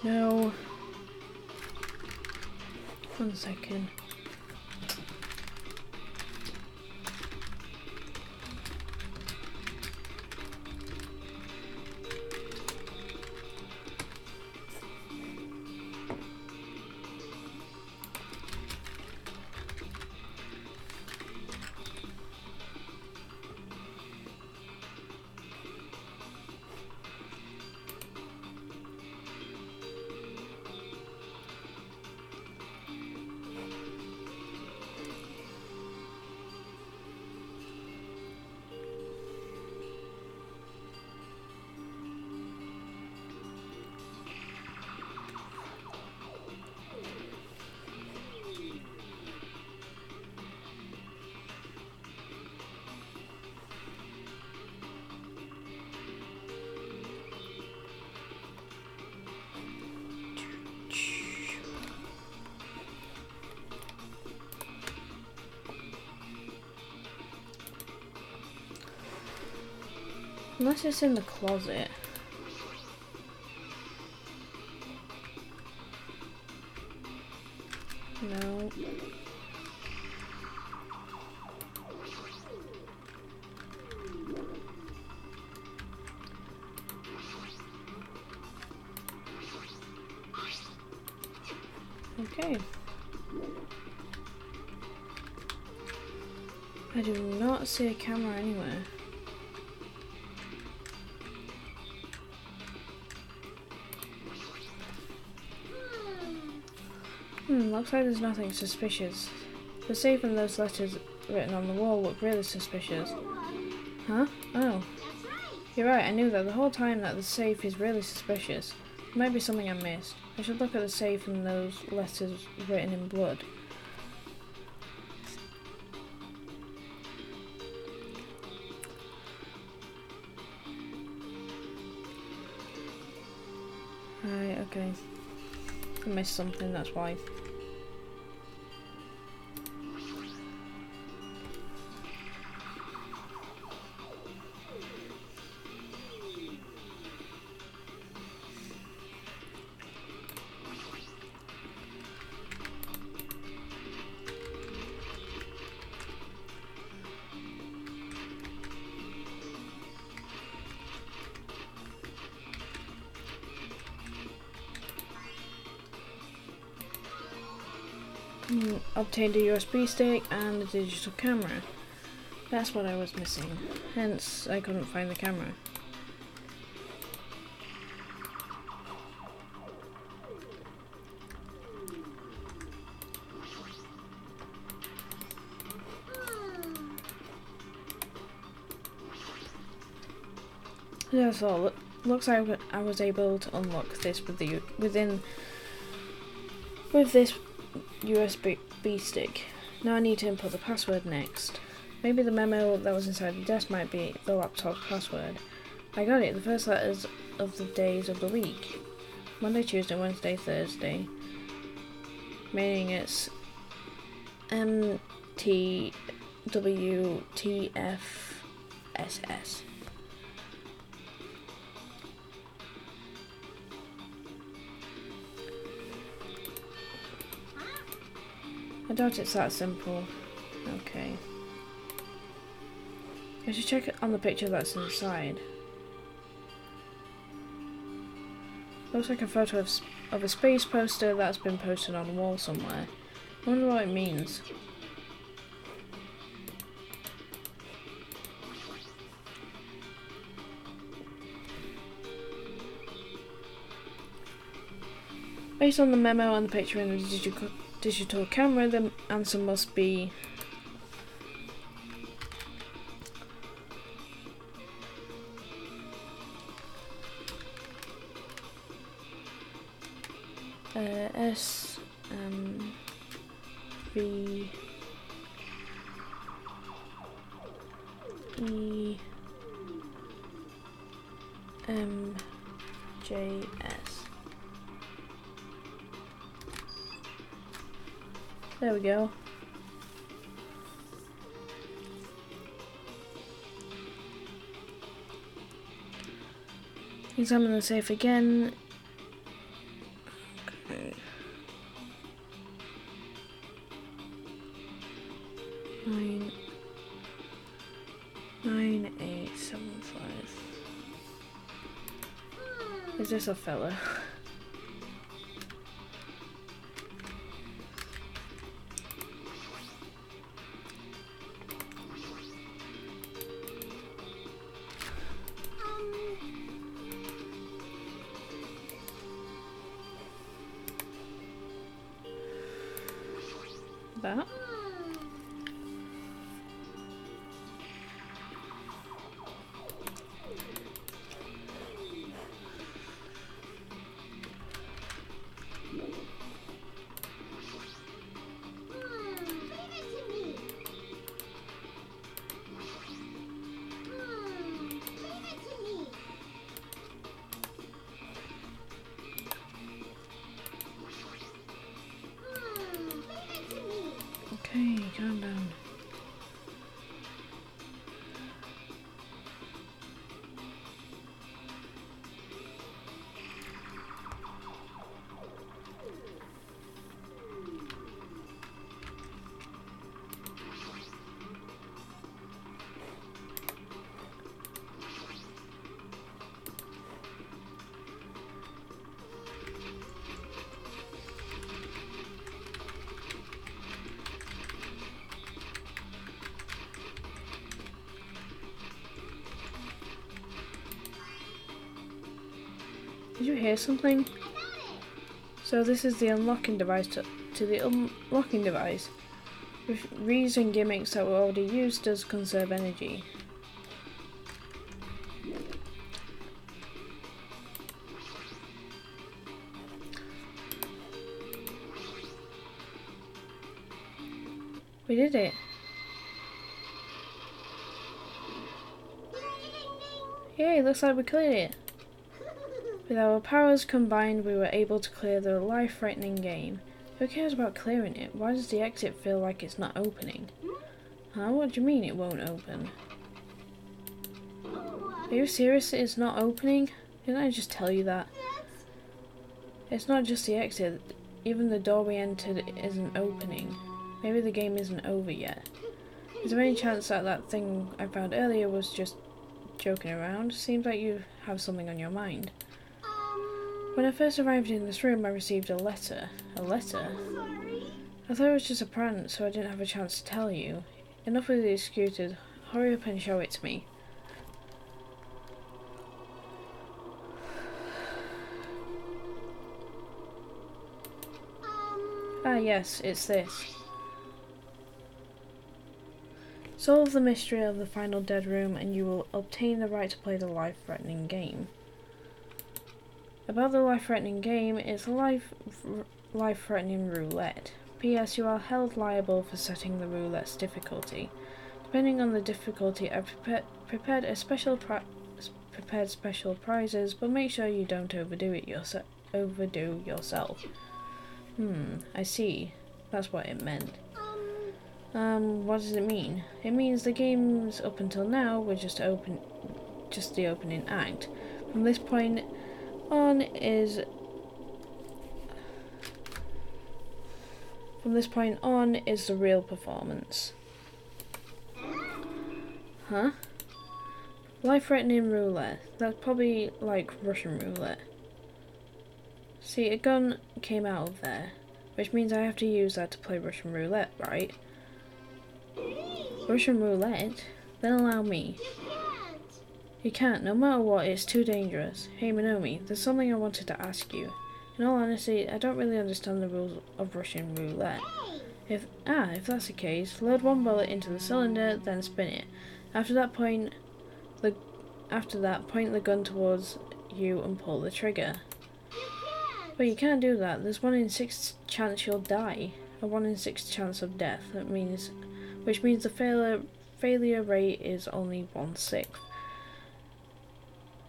No. 1 second. Unless it's in the closet. No. Okay. I do not see a camera anywhere. Looks like there's nothing suspicious. The safe and those letters written on the wall look really suspicious. Huh? Oh. You're right, I knew that the whole time that the safe is really suspicious. There might be something I missed. I should look at the safe and those letters written in blood. Right, okay. I missed something, that's why. Obtained a USB stick and a digital camera. That's what I was missing. Hence, I couldn't find the camera. That's all. Looks like I was able to unlock this with this USB stick. Now I need to input the password next. Maybe the memo that was inside the desk might be the laptop password. I got it, the first letters of the days of the week. Monday, Tuesday, Wednesday, Thursday. Meaning it's MTWTFSS. I doubt it's that simple. Okay. I should check it on the picture that's inside. Looks like a photo of a space poster that's been posted on a wall somewhere. I wonder what it means. Based on the memo and the picture in the digital camera, the answer must be S V E M J S. There we go. Examine the safe again. Okay. 9875. Is this a fella? That? Okay, calm down. Did you hear something? So this is the unlocking device to the unlocking device. With reason gimmicks that were already used does conserve energy. We did it. Yay, looks like we cleared it. With our powers combined, we were able to clear the life-threatening game. Who cares about clearing it? Why does the exit feel like it's not opening? Huh? What do you mean it won't open? Are you serious it's not opening? Didn't I just tell you that? It's not just the exit. Even the door we entered isn't opening. Maybe the game isn't over yet. Is there any chance that that thing I found earlier was just joking around? Seems like you have something on your mind. When I first arrived in this room, I received a letter. A letter? I thought it was just a prank, so I didn't have a chance to tell you. Enough with the excuses. Hurry up and show it to me. Ah yes, it's this. Solve the mystery of the final dead room and you will obtain the right to play the life-threatening game. About the life-threatening game, it's a life-threatening roulette. P.S. You are held liable for setting the roulette's difficulty. Depending on the difficulty, I've prepared special prizes, but make sure you don't overdo yourself. I see. That's what it meant. What does it mean? It means the games up until now were just the opening act. From this point on is the real performance. Huh? Life-threatening roulette. That's probably like Russian roulette. See, a gun came out of there. which means I have to use that to play Russian roulette, right? Russian roulette? Then allow me. You can't, no matter what, it's too dangerous. Hey Minomi, there's something I wanted to ask you. In all honesty, I don't really understand the rules of Russian roulette. If that's the case, load one bullet into the cylinder, then spin it. After that, point the gun towards you and pull the trigger. But you can't do that. There's 1 in 6 chance you'll die. A 1 in 6 chance of death. Which means the failure rate is only 1/6.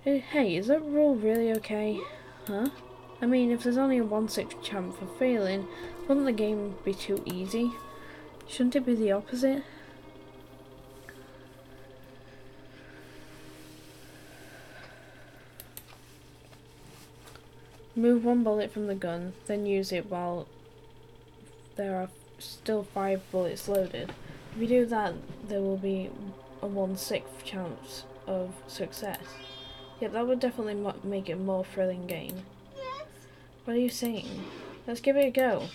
Hey, is that rule really okay? Huh? I mean, if there's only a 1/6 chance for failing, wouldn't the game be too easy? Shouldn't it be the opposite? Move 1 bullet from the gun, then use it while there are still 5 bullets loaded. If you do that, there will be a 1/6 chance of success. Yep, that would definitely make it a more thrilling game. What are you saying? Let's give it a go.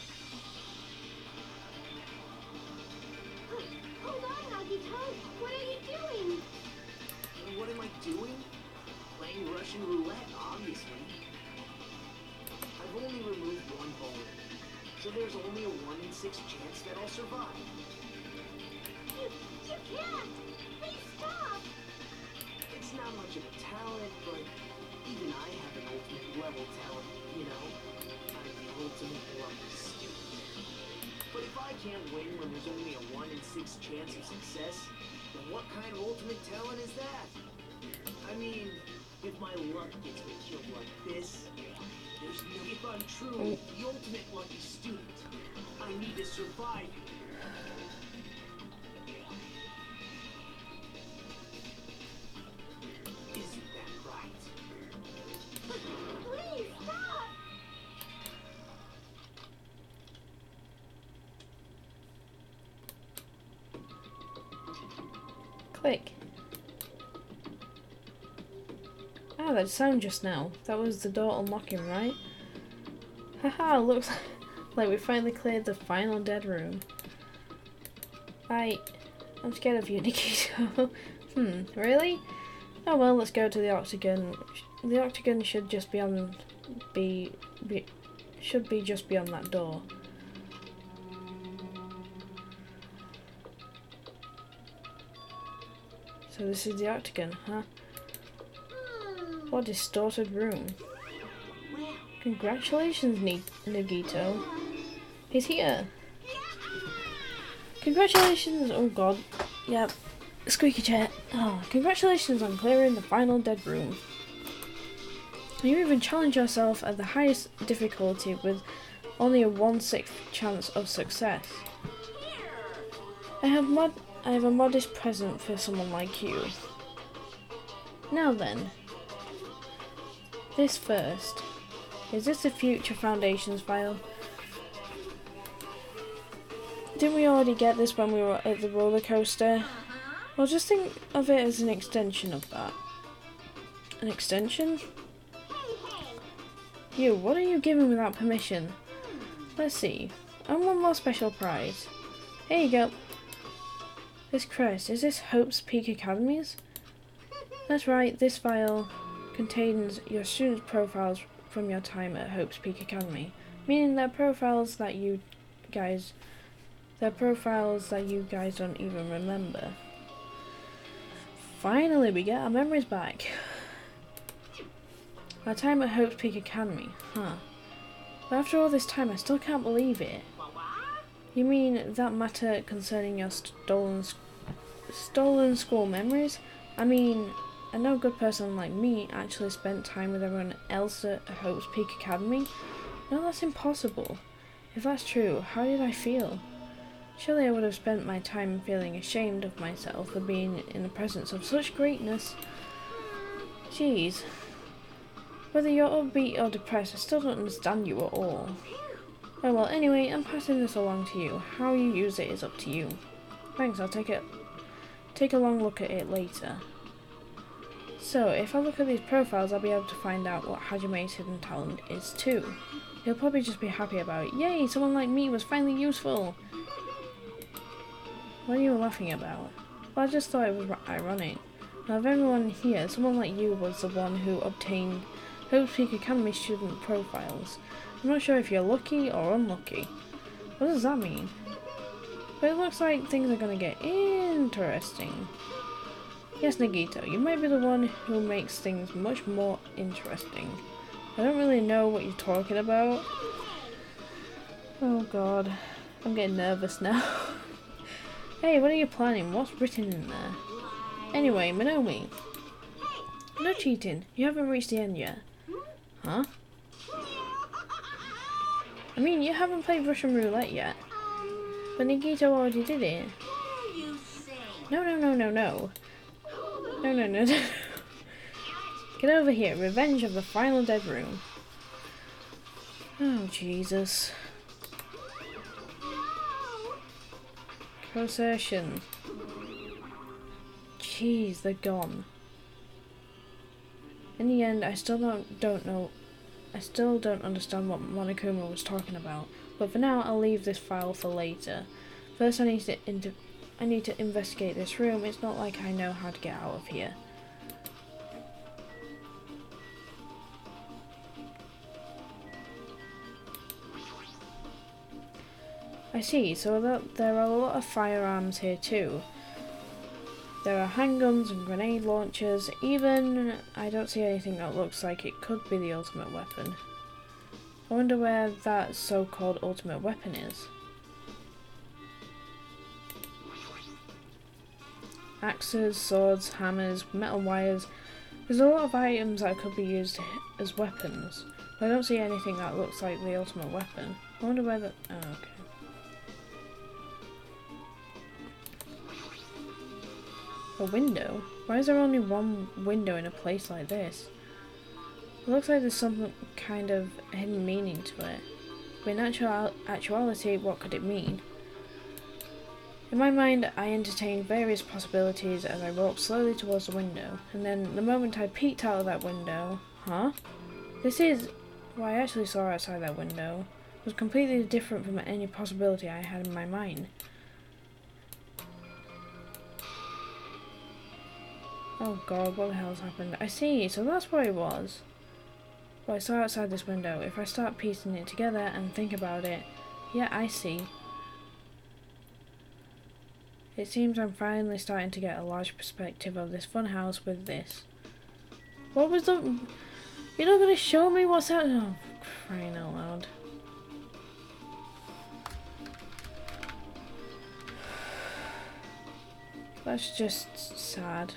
Hold on, Nagito. What are you doing? What am I doing? Playing Russian roulette, obviously. I've only removed 1 bullet, so there's only a 1 in 6 chance that I'll survive. You can't! Please stop! It's not much of a talent, but even I have an ultimate level talent, you know? I'm the ultimate lucky student. But if I can't win when there's only a 1 in 6 chance of success, then what kind of ultimate talent is that? I mean, if my luck gets me killed like this, if I'm truly the ultimate lucky student, I need to survive. Isn't that right? Please stop! Click. Ah, that sound just now. That was the door unlocking, right? Haha, looks like we finally cleared the final dead room. I'm scared of you, Nikito. Really? Oh well, let's go to the octagon. The octagon should just be on should be just beyond that door. So this is the octagon, huh? What a distorted room. Congratulations, Nagito. He's here. Congratulations. Oh god. Yep. Squeaky chair. Oh, congratulations on clearing the final dead room. You even challenge yourself at the highest difficulty with only a 1/6 chance of success. I have a modest present for someone like you. Now then. This first. Is this the Future Foundations file? Didn't we already get this when we were at the roller coaster? Well, just think of it as an extension of that. An extension? You, what are you giving without permission? Let's see. And one more special prize. Here you go. This crest, is this Hope's Peak Academies? That's right, this file contains your students' profiles from your time at Hope's Peak Academy. Meaning they're profiles that you guys don't even remember. Finally, we get our memories back. Our time at Hope's Peak Academy, huh? But after all this time, I still can't believe it. You mean that matter concerning your stolen school memories? I mean, a no good person like me actually spent time with everyone else at Hope's Peak Academy? No, that's impossible. If that's true, how did I feel? Surely I would have spent my time feeling ashamed of myself for being in the presence of such greatness. Jeez. Whether you're upbeat or depressed, I still don't understand you at all. Oh well, anyway, I'm passing this along to you. How you use it is up to you. Thanks, I'll take a long look at it later. So, if I look at these profiles, I'll be able to find out what Hajime's hidden talent is too. He'll probably just be happy about it. Yay, someone like me was finally useful! What are you laughing about? Well, I just thought it was ironic. Now, of everyone here, someone like you was the one who obtained Hope's Peak Academy student profiles. I'm not sure if you're lucky or unlucky. What does that mean? But it looks like things are gonna get interesting. Yes, Nagito, you might be the one who makes things much more interesting. I don't really know what you're talking about. Oh god, I'm getting nervous now. Hey, what are you planning? What's written in there? Anyway, Minomi. No cheating, you haven't reached the end yet. Huh? I mean, you haven't played Russian roulette yet. But Nagito already did it. No. No. Get over here. Revenge of the final dead room. Oh, Jesus. Procession. Jeez, they're gone. In the end, I still don't know. I still don't understand what Monokuma was talking about. But for now, I'll leave this file for later. First, I need to investigate this room. It's not like I know how to get out of here. I see, so there are a lot of firearms here too. There are handguns and grenade launchers. Even, I don't see anything that looks like it could be the ultimate weapon. I wonder where that so-called ultimate weapon is. Axes, swords, hammers, metal wires. There's a lot of items that could be used as weapons. But I don't see anything that looks like the ultimate weapon. I wonder where that... oh, okay. A window? Why is there only one window in a place like this? It looks like there's some kind of hidden meaning to it. But in actuality, what could it mean? In my mind, I entertained various possibilities as I walked slowly towards the window, and then the moment I peeked out of that window... Huh? This is... what I actually saw outside that window was completely different from any possibility I had in my mind. Oh god, what the hell's happened? I see, so that's what it was. What I saw outside this window. If I start piecing it together and think about it, yeah, I see. It seems I'm finally starting to get a large perspective of this funhouse with this. What was the... You're not going to show me what's out... Oh, crying out loud. That's just sad.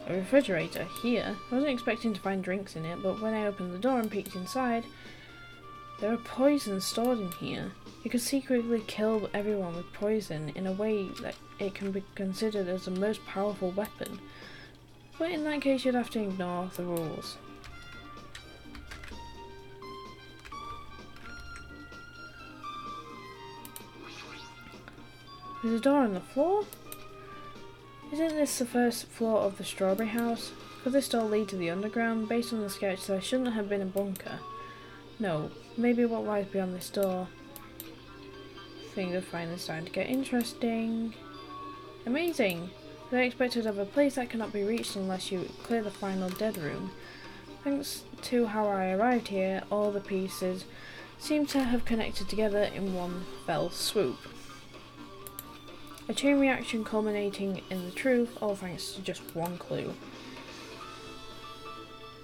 A refrigerator here. I wasn't expecting to find drinks in it, but when I opened the door and peeked inside, there are poisons stored in here. You can secretly kill everyone with poison in a way that it can be considered as the most powerful weapon. But in that case, you'd have to ignore the rules. There's a door on the floor? Isn't this the first floor of the strawberry house? Could this door lead to the underground? Based on the sketch, there shouldn't have been a bunker. No, maybe what lies beyond this door. Things are finally starting to get interesting. Amazing! I expected of a place that cannot be reached unless you clear the final dead room. Thanks to how I arrived here, all the pieces seem to have connected together in one fell swoop. A chain reaction culminating in the truth, all thanks to just one clue.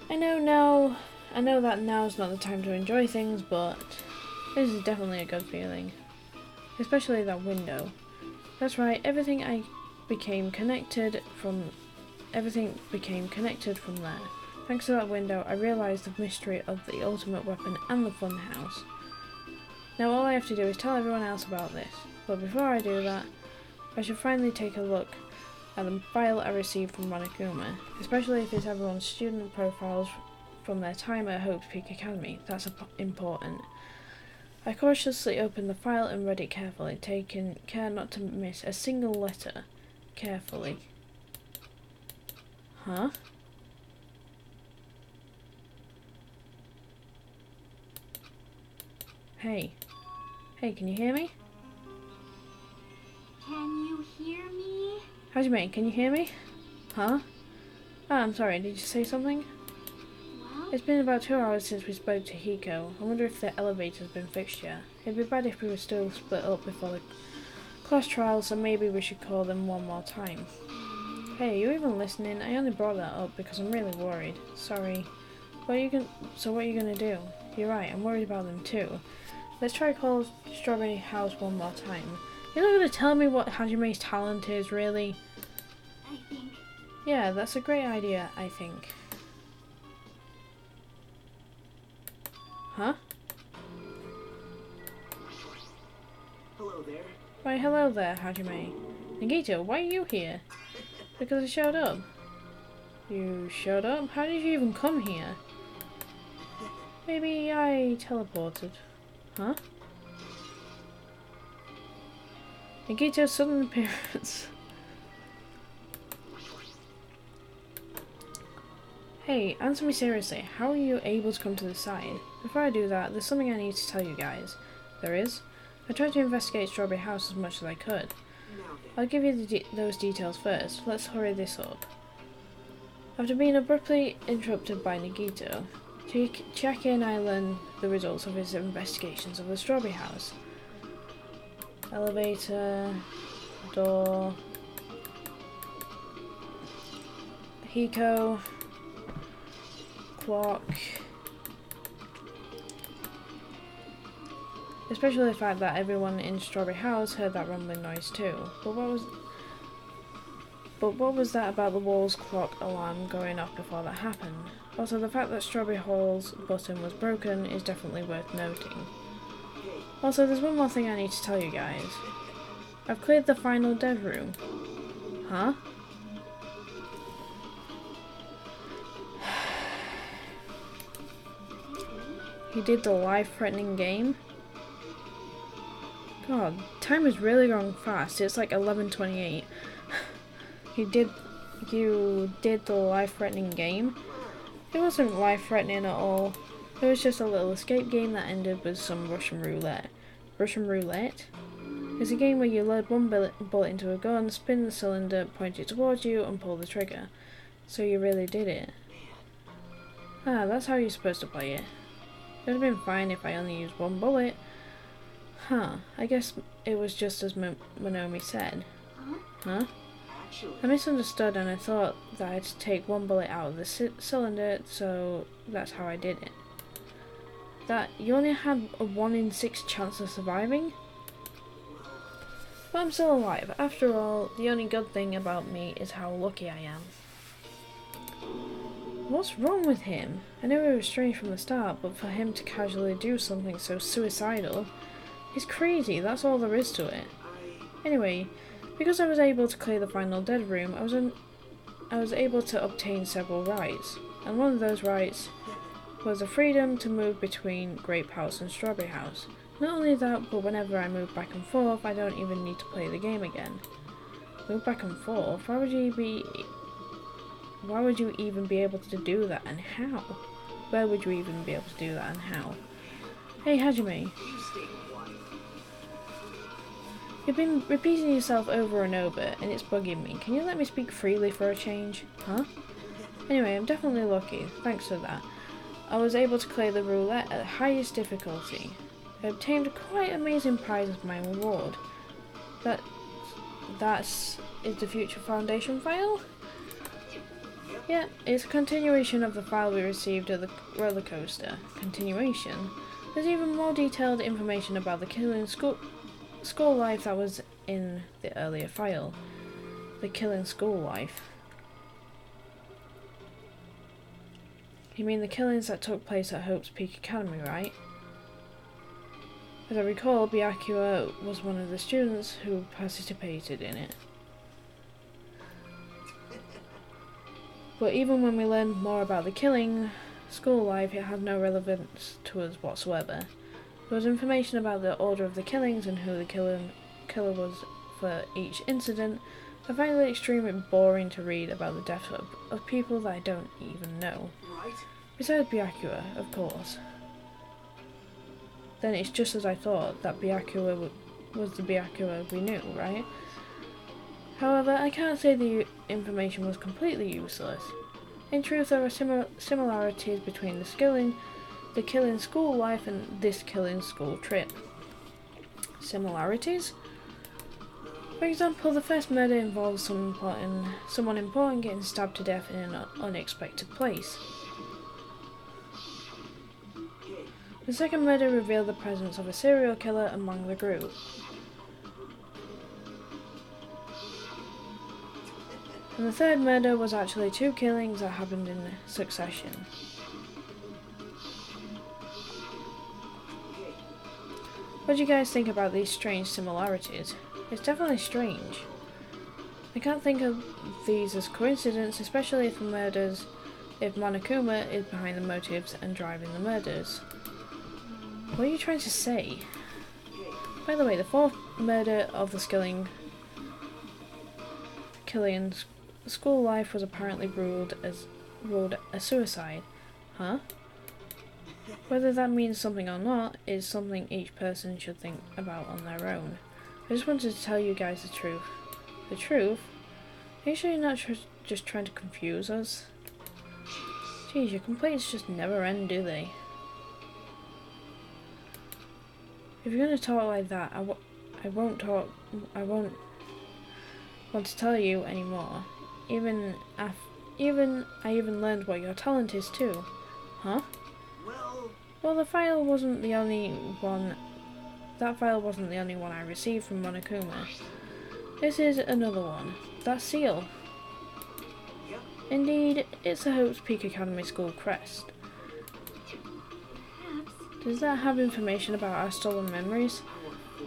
I know that now's not the time to enjoy things, but this is definitely a good feeling. Especially that window. That's right, everything became connected from there. Thanks to that window, I realised the mystery of the ultimate weapon and the funhouse. Now all I have to do is tell everyone else about this. But before I do that, I should finally take a look at the file I received from Monokuma, especially if it's everyone's student profiles from their time at Hope's Peak Academy. That's important. I cautiously opened the file and read it carefully, taking care not to miss a single letter. Carefully. Huh? Hey. Hey, can you hear me? Can you hear me? Hajime, can you hear me? Huh? Oh, I'm sorry, did you say something? Well, It's been about 2 hours since we spoke to Hiko. I wonder if the elevator's been fixed yet. It'd be bad if we were still split up before the class trial, so maybe we should call them one more time. Hey, are you even listening? I only brought that up because I'm really worried. Sorry. So what are you gonna do? You're right, I'm worried about them too. Let's try call Strawberry House one more time. You're not gonna tell me what Hajime's talent is, really? I think. Yeah, that's a great idea, I think. Huh? Hello there. Why, hello there, Hajime. Nagito, why are you here? Because I showed up. You showed up? How did you even come here? Maybe I teleported. Huh? Nagito's sudden appearance. Hey, answer me seriously. How are you able to come to the side? Before I do that, there's something I need to tell you guys. There is? I tried to investigate Strawberry House as much as I could. Now then. I'll give you those details first. Let's hurry this up. After being abruptly interrupted by Nagito, to check in, I learned the results of his investigations of the Strawberry House. Elevator, door, Hiko, clock. Especially the fact that everyone in Strawberry House heard that rumbling noise too. But what was that about the wall's clock alarm going off before that happened? Also, the fact that Strawberry Hall's button was broken is definitely worth noting. Also, there's one more thing I need to tell you guys. I've cleared the final dev room. Huh? He did the life-threatening game? God, time is really going fast. It's like 11:28. You did the life-threatening game? It wasn't life-threatening at all. It was just a little escape game that ended with some Russian roulette. Russian roulette? It's a game where you load one bullet into a gun, spin the cylinder, point it towards you, and pull the trigger. So you really did it. Ah, that's how you're supposed to play it. It would have been fine if I only used one bullet. Huh, I guess it was just as Monomi said. Huh? Actually. I misunderstood and I thought that I had to take one bullet out of the cylinder, so that's how I did it. That you only had a 1 in 6 chance of surviving? But I'm still alive. After all, the only good thing about me is how lucky I am. What's wrong with him? I know it was strange from the start, but for him to casually do something so suicidal, he's crazy, that's all there is to it. Anyway, because I was able to clear the final dead room, I was able to obtain several rights, and one of those rights was the freedom to move between Grape House and Strawberry House. Not only that, but whenever I move back and forth, I don't even need to play the game again. Move back and forth? Why would you even be able to do that, and how? Where would you even be able to do that, and how? Hey, Hajime. You stay quiet. You've been repeating yourself over and over, and it's bugging me. Can you let me speak freely for a change? Huh? Anyway, I'm definitely lucky. Thanks for that. I was able to clear the roulette at the highest difficulty. I obtained a quite amazing prize as my reward. That's the Future Foundation file? Yeah, it's a continuation of the file we received at the roller coaster. Continuation? There's even more detailed information about the killing school life that was in the earlier file. The killing school life. You mean the killings that took place at Hope's Peak Academy, right? As I recall, Byakuya was one of the students who participated in it. But even when we learned more about the killing school life, it had no relevance to us whatsoever. There was information about the order of the killings and who the killer was for each incident. I find it extremely boring to read about the deaths of people that I don't even know. Right? Besides Byakuya, of course. Then it's just as I thought, that Byakuya was the Byakuya we knew, right? However, I can't say the information was completely useless. In truth, there are similarities between the killing school life and this killing school trip. Similarities? For example, the first murder involves someone important getting stabbed to death in an unexpected place. The second murder revealed the presence of a serial killer among the group. And the third murder was actually 2 killings that happened in succession. What do you guys think about these strange similarities? It's definitely strange. I can't think of these as coincidence, especially if Monokuma is behind the motives and driving the murders. What are you trying to say? By the way, the 4th murder of the killing school life was apparently ruled a suicide. Huh? Whether that means something or not is something each person should think about on their own. I just wanted to tell you guys the truth. The truth? Are you sure you're not just trying to confuse us? Jeez, your complaints just never end, do they? If you're going to talk like that, I won't want to tell you anymore. I even learned what your talent is too. Huh? Well, the file wasn't the only one. That file wasn't the only one I received from Monokuma. This is another one. That seal. Indeed, it's the Hope's Peak Academy School crest. Does that have information about our stolen memories?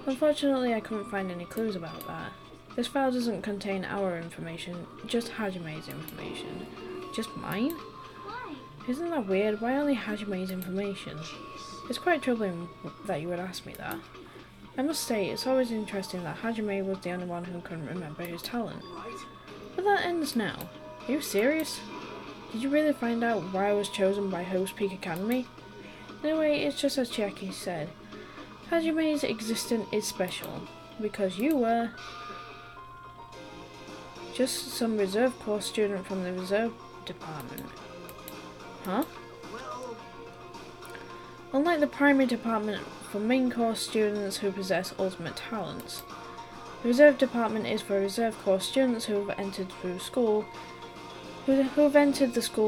Unfortunately, I couldn't find any clues about that. This file doesn't contain our information, just Hajime's information. Just mine? Why? Isn't that weird? Why only Hajime's information? It's quite troubling that you would ask me that. I must say, it's always interesting that Hajime was the only one who couldn't remember his talent. But that ends now. Are you serious? Did you really find out why I was chosen by Hope's Peak Academy? Anyway, it's just as Chiaki said. Hajime's existence is special, because you were just some reserve course student from the reserve department. Huh? Unlike the primary department for main course students who possess ultimate talents, the reserve department is for reserve course students who have entered the school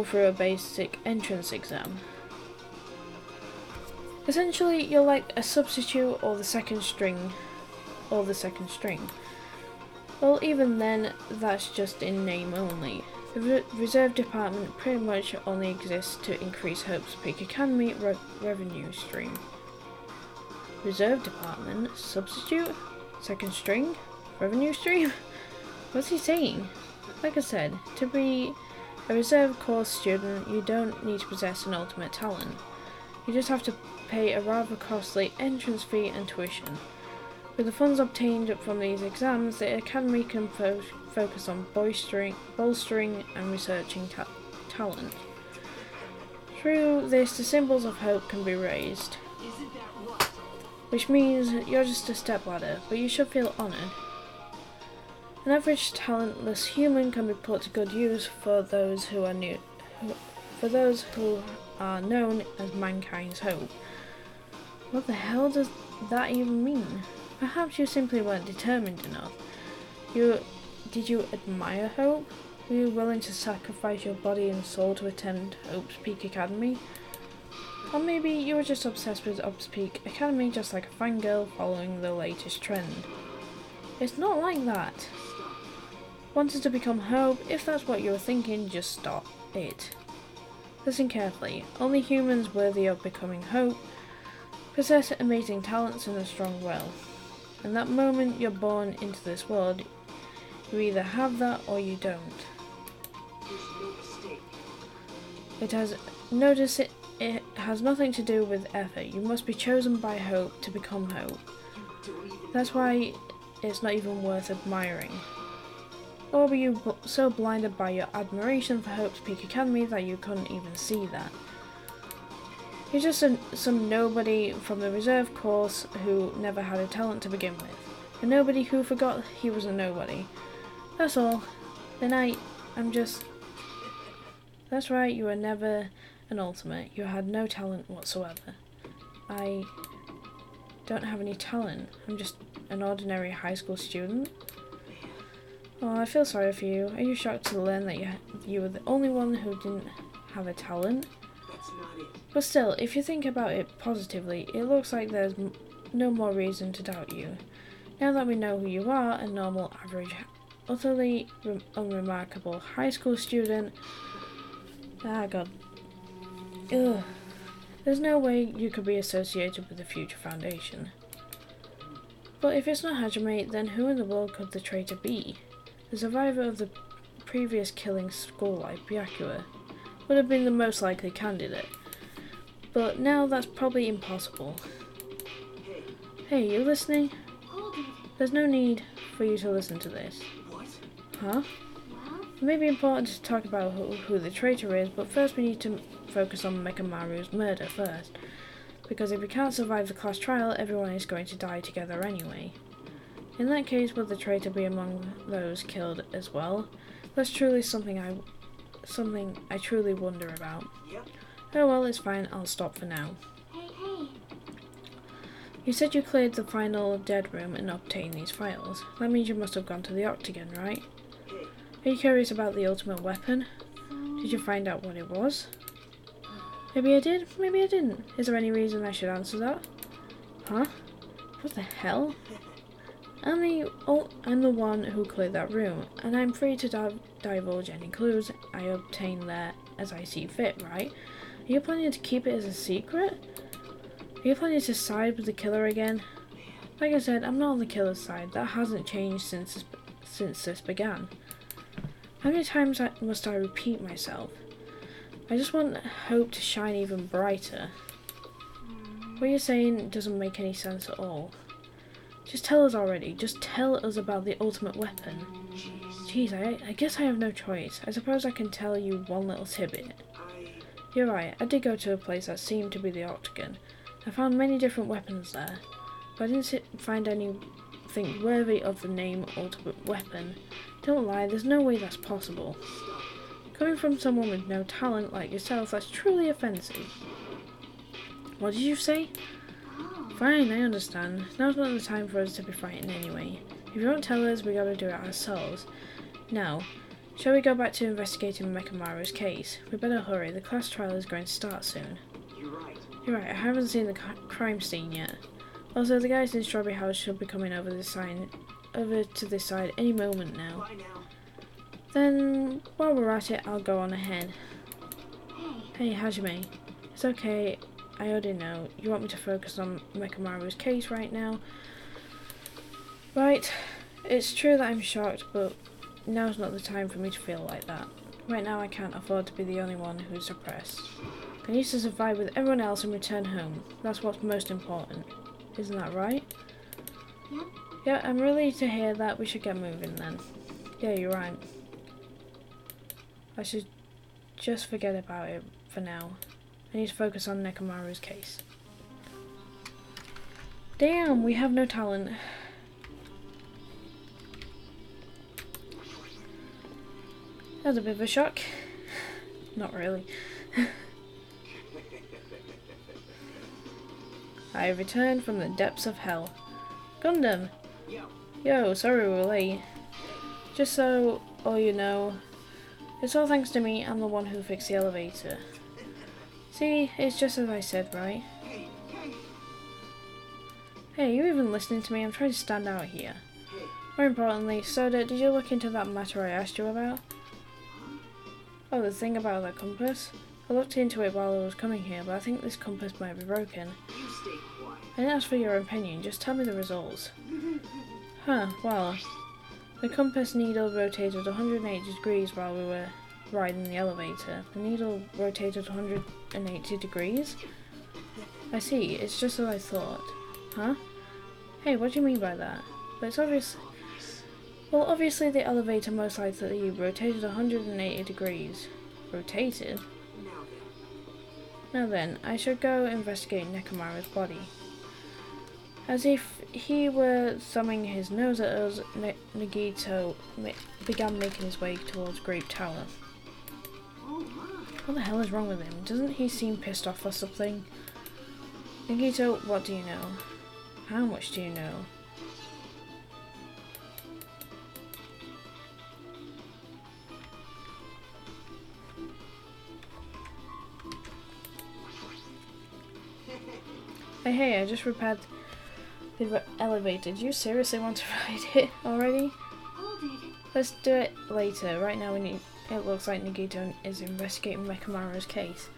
through a basic entrance exam. Essentially, you're like a substitute or the second string. Well, even then, that's just in name only. The reserve department pretty much only exists to increase Hope's Peak Academy revenue stream. Reserve department? Substitute? Second string? Revenue stream? What's he saying? Like I said, to be a reserve course student, you don't need to possess an ultimate talent. You just have to pay a rather costly entrance fee and tuition. With the funds obtained from these exams, the Academy can focus on bolstering and researching talent. Through this, the symbols of hope can be raised, which means you're just a stepladder, but you should feel honoured. An average talentless human can be put to good use for those who are known as mankind's hope. What the hell does that even mean? Perhaps you simply weren't determined enough. Did you admire Hope? Were you willing to sacrifice your body and soul to attend Hope's Peak Academy? Or maybe you were just obsessed with Hope's Peak Academy just like a fangirl following the latest trend. It's not like that. Wanted to become Hope? If that's what you were thinking, just stop it. Listen carefully. Only humans worthy of becoming Hope possess amazing talents and a strong will. And that moment you're born into this world, you either have that or you don't. It has nothing to do with effort. You must be chosen by Hope to become Hope. That's why it's not even worth admiring. Or were you so blinded by your admiration for Hope's Peak Academy that you couldn't even see that? You're just some nobody from the reserve course who never had a talent to begin with. A nobody who forgot he was a nobody. That's all. Then I'm just... That's right, you were never an ultimate. You had no talent whatsoever. I don't have any talent. I'm just an ordinary high school student. Oh, I feel sorry for you. Are you shocked to learn that you were the only one who didn't have a talent? That's not it. But still, if you think about it positively, it looks like there's no more reason to doubt you. Now that we know who you are, a normal, average, utterly unremarkable high school student... Ah, God. Ugh. There's no way you could be associated with the Future Foundation. But if it's not Hajime, then who in the world could the traitor be? The survivor of the previous killing school life, Byakuya, would have been the most likely candidate. But now that's probably impossible. Hey, you listening? Hold it. There's no need for you to listen to this. What? Huh? Well, It may be important to talk about who the traitor is, but first we need to focus on Mekamaru's murder first. Because if we can't survive the class trial, everyone is going to die together anyway. In that case, would the traitor be among those killed as well? That's truly something I truly wonder about. Yep. Oh well, it's fine, I'll stop for now. hey. You said you cleared the final dead room and obtained these files. That means you must have gone to the Octagon, right? Are you curious about the ultimate weapon? Did you find out what it was? Maybe I did, maybe I didn't. Is there any reason I should answer that? Huh? What the hell? I'm the one who cleared that room, and I'm free to divulge any clues I obtain there as I see fit, right? Are you planning to keep it as a secret? Are you planning to side with the killer again? Like I said, I'm not on the killer's side. That hasn't changed since this began. How many times must I repeat myself? I just want hope to shine even brighter. What you're saying doesn't make any sense at all. Just tell us already. Just tell us about the ultimate weapon. Jeez, I guess I have no choice. I suppose I can tell you one little tidbit. You're right, I did go to a place that seemed to be the Octagon. I found many different weapons there, but I didn't find anything worthy of the name ultimate weapon. Don't lie, there's no way that's possible. Coming from someone with no talent like yourself, that's truly offensive. What did you say? Fine, I understand. Now's not the time for us to be fighting anyway. If you won't tell us, we gotta do it ourselves. Now, shall we go back to investigating Mekamaru's case? We better hurry, the class trial is going to start soon. You're right, I haven't seen the crime scene yet. Also, the guys in Strawberry House should be coming over to this side any moment now. Bye now. Then, while we're at it, I'll go on ahead. Hey, Hajime. It's okay, I already know. You want me to focus on Mekamaru's case right now? Right, it's true that I'm shocked, but now's not the time for me to feel like that. Right now I can't afford to be the only one who's suppressed. I need to survive with everyone else and return home. That's what's most important. Isn't that right? Yep. Yeah, I'm relieved to hear that. We should get moving then. Yeah, you're right. I should just forget about it for now. I need to focus on Nekamaru's case. Damn, we have no talent. That was a bit of a shock. Not really. I returned from the depths of hell. Gundam! Yo, sorry we were late. Just so all you know, it's all thanks to me. I'm the one who fixed the elevator. See, it's just as I said, right? Hey, you even listening to me? I'm trying to stand out here. More importantly, Soda, did you look into that matter I asked you about? Oh, the thing about that compass? I looked into it while I was coming here, but I think this compass might be broken. You stay quiet. I didn't ask for your opinion, just tell me the results. Huh, well, the compass needle rotated 180 degrees while we were riding the elevator. The needle rotated 180 degrees? I see, it's just as I thought. Huh? Hey, what do you mean by that? But it's obvious... Well, obviously the elevator most likely rotated 180 degrees. Rotated? Now then, I should go investigate Nekomaru's body. As if he were thumbing his nose at us, Nagito began making his way towards Grape Tower. What the hell is wrong with him? Doesn't he seem pissed off or something? Nagito, what do you know? How much do you know? Hey, I just repaired the elevator. Do you seriously want to ride it already? Hold it. Let's do it later. Right now it looks like Nagito is investigating Nekomaru's case.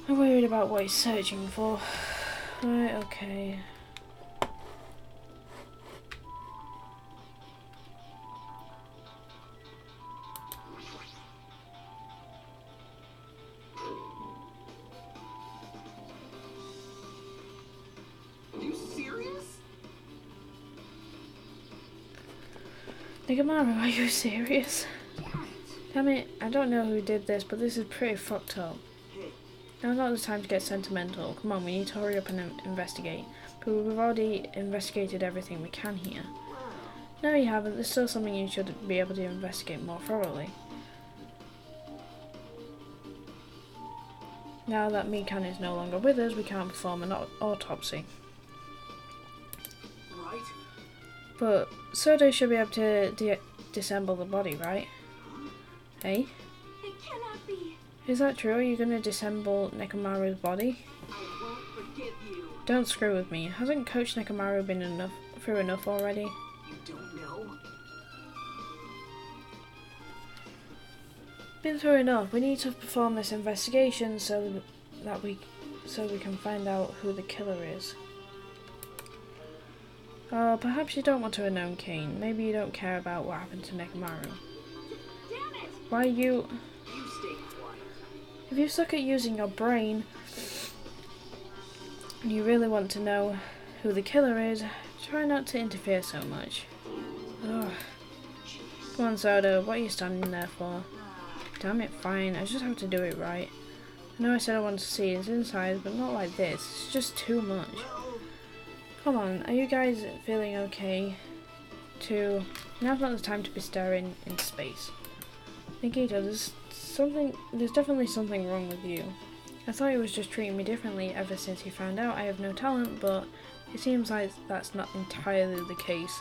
I'm worried about what he's searching for. Right, okay. Are you serious? Nekomaru, are you serious? Damn it, I don't know who did this, but this is pretty fucked up. Now's not the time to get sentimental. Come on, we need to hurry up and investigate. But we've already investigated everything we can here. No, you haven't. There's still something you should be able to investigate more thoroughly. Now that Mikan is no longer with us, we can't perform an autopsy. Right? But Soda should be able to disassemble the body, right? Hey? It cannot be. Is that true? Are you going to disassemble Nekomaru's body? I won't forgive you. Don't screw with me. Hasn't Coach Nekomaru been through enough already? You don't know? Been through enough. We need to perform this investigation so we can find out who the killer is. Perhaps you don't want to know, Kane. Maybe you don't care about what happened to Nekomaru. Damn it! Why you... You stay quiet. If you suck at using your brain, and you really want to know who the killer is, try not to interfere so much. Ugh. Come on, Soda, what are you standing there for? Damn it, fine, I just have to do it right. I know I said I wanted to see his insides, but not like this. It's just too much. Come on, are you guys feeling okay? Now's not the time to be staring into space. Nagito, there's definitely something wrong with you. I thought he was just treating me differently ever since he found out I have no talent, but it seems like that's not entirely the case.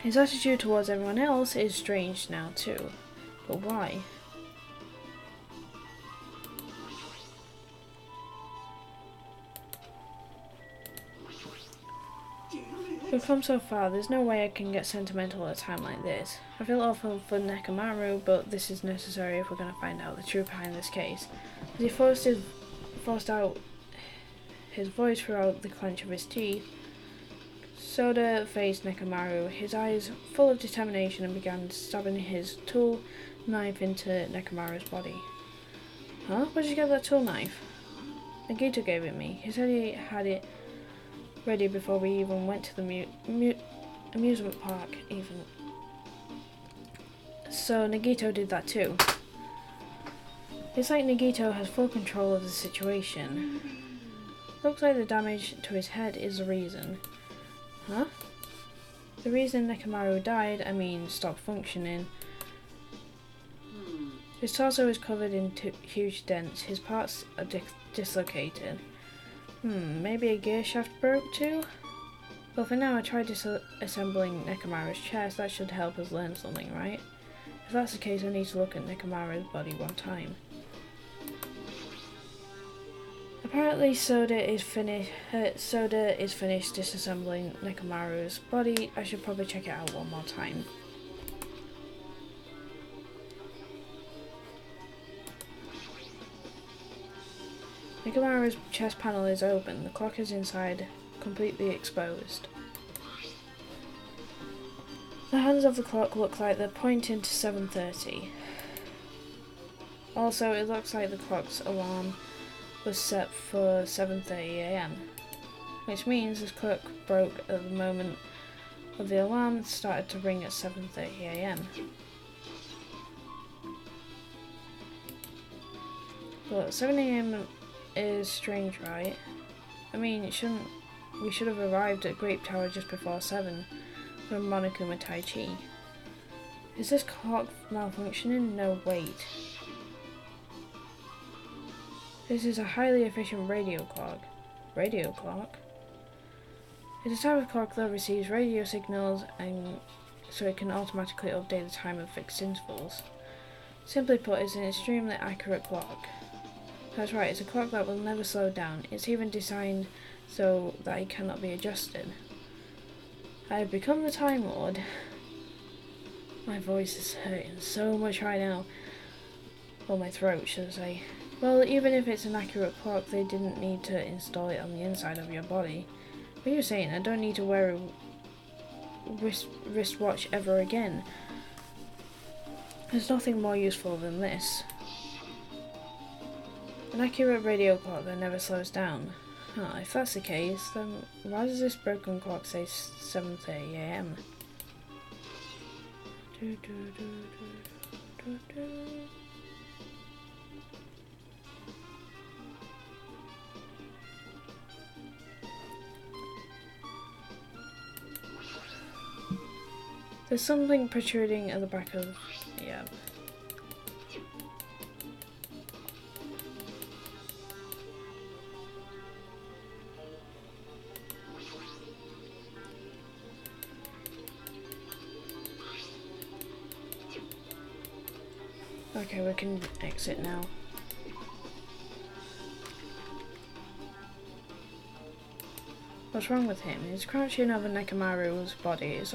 His attitude towards everyone else is strange now too. But why? We've come so far, there's no way I can get sentimental at a time like this. I feel awful for Nekomaru, but this is necessary if we're going to find out the truth behind this case. As he forced out his voice throughout the clench of his teeth, Soda faced Nekomaru, his eyes full of determination, and began stabbing his tool knife into Nekomaru's body. Huh? Where'd you get that tool knife? Nagito gave it me. He said he had it ready before we even went to the amusement park even. So Nagito did that too. It's like Nagito has full control of the situation. Looks like the damage to his head is the reason. Huh? The reason Nekomaru died, stopped functioning. His torso is covered in huge dents. His parts are dislocated. Maybe a gear shaft broke too? Well, for now I tried disassembling Nekomaru's chest. That should help us learn something, right? If that's the case, I need to look at Nekomaru's body one time. Apparently Soda is finished disassembling Nekomaru's body. I should probably check it out one more time. Nekomaru's chest panel is open. The clock is inside, completely exposed. The hands of the clock look like they're pointing to 7:30. Also, it looks like the clock's alarm was set for 7:30 AM. which means this clock broke at the moment of the alarm started to ring at 7:30 AM. But 7 AM is strange, right? I mean, we should have arrived at Grape Tower just before 7 for Monokuma Tai Chi. Is this clock malfunctioning? No, wait. This is a highly efficient radio clock. Radio clock? It's a type of clock that receives radio signals and so it can automatically update the time at fixed intervals. Simply put, it's an extremely accurate clock. That's right, it's a clock that will never slow down. It's even designed so that it cannot be adjusted. I have become the Time Lord. My voice is hurting so much right now. Or my throat, should I say. Well, even if it's an accurate clock, they didn't need to install it on the inside of your body. What are you saying? I don't need to wear a wristwatch ever again. There's nothing more useful than this. An accurate radio clock that never slows down. Huh, if that's the case, then why does this broken clock say 7:30 AM? There's something protruding at the back of... yeah. Okay, we can exit now. What's wrong with him? He's crouching over Nekomaru's body. It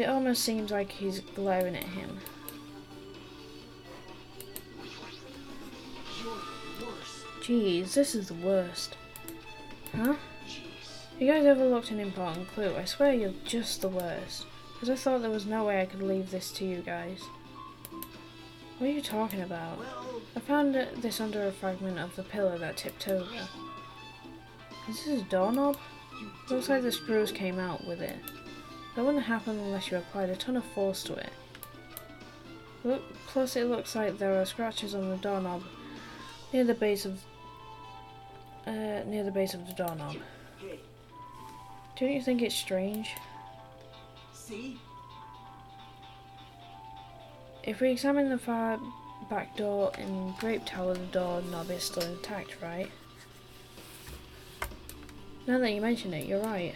almost seems like he's glaring at him. Jeez, this is the worst. Huh? You guys overlooked an important clue. I swear you're just the worst. Because I thought there was no way I could leave this to you guys. What are you talking about? I found this under a fragment of the pillar that tipped over. Is this a doorknob? Looks like the screws came out with it. That wouldn't happen unless you applied a ton of force to it. Plus it looks like there are scratches on the doorknob near the base of the doorknob. Don't you think it's strange? See? If we examine the far back door in Grape Tower, the doorknob is still intact, right? Now that you mention it, you're right.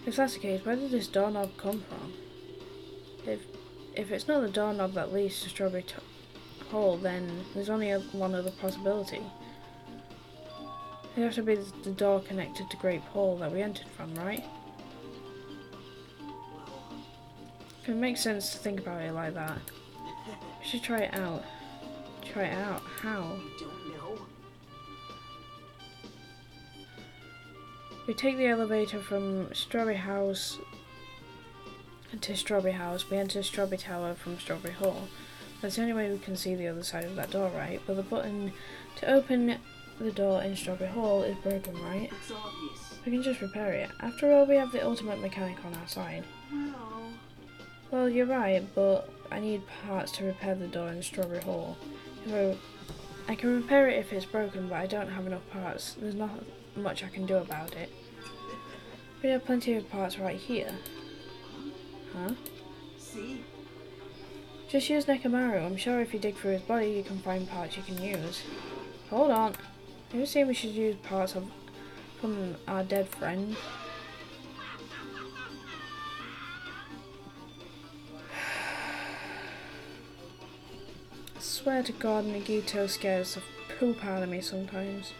If that's the case, where did this doorknob come from? If it's not the doorknob that leads to Strawberry Hall, then there's only one other possibility. It'd have to be the door connected to Grape Hall that we entered from, right? It makes sense to think about it like that. We should try it out. Try it out? How? We take the elevator from Strawberry House to Strawberry House. We enter Strawberry Tower from Strawberry Hall. That's the only way we can see the other side of that door, right? But the button to open the door in Strawberry Hall is broken, right? It's obvious. We can just repair it. After all, we have the ultimate mechanic on our side. Well, you're right, but I need parts to repair the door in Strawberry Hall. I can repair it if it's broken, but I don't have enough parts. There's not much I can do about it. We have plenty of parts right here. Huh? See? Just use Nekomaru. I'm sure if you dig through his body, you can find parts you can use. Hold on. Have you seen we should use parts from our dead friend? I swear to God, Nagito scares the poop out of me sometimes.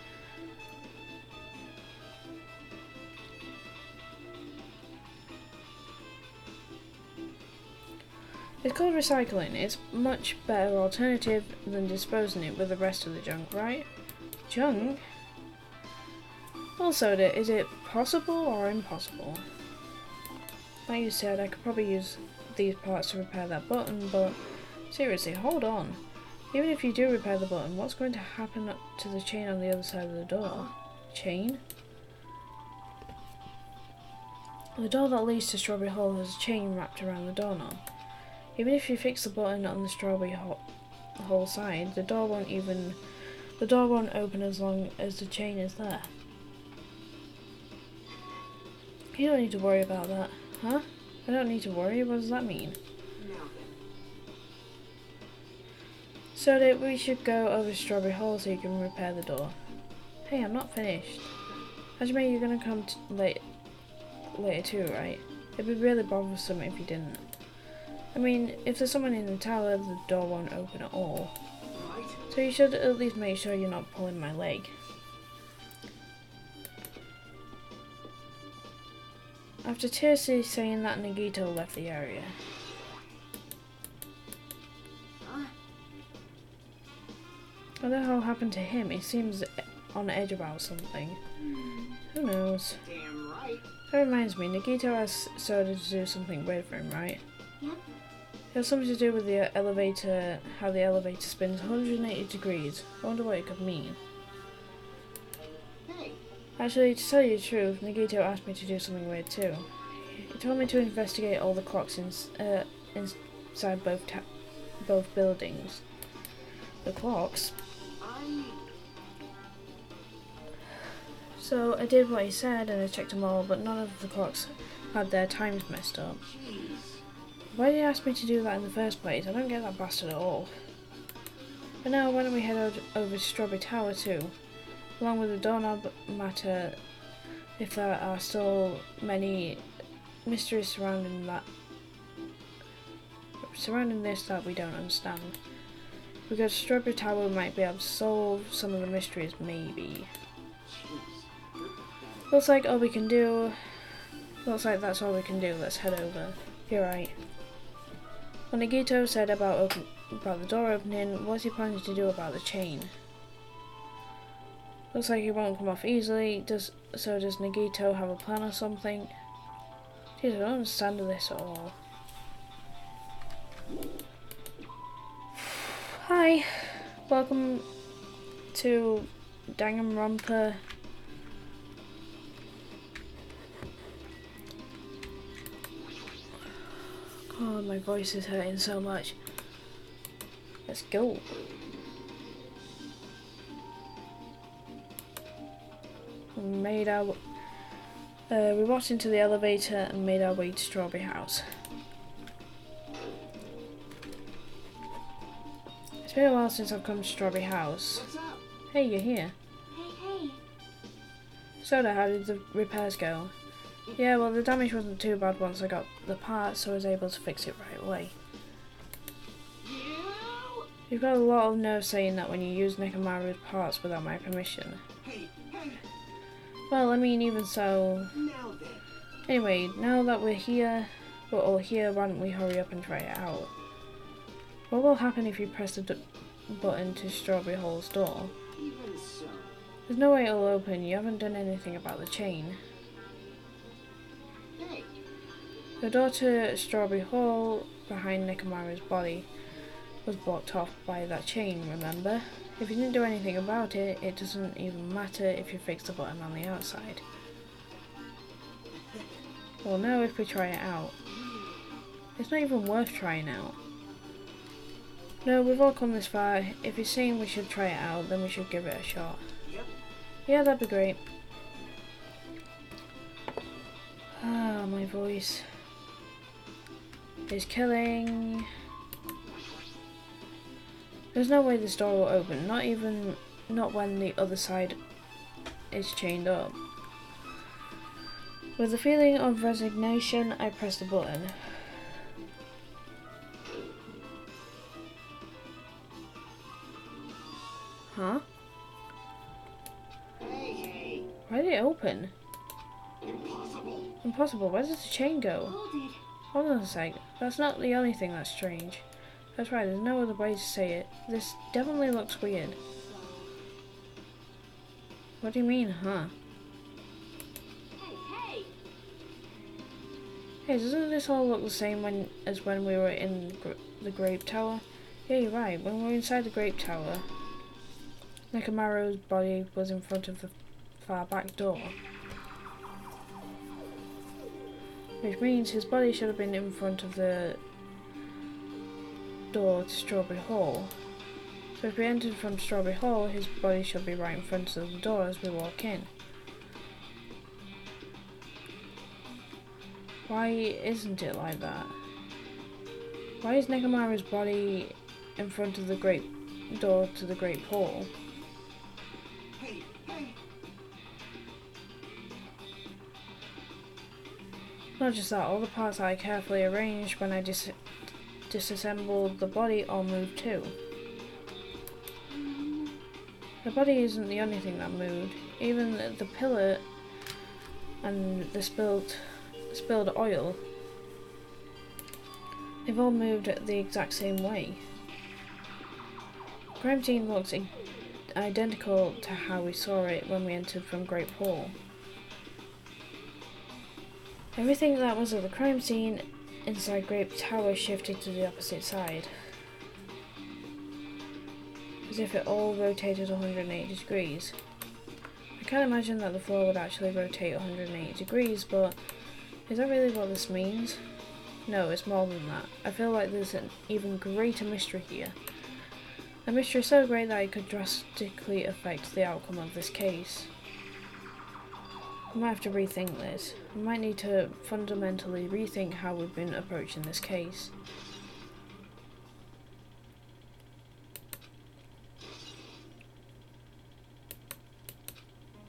It's called recycling. It's a much better alternative than disposing it with the rest of the junk, right? Junk? Well, Soda, is it possible or impossible? Like you said, I could probably use these parts to repair that button, but seriously, hold on. Even if you do repair the button, what's going to happen to the chain on the other side of the door? chain? The door that leads to Strawberry Hall has a chain wrapped around the doorknob. Even if you fix the button on the Strawberry Hall side, the door won't open as long as the chain is there. You don't need to worry about that. Huh? I don't need to worry? What does that mean? So that we should go over to Strawberry Hall so you can repair the door. Hey, I'm not finished. Hajime, you're gonna come later too, right? It'd be really bothersome if you didn't. I mean, if there's someone in the tower, the door won't open at all. So you should at least make sure you're not pulling my leg. After tersely saying that, Nagito left the area. What the hell happened to him? He seems on edge about something. Who knows? Damn right. That reminds me, Nagito asked Soda to do something weird for him, right? Yep. It has something to do with the elevator, how the elevator spins 180 degrees. I wonder what it could mean. Hey, Actually, to tell you the truth, Nagito asked me to do something weird too. He told me to investigate all the clocks inside both buildings. The clocks? So I did what he said and I checked them all, but none of the clocks had their times messed up. Why did he ask me to do that in the first place? I don't get that bastard at all. But now, why don't we head over to Strawberry Tower too? Along with the doorknob matter, if there are still many mysteries surrounding this that we don't understand. Because Strawberry Tower might be able to solve some of the mysteries, maybe. Looks like that's all we can do. Let's head over. You're right. When Nagito said about the door opening, what's he planning to do about the chain? Looks like it won't come off easily. Does Nagito have a plan or something? Jeez, I don't understand this at all. Hi, welcome to Danganronpa. God, my voice is hurting so much. Let's go. We walked into the elevator and made our way to Strawberry House. It's been a while since I've come to Strawberry House. what's up? Hey, you're here. Hey. Soda, how did the repairs go? Yeah, well, the damage wasn't too bad once I got the parts, so I was able to fix it right away. You've got a lot of nerve saying that when you use Nekomaru's parts without my permission. Hey. Well, I mean, even so... Now then. Anyway, now that we're all here, why don't we hurry up and try it out? What will happen if you press the button to Strawberry Hall's door? Even so. There's no way it'll open. You haven't done anything about the chain. Hey. The door to Strawberry Hall, behind Nekomaru's body, was blocked off by that chain, remember? If you didn't do anything about it, it doesn't even matter if you fix the button on the outside. Well, now if we try it out. It's not even worth trying out. No, we've all come this far. If you're saying we should try it out, then we should give it a shot. Yep. Yeah, that'd be great. Ah, my voice is killing. There's no way this door will open, not when the other side is chained up. With a feeling of resignation, I press the button. Huh? Hey. Why did it open? Impossible. Impossible, where does the chain go? Hold it. Hold on a sec, that's not the only thing that's strange. That's right, there's no other way to say it. This definitely looks weird. What do you mean, huh? Hey. Hey, doesn't this all look the same as when we were in the Grape Tower? Yeah, you're right. When we were inside the Grape Tower, Nekomaru's body was in front of the far back door. Which means his body should have been in front of the door to Strawberry Hall. So if we entered from Strawberry Hall, his body should be right in front of the door as we walk in. Why isn't it like that? Why is Nekomaru's body in front of the great door to the Great Hall? Hey, hey! Not just that, all the parts that I carefully arranged when I disassembled the body all moved too. The body isn't the only thing that moved. Even the pillar and the spilled oil, they've all moved the exact same way. The crime scene looks identical to how we saw it when we entered from Great Hall. Everything that was at the crime scene inside Great Tower shifted to the opposite side, as if it all rotated 180 degrees. I can't imagine that the floor would actually rotate 180 degrees, but is that really what this means? No, it's more than that. I feel like there's an even greater mystery here. A mystery so great that it could drastically affect the outcome of this case. I might have to rethink this. I might need to fundamentally rethink how we've been approaching this case.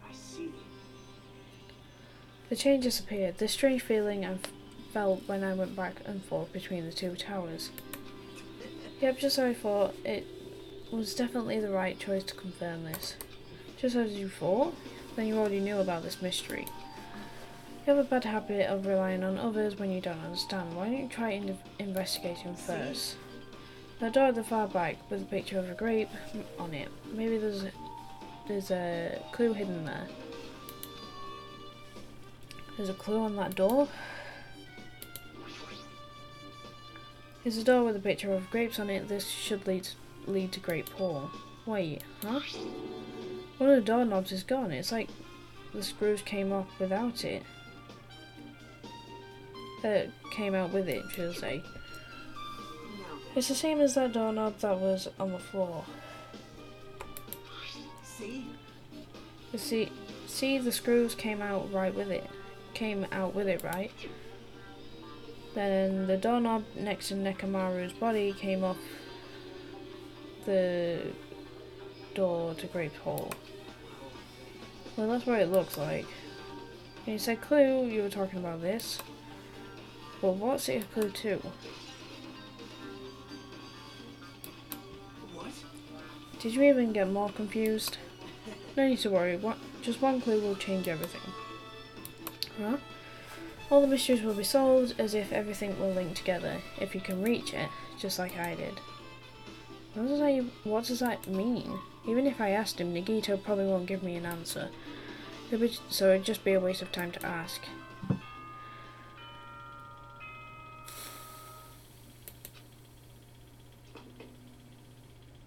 I see. The change disappeared. The strange feeling I felt when I went back and forth between the two towers. Yep, just so I thought, it was definitely the right choice to confirm this. Just as you thought? Then you already knew about this mystery. You have a bad habit of relying on others when you don't understand. Why don't you try investigating first? The door at the far back with a picture of a grape on it. Maybe there's a clue hidden there. There's a clue on that door? There's a door with a picture of grapes on it. This should lead to Great Hall. Wait, huh? One of the doorknobs is gone. It's like the screws came off without it. Came out with it, should I say. It's the same as that doorknob that was on the floor. See? See, the screws came out right with it. Right? Then the doorknob next to Nekomaru's body came off the door to Great Hall. Well, that's what it looks like. When you said clue, you were talking about this. But what's it a clue to? What? Did you even get more confused? No need to worry, just one clue will change everything. Huh? All the mysteries will be solved as if everything will link together, if you can reach it, just like I did. What does that mean? Even if I asked him, Nagito probably won't give me an answer. So it'd just be a waste of time to ask.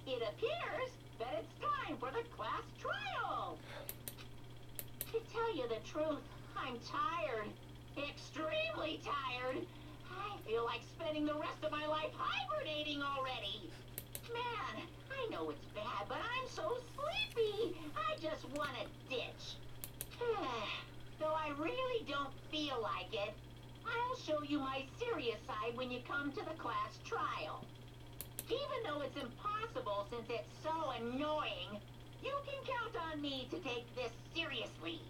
It appears that it's time for the class trial. To tell you the truth, I'm tired. Extremely tired. I feel like spending the rest of my life hibernating already. Man, I know it's bad, but I'm so sleepy. I just want a ditch. Though I really don't feel like it, I'll show you my serious side when you come to the class trial. Even though it's impossible since it's so annoying, you can count on me to take this seriously.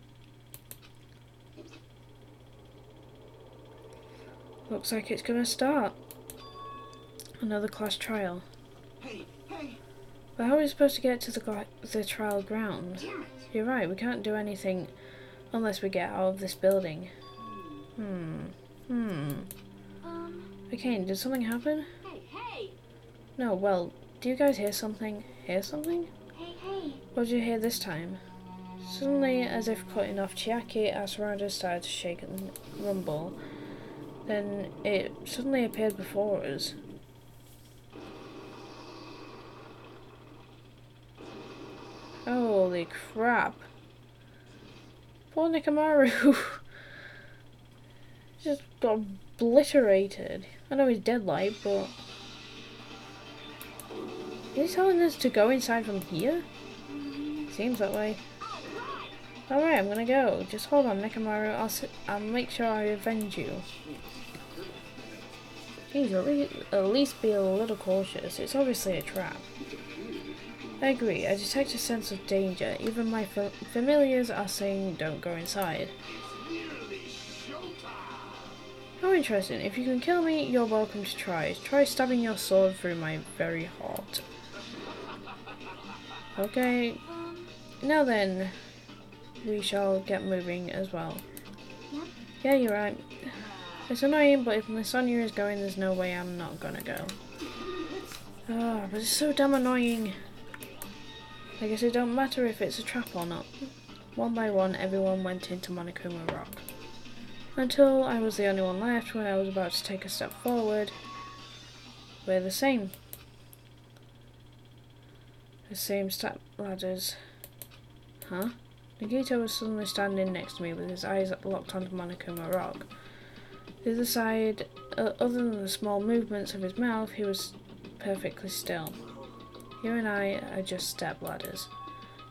Looks like it's gonna start. Another class trial. Hey! But how are we supposed to get to the trial ground? Damn it! You're right, we can't do anything unless we get out of this building. Okay, did something happen? Hey! No, well, do you guys hear something? Hear something? Hey! What did you hear this time? Suddenly, as if cutting off Chiaki, our surroundings started to shake and rumble. Then it suddenly appeared before us. Holy crap. Poor Nikamaru. Just got obliterated. I know he's dead light, but... Is he telling us to go inside from here? Seems that way. Alright, I'm gonna go. Just hold on, Nikamaru. I'll make sure I avenge you. Jeez, at least be a little cautious. It's obviously a trap. I agree. I detect a sense of danger. Even my familiars are saying don't go inside. How interesting. If you can kill me, you're welcome to try. Try stabbing your sword through my very heart. Okay. Now then, we shall get moving as well. Yeah, you're right. It's annoying, but if my Sonia is going, there's no way I'm not gonna go. Ah, but it's so damn annoying. I guess it don't matter if it's a trap or not. One by one, everyone went into Monokuma Rock. Until I was the only one left. When I was about to take a step forward, we're the same. The same step ladders. Huh? Nagito was suddenly standing next to me with his eyes locked onto Monokuma Rock. The other side, other than the small movements of his mouth, he was perfectly still. You and I are just step ladders.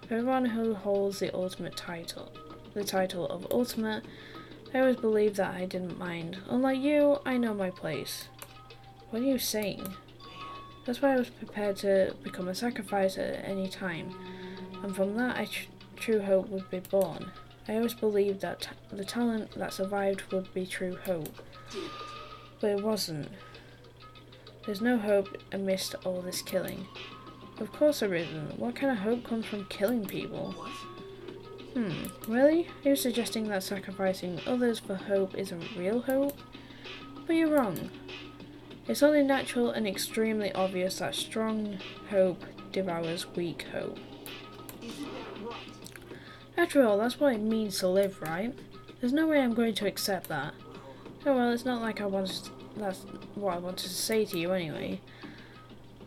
For everyone who holds the ultimate title, the title of ultimate, I always believed that I didn't mind. Unlike you, I know my place. What are you saying? That's why I was prepared to become a sacrifice at any time. And from that, true hope would be born. I always believed that the talent that survived would be true hope. But it wasn't. There's no hope amidst all this killing. Of course there isn't. What kind of hope comes from killing people? Really? Are you suggesting that sacrificing others for hope isn't real hope? But you're wrong. It's only natural and extremely obvious that strong hope devours weak hope. After all, that's what it means to live, right? There's no way I'm going to accept that. Oh well, it's not like that's what I wanted to say to you anyway.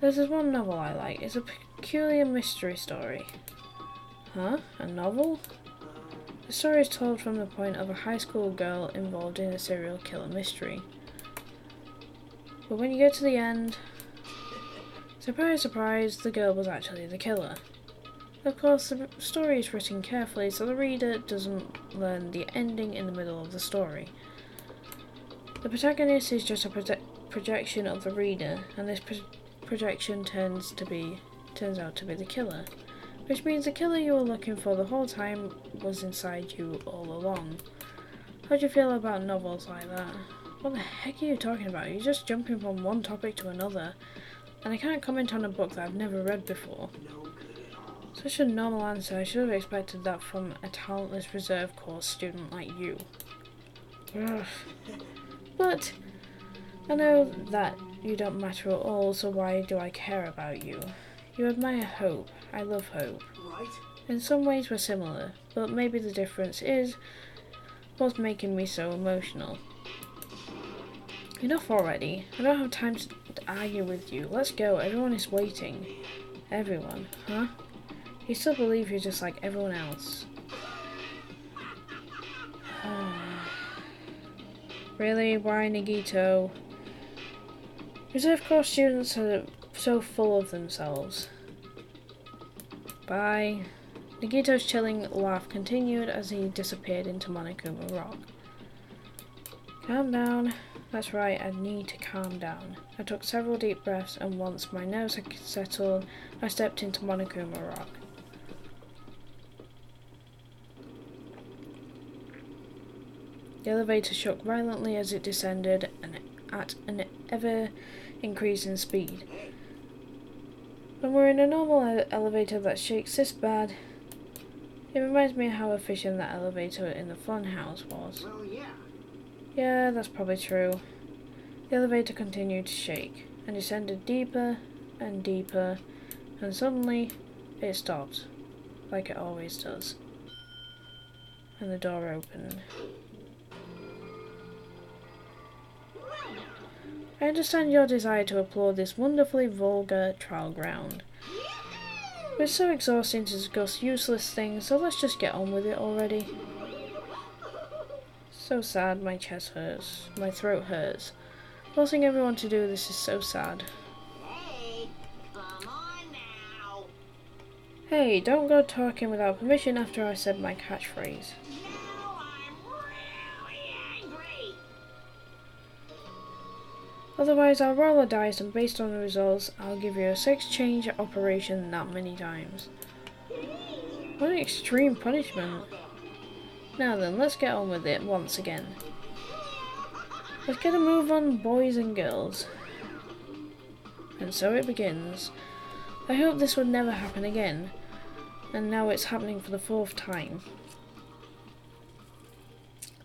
There's this one novel I like. It's a peculiar mystery story. Huh? A novel? The story is told from the point of a high school girl involved in a serial killer mystery. But when you get to the end, surprise, surprise, the girl was actually the killer. Of course, the story is written carefully so the reader doesn't learn the ending in the middle of the story. The protagonist is just a projection of the reader, and this projection turns out to be the killer, which means the killer you were looking for the whole time was inside you all along. How do you feel about novels like that? What the heck are you talking about? You're just jumping from one topic to another, and I can't comment on a book that I've never read before. Such a normal answer. I should have expected that from a talentless reserve course student like you. Ugh. But I know that you don't matter at all, so why do I care about you? You admire hope. I love hope. Right? In some ways we're similar, but maybe the difference is what's making me so emotional. Enough already. I don't have time to argue with you. Let's go. Everyone is waiting. Everyone, huh? You still believe you're just like everyone else. Really? Why, Nagito? Reserve course students are so full of themselves. Bye. Nagito's chilling laugh continued as he disappeared into Monokuma Rock. Calm down. That's right, I need to calm down. I took several deep breaths, and once my nerves had settled, I stepped into Monokuma Rock. The elevator shook violently as it descended at an ever-increasing speed. When we're in a normal elevator that shakes this bad, it reminds me of how efficient that elevator in the funhouse was. Well, yeah. Yeah, that's probably true. The elevator continued to shake, and descended deeper and deeper, and suddenly it stopped, like it always does. And the door opened. I understand your desire to applaud this wonderfully vulgar trial ground. It's so exhausting to discuss useless things, so let's just get on with it already. So sad, my chest hurts, my throat hurts. Forcing everyone to do this is so sad. Hey, come on now. Hey, don't go talking without permission after I said my catchphrase. Now I'm really angry. Otherwise, I'll roll a dice and based on the results, I'll give you a 6-change operation that many times. What an extreme punishment. Now then, let's get on with it once again. Let's get a move on, boys and girls. And so it begins. I hope this would never happen again. And now it's happening for the 4th time.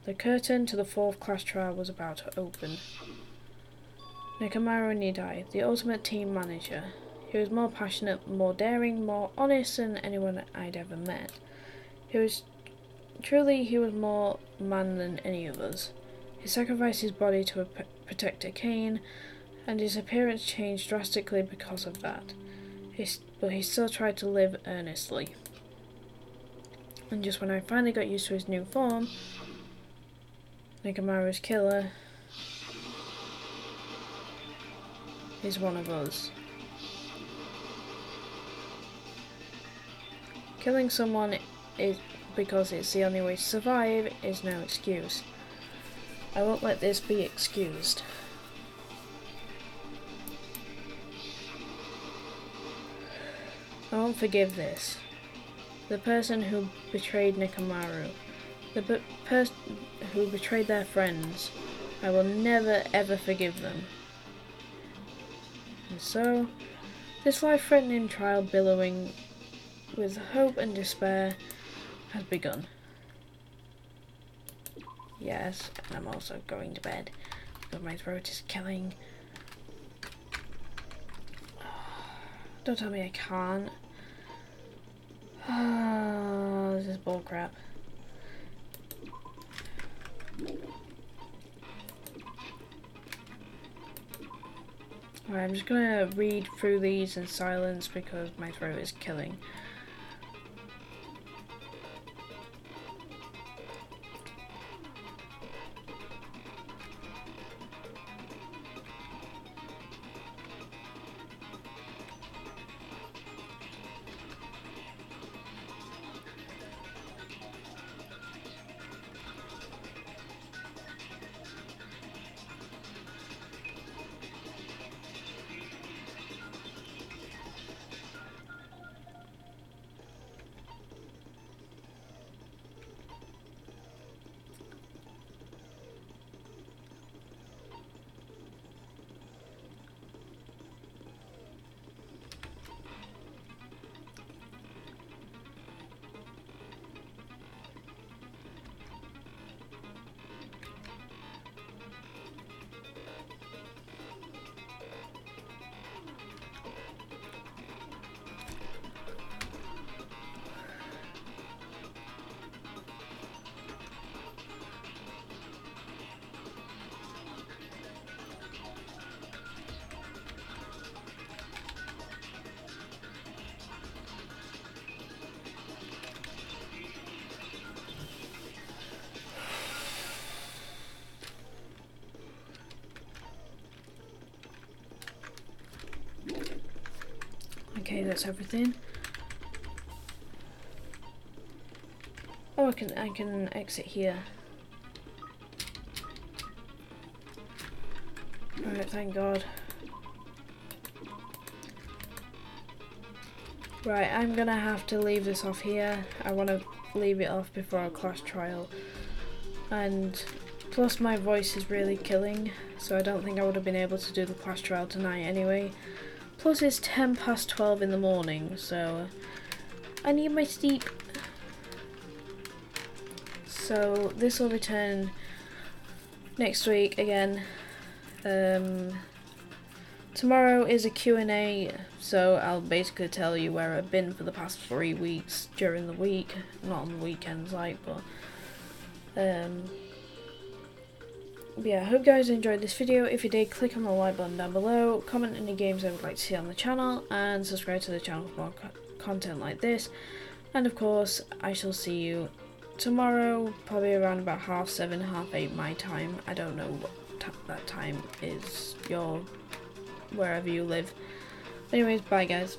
The curtain to the 4th class trial was about to open. Nekomaru Nidai, the ultimate team manager. He was more passionate, more daring, more honest than anyone I'd ever met. He was more man than any of us. He sacrificed his body to protect a Kane, and his appearance changed drastically because of that. But he still tried to live earnestly. And just when I finally got used to his new form, Nekomaru's killer is one of us. Killing someone is because it's the only way to survive is no excuse. I won't let this be excused. I won't forgive this. The person who betrayed Nekomaru, the person who betrayed their friends, I will never ever forgive them. And so, this life-threatening trial billowing with hope and despair has begun. Yes, and I'm also going to bed because my throat is killing. Don't tell me I can't. This is bullcrap. Alright, I'm just gonna read through these in silence because my throat is killing. Okay, that's everything. Oh, I can exit here. Alright, thank God. Right, I'm gonna have to leave this off here. I want to leave it off before our class trial. And plus my voice is really killing, so I don't think I would have been able to do the class trial tonight anyway. Plus it's 12:10 in the morning, so I need my sleep. So this will return next week again. Tomorrow is a Q&A, so I'll basically tell you where I've been for the past 3 weeks during the week, not on the weekends like, but yeah, I hope you guys enjoyed this video. If you did, click on the like button down below, comment any games I would like to see on the channel, and subscribe to the channel for more content like this. And of course, I shall see you tomorrow, probably around about 7:30, 8:30 my time. I don't know what that time is wherever you live. Anyways, bye guys.